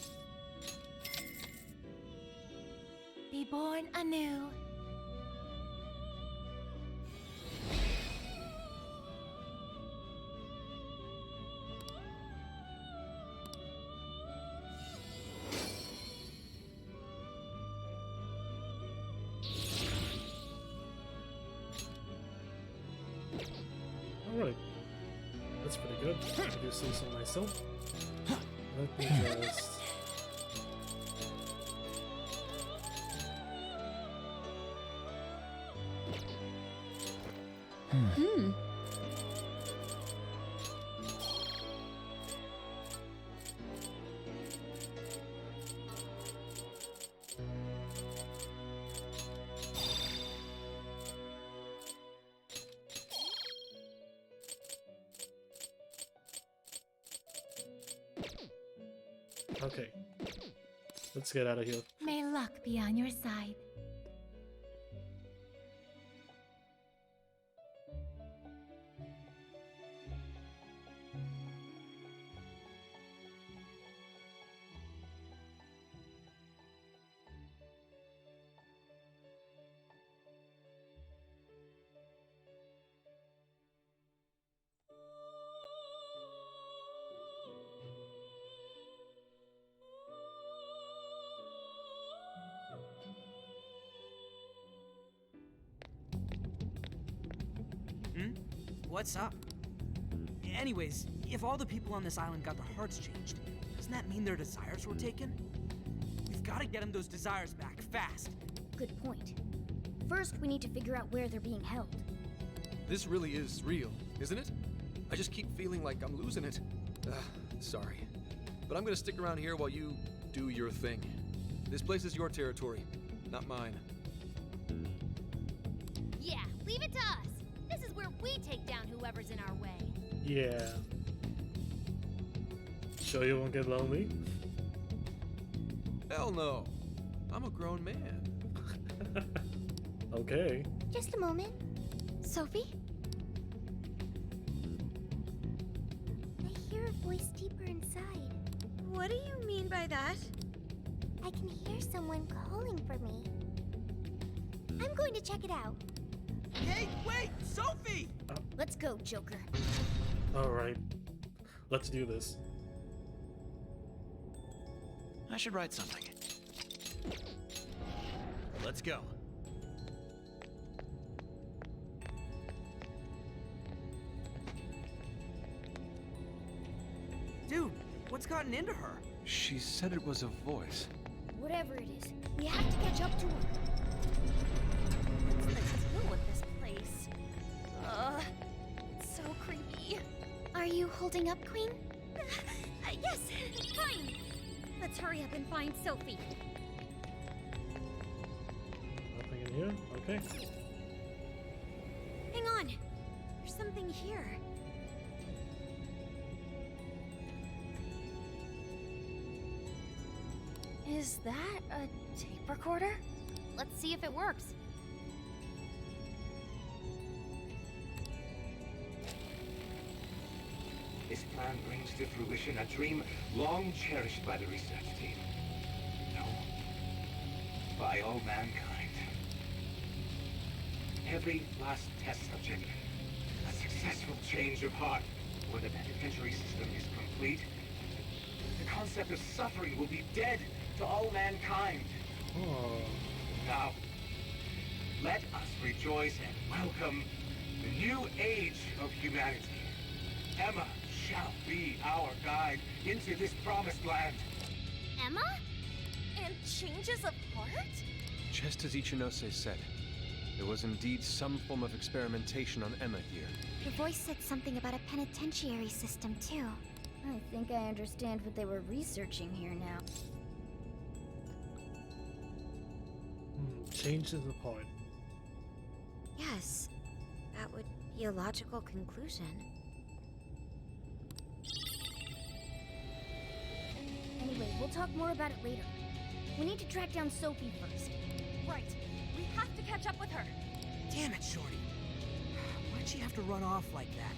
Be born anew. Alright. That's pretty good. I do see some myself. Let me just... Hmm. Okay. Let's get out of here. May luck be on your side. What's up? Anyways, if all the people on this island got their hearts changed, doesn't that mean their desires were taken? We've got to get them those desires back, fast. Good point. First, we need to figure out where they're being held. This really is real, isn't it? I just keep feeling like I'm losing it. Sorry. But I'm gonna stick around here while you do your thing. This place is your territory, not mine. Yeah, leave it to us. This is where we take down whoever's in our way. Yeah. Sure you won't get lonely? Hell no. I'm a grown man. Okay. Just a moment. Sophie? I hear a voice deeper inside. What do you mean by that? I can hear someone calling for me. I'm going to check it out. Hey, wait! Sophie! Let's go, Joker. Alright. Let's do this. I should write something. Let's go. Dude, what's gotten into her? She said it was a voice. Whatever it is, we have to catch up to her. What's the deal with this place? It's so creepy. Are you holding up, Queen? Yes, fine. Let's hurry up and find Sophie. Nothing in here? Okay. Hang on. There's something here. Is that a tape recorder? Let's see if it works. This plan brings to fruition a dream long cherished by the research team. No, by all mankind. Every last test subject, a successful change of heart, when the penitentiary system is complete, the concept of suffering will be dead to all mankind. Oh. Now, let us rejoice and welcome the new age of humanity. Emma shall be our guide into this promised land. Emma? And changes of heart? Just as Ichinose said, There was indeed some form of experimentation on Emma here. The voice said something about a penitentiary system, too. I think I understand what they were researching here now. Change in the part. Yes, that would be a logical conclusion. Anyway, we'll talk more about it later. We need to track down Sophie first. Right. We have to catch up with her. Damn it, Shorty. Why'd she have to run off like that?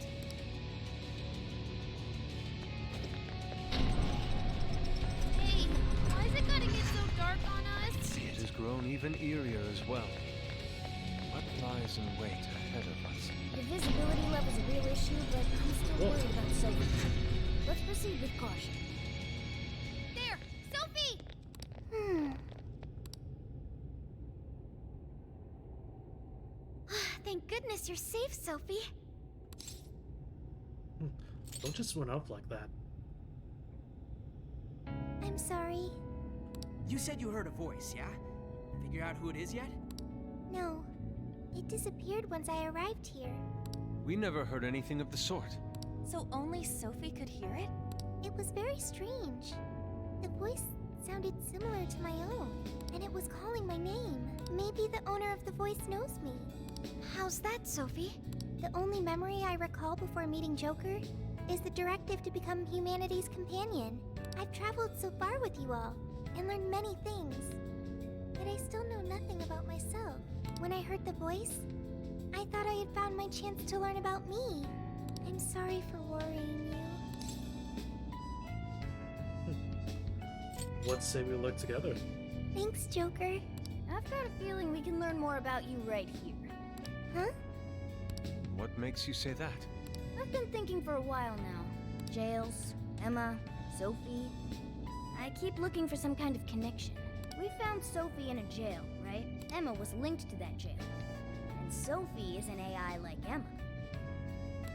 Hey, why is it gonna get so dark on us? It has grown even eerier as well. What lies in wait ahead of us? The visibility level's a real issue, but I'm still worried about Sophie. Let's proceed with caution. There! Sophie! Thank goodness you're safe, Sophie. Don't just run off like that. I'm sorry. You said you heard a voice, yeah? Figure out who it is yet? No. It disappeared once I arrived here. We never heard anything of the sort. So only Sophie could hear it? It was very strange. The voice sounded similar to my own, and it was calling my name. Maybe the owner of the voice knows me. How's that, Sophie? The only memory I recall before meeting Joker is the directive to become humanity's companion. I've traveled so far with you all, and learned many things. But I still know nothing about myself. When I heard the voice, I thought I had found my chance to learn about me. I'm sorry for worrying you. Let's say we look together. Thanks, Joker. I've got a feeling we can learn more about you right here. Huh? What makes you say that? I've been thinking for a while now. Jails, Emma, Sophie. I keep looking for some kind of connection. We found Sophie in a jail, right? Emma was linked to that jail. And Sophie is an AI like Emma.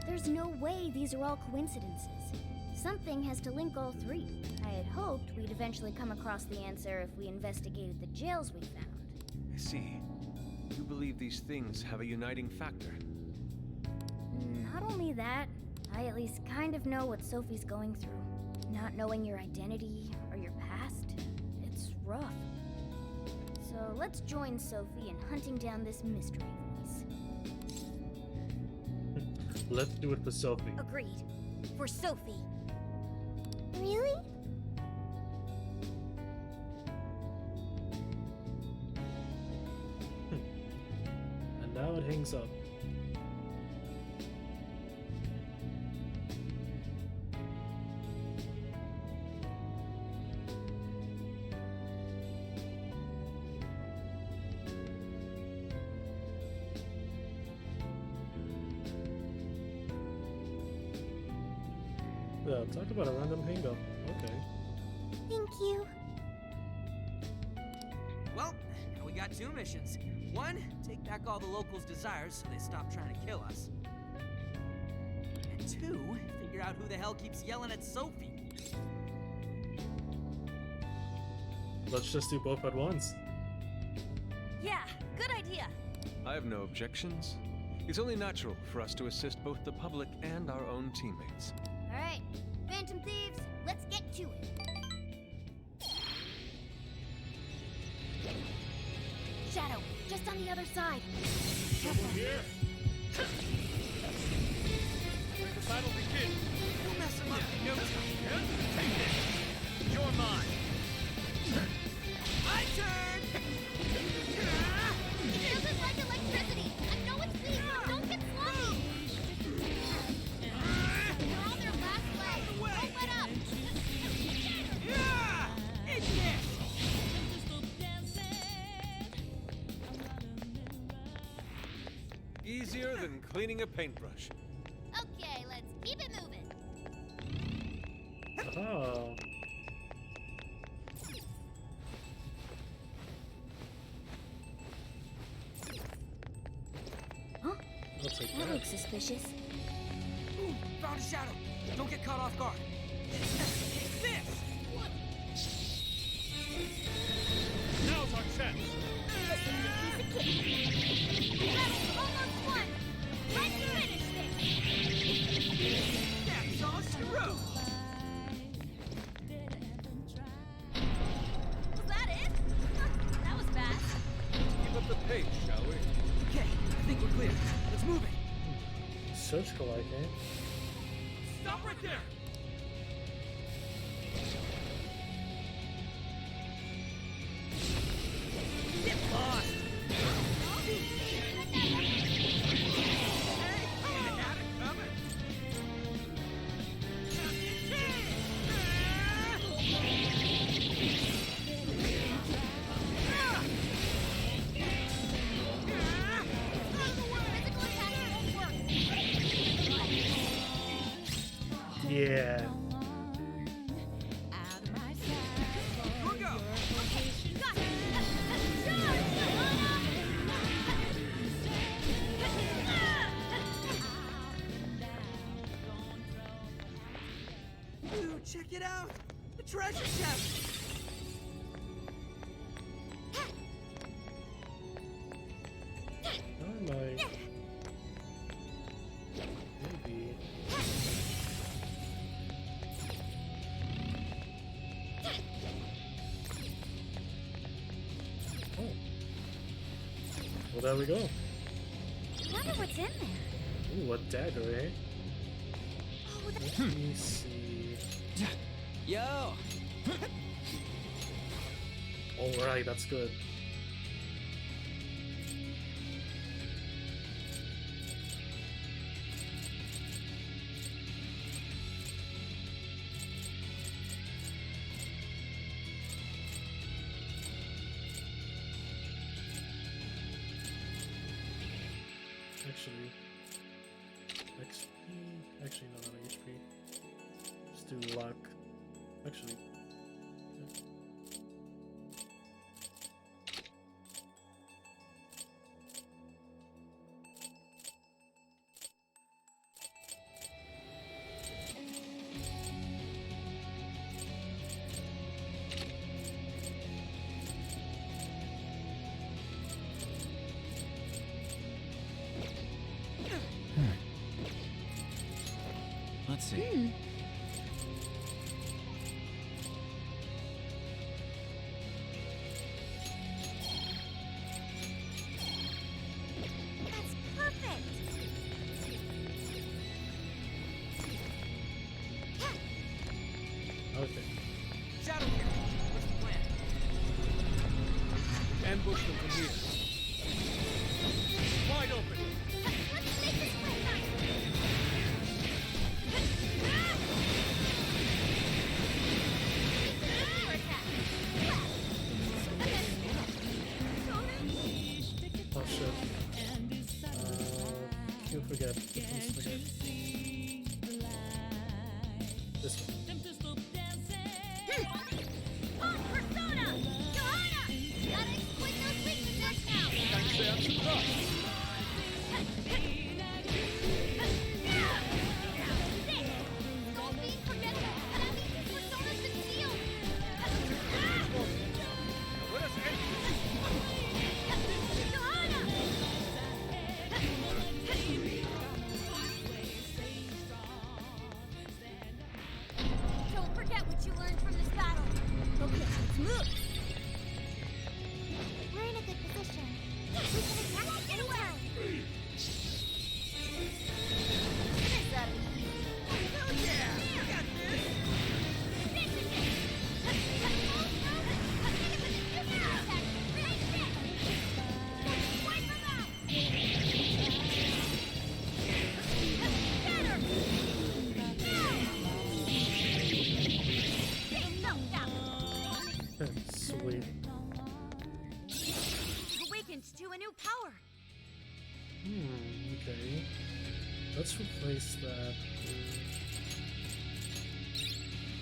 There's no way these are all coincidences. Something has to link all three. I had hoped we'd eventually come across the answer if we investigated the jails we found. I see. You believe these things have a uniting factor. Not only that, I at least kind of know what Sophie's going through. Not knowing your identity or your past, it's rough. So let's join Sophie in hunting down this mystery voice. Let's do it for Sophie. Agreed. For Sophie. Really? And now it hangs up. Yeah, talk about a random hang-up. Okay. Thank you. Well, now we got two missions. One, take back all the locals' desires so they stop trying to kill us. And two, figure out who the hell keeps yelling at Sophie. Let's just do both at once. Yeah, good idea. I have no objections. It's only natural for us to assist both the public and our own teammates. All right, Phantom Thieves, let's get to it. Shadow, just on the other side. Here. Let the battle begin. We'll mess him up in no time. Take this. You're mine. My turn! Feels like electricity. I know it's weak, but don't get sloppy. They're on their last leg. Don't let up. Yeah! Eat this! Easier than cleaning a paintbrush. Okay, let's keep it moving. Oh. Huh? I'll take That that. looks suspicious. Ooh, found a shadow. Don't get caught off guard. Take this! Now's our chance. Piece of cake. The battle's almost won. Let's finish this. That's all she wrote. Was that it? That was fast. Keep up the pace, shall we? Okay, I think we're clear. Let's move it. Surgical, I think. Stop right there. Get lost. Yeah. Dude, check it out! The treasure chest! I might. Maybe. Oh. Well, there we go. I wonder what's in there. Ooh, a dagger, eh? Oh, Let me see. Yo! Alright, that's good. Actually, XP. Actually, no, not HP. Just do luck. Actually, yeah. Let's see. That's perfect. Okay. Shadow here! What's the plan? Ambush them from here. Wide open. Let's make this play nice. Your attack. Oh shit. You'll forget. Please forget. This one. Persona! Johanna! Gotta exploit those weaknesses now! Can't say I'm surprised. Don't be forgetful, but I mean his persona's been sealed! Let us end Johanna! Don't forget what you learned from this battle! Okay, let's move! We're in a good position. We can attack anytime. Finish that easy! Hell yeah! I got this! This is it! Wipe them out! Sweet. Awakened to a new power. Okay. Let's replace that with...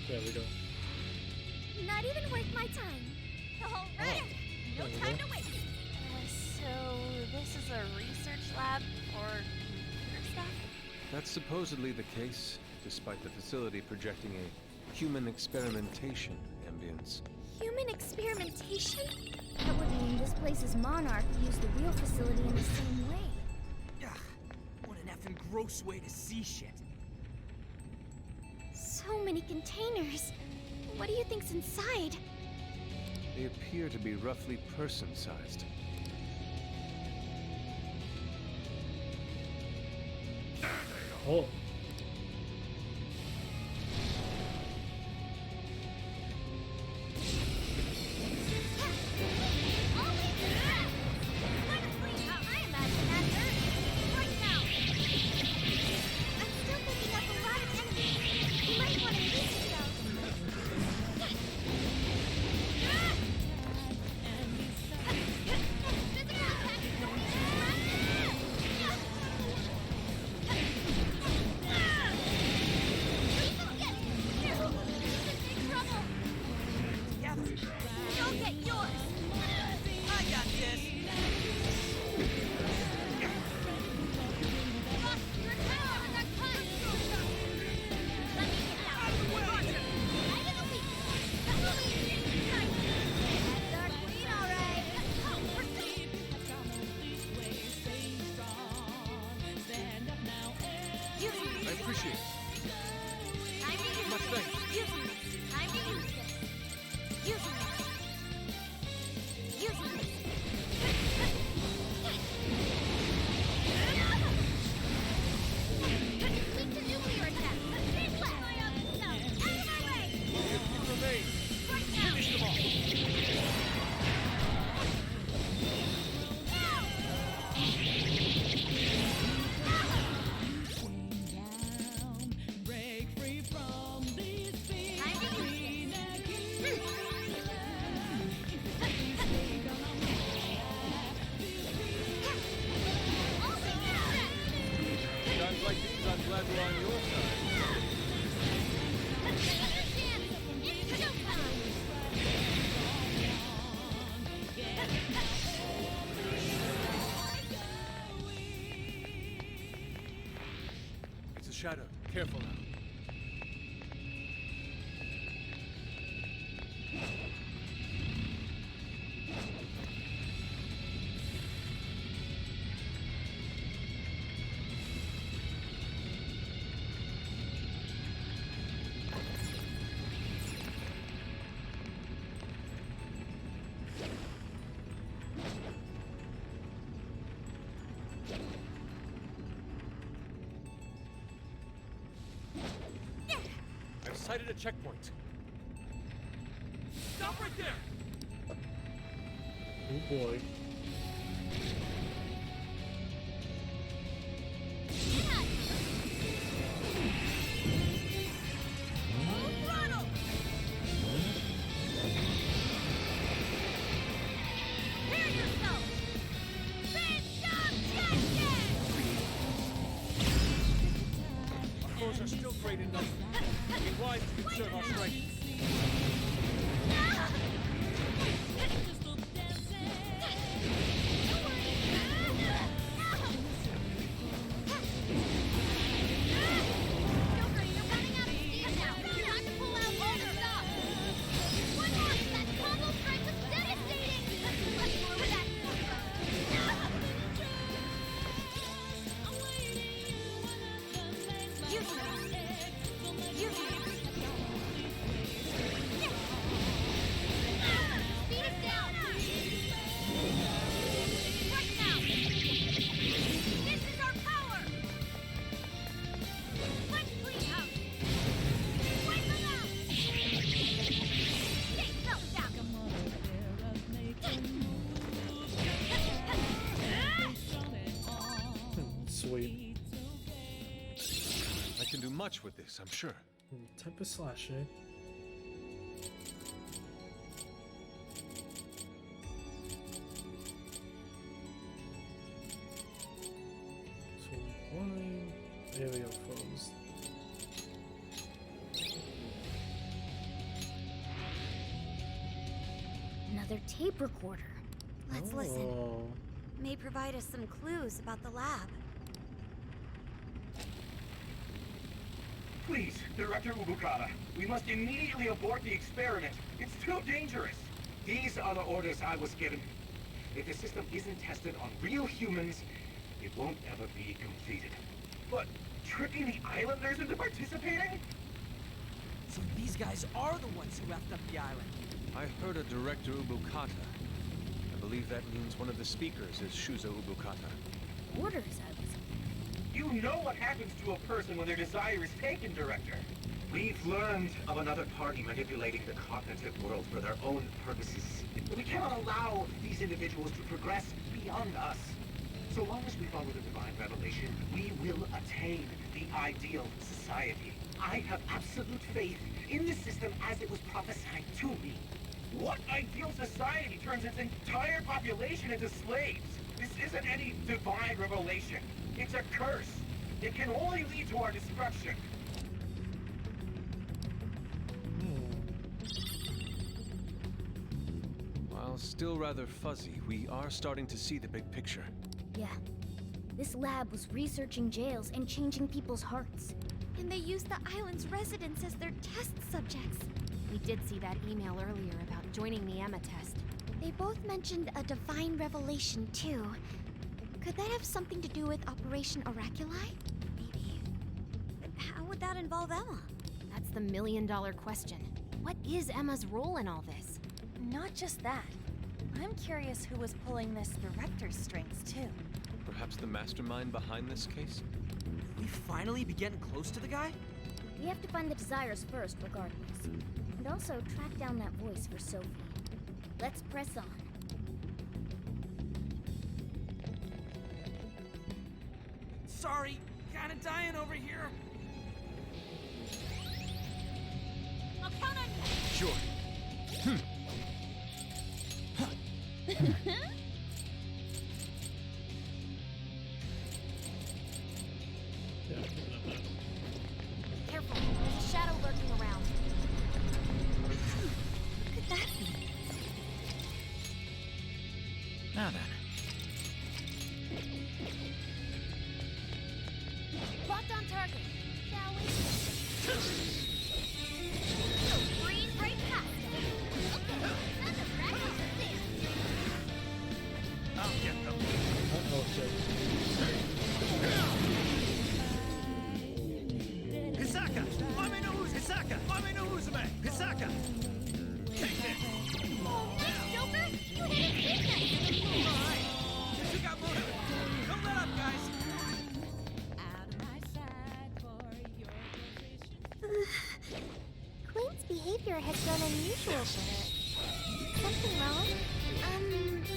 There we go. Not even worth my time. All right! No There we time go. to waste! So this is a research lab for computer stuff? That's supposedly the case, despite the facility projecting a human experimentation ambience. Human experimentation? That would mean this place's monarch used the real facility in the same way. Ugh, what an effing gross way to see shit. So many containers. What do you think's inside? They appear to be roughly person-sized. Oh. It's a shadow. Careful now. I've sighted a checkpoint. Stop right there! Oh boy. Our foes are still great in number. Be wise to conserve our strength. Sweet. I can do much with this, I'm sure. Type of slash, eh? So, wine, area foes. Another tape recorder. Let's listen. May provide us some clues about the lab. Please, Director Ubukata, we must immediately abort the experiment. It's too dangerous. These are the orders I was given. If the system isn't tested on real humans, it won't ever be completed. But tricking the islanders into participating? So these guys are the ones who effed up the island. I heard a Director Ubukata. I believe that means one of the speakers is Shuzo Ubukata. Orders, I was. You know what happens to a person when their desire is taken, Director. We've learned of another party manipulating the cognitive world for their own purposes. We cannot allow these individuals to progress beyond us. So long as we follow the divine revelation, we will attain the ideal society. I have absolute faith in the system as it was prophesied to me. What ideal society turns its entire population into slaves? This isn't any divine revelation. It's a curse. It can only lead to our destruction. While still rather fuzzy, we are starting to see the big picture. Yeah. This lab was researching jails and changing people's hearts. And they used the island's residents as their test subjects. We did see that email earlier about joining the Emma test. They both mentioned a divine revelation, too. Could that have something to do with Operation Oraculi? Maybe. But how would that involve Emma? That's the million-dollar question. What is Emma's role in all this? Not just that. I'm curious who was pulling this director's strings, too. Perhaps the mastermind behind this case? Will we finally be getting close to the guy? We have to find the desires first, regardless. And also track down that voice for Sophie. Let's press on. Sorry, kinda dying over here. I'll count on you. Sure. Careful, there's a shadow lurking around. What could that be? Now then. Locked on target. Shall we? So breeze right past it. Okay, send us back out to sea. I'll get them. Uh-oh, shit. Hisaka! Mame no uzu! Hisaka! Mame no uzume! Hisaka! Oh, nice, Joker! You hit his weakness! Alright, you got motive. Don't let up, guys. Queen's behavior has grown unusual for her. Something wrong?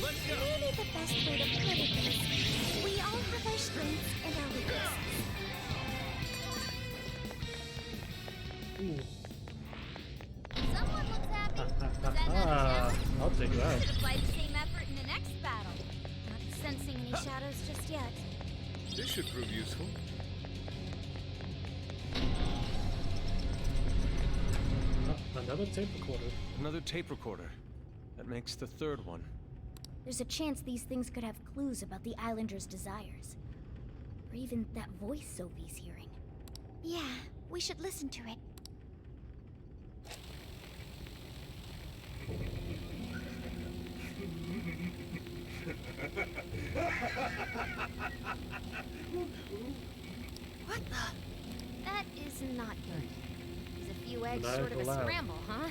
Let's go. Maybe the best way to put it is, we all have our strengths and our weaknesses. Someone looks happy. Was that not a challenge? I'll take that. Should apply the same effort in the next battle. Not sensing any shadows just yet. This should prove useful. Another tape recorder. Another tape recorder. That makes the third one. There's a chance these things could have clues about the Islanders' desires. Or even that voice Sophie's hearing. Yeah, we should listen to it. What the? That is not good. Is a few eggs Maniacal sort of a laugh. scramble, huh?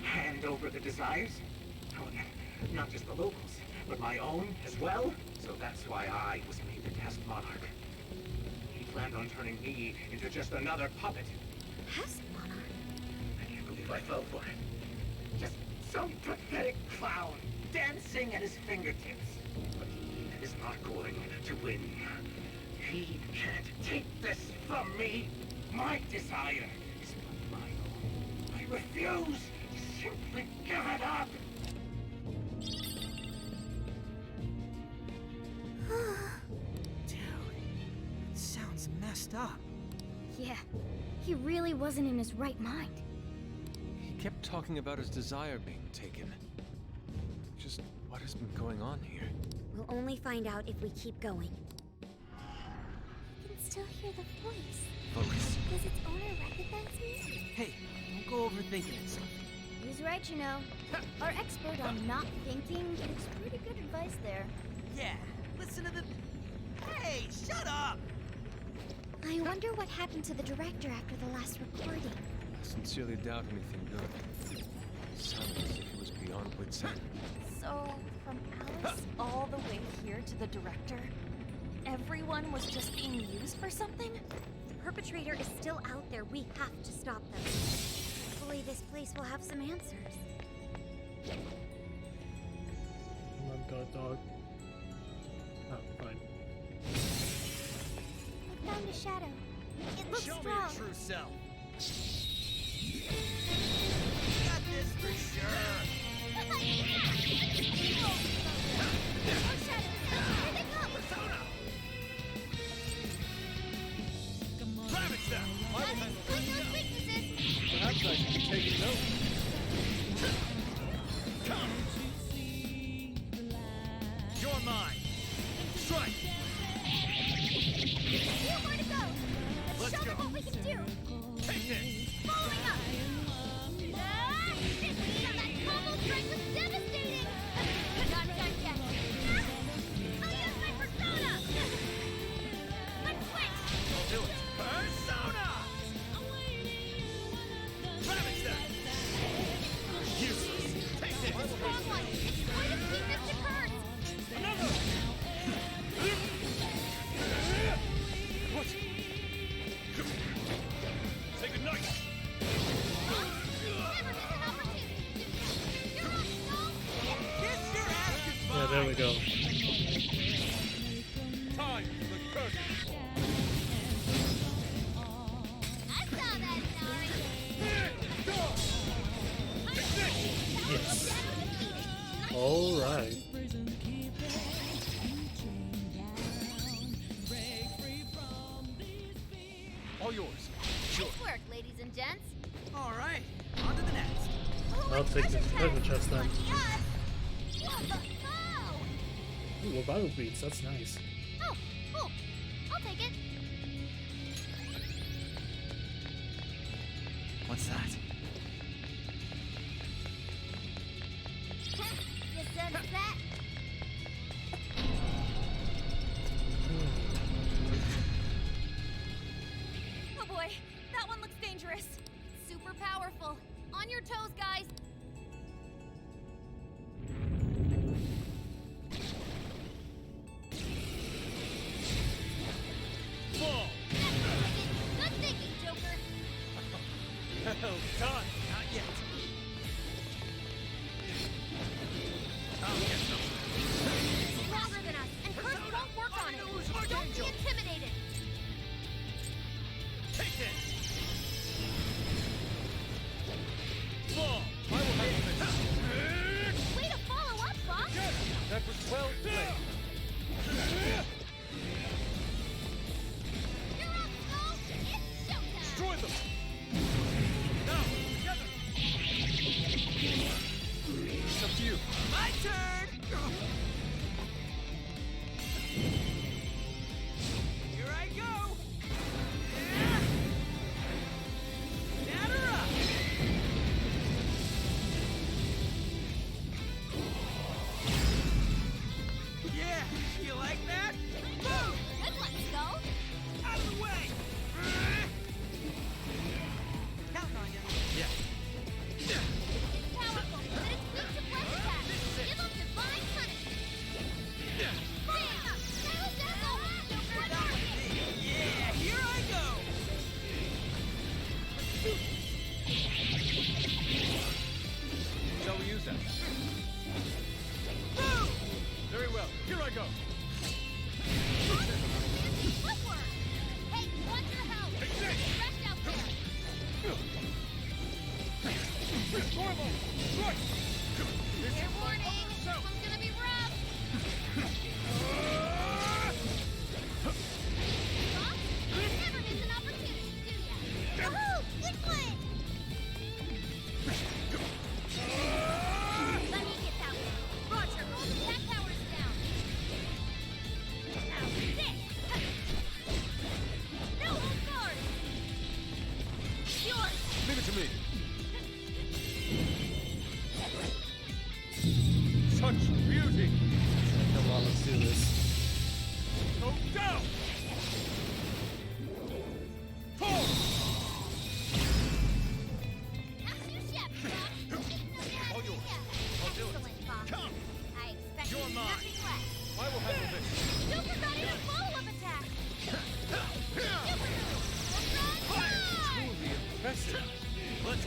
Hand over the desires? Oh, not just the locals, but my own as well? So that's why I was made the test monarch. He planned on turning me into just another puppet. Test monarch? I can't believe I fell for it. Just some pathetic clown dancing at his fingertips. But he is not going to win. He can't take this from me. My desire is but my own. I refuse to simply give it up. Dude, it sounds messed up. Yeah, he really wasn't in his right mind. He kept talking about his desire being taken. Just what has been going on here? We'll only find out if we keep going. I can still hear the voice. Focus. Does its owner recognize me? Hey, don't go overthinking it, son. He's right, you know. Our expert on not thinking gives pretty good advice there. Yeah, listen to the... Hey, shut up! I wonder what happened to the director after the last recording. I sincerely doubt anything good. It sounded as if he was beyond wit's end. So, from Alice all the way here to the director, everyone was just being used for something? The perpetrator is still out there. We have to stop them. Hopefully this place will have some answers. Oh my god, dog. Oh, fine. I found a shadow. It looks Show me strong. your true self. Got this for sure. Here they come! Persona! Ravage them! Gotta exploit those weaknesses! Perhaps I should be taking notes. Come! You're mine! Strike! Few more to go! Let's show them what we can do! Take this! Following up! Ah! That combo strike was devastating! Not done yet! I'll use my persona! Let's switch! Do it! Persona! Ravage them! Useless! Take this! Strong one! Exploit its weakness to curse! Another! What? Take a knife! Never miss an opportunity! You're up, Snow! Get your ass Yeah, there we go. Time for the curtain. I saw that, Nari! Yes. Alright. All yours. Nice work, ladies and gents! All right, on to the next. I'll take the treasure chest then. Lucky us! You have the bow! Ooh, what Bible beats, that's nice. Oh, cool. I'll take it. What's that? You sense that? Oh boy, that one looks dangerous. Super powerful. On your toes, guys. Fall. Good thinking, Joker. Well done. Not yet. I'll get them. Stronger than us, and curse won't work on it. Don't be intimidated. Take this. Fall. I will handle this. Way to follow up, Fox. That was well played. You're up, Snow. It's showtime. Destroy them. Now, together.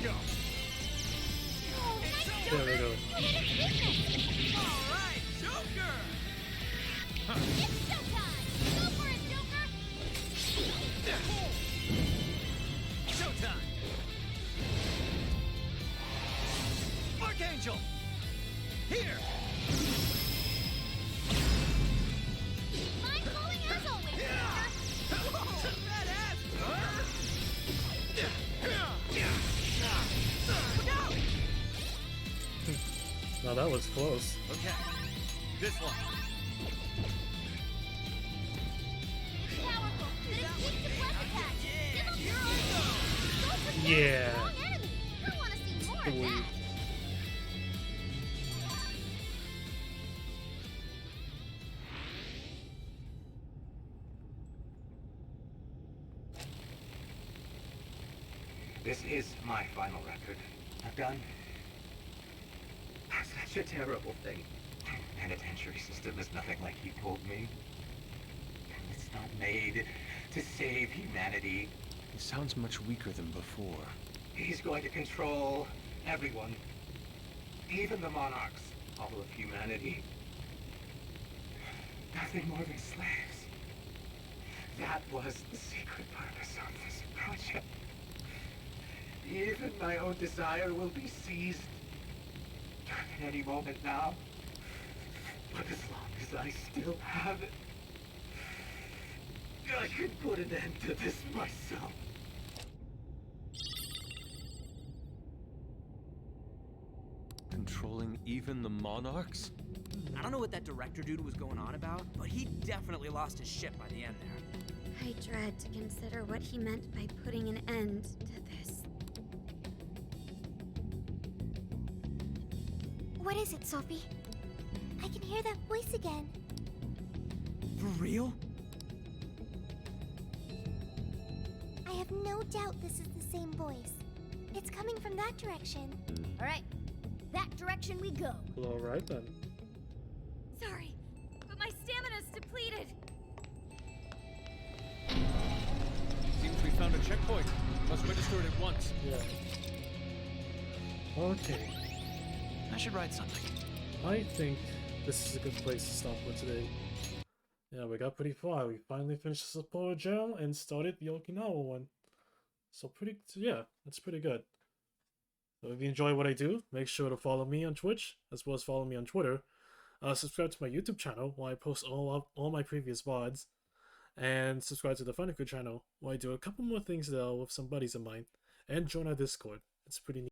go. There we go. All right, Joker. It's showtime! Go for it, Joker! Showtime. Archangel. Here. Fine calling as always, Joker! Badass. Now that was close. Okay, this one. Powerful, but it keeps the plus attached. Give him your own. Go for Yeah. strong enemy. I want to see more of Sweet. that. This is my final record. I've done such a terrible thing. Penitentiary system is nothing like he told me. It's not made to save humanity. He sounds much weaker than before. He's going to control everyone. Even the monarchs. All of humanity. Nothing more than slaves. That was the secret purpose of this project. Even my own desire will be seized at any moment now. But as long as I still have it, I can put an end to this myself. Controlling even the monarchs? I don't know what that director dude was going on about, but he definitely lost his shit by the end there. I dread to consider what he meant by putting an end to this. What is it, Sophie? I can hear that voice again. For real? I have no doubt this is the same voice. It's coming from that direction. All right, that direction we go. Well, alright then. Sorry, but my stamina's depleted. Seems we found a checkpoint. Must register it at once. Yeah. Okay. I should write something. I think this is a good place to stop for today. Yeah, we got pretty far. We finally finished the Sapporo Jail and started the Okinawa one. So yeah, that's pretty good. So if you enjoy what I do, make sure to follow me on Twitch, as well as follow me on Twitter. Subscribe to my YouTube channel, where I post all my previous VODs. And subscribe to the Phantom Thieves channel, where I do a couple more things there with some buddies of mine. And join our Discord. It's pretty neat.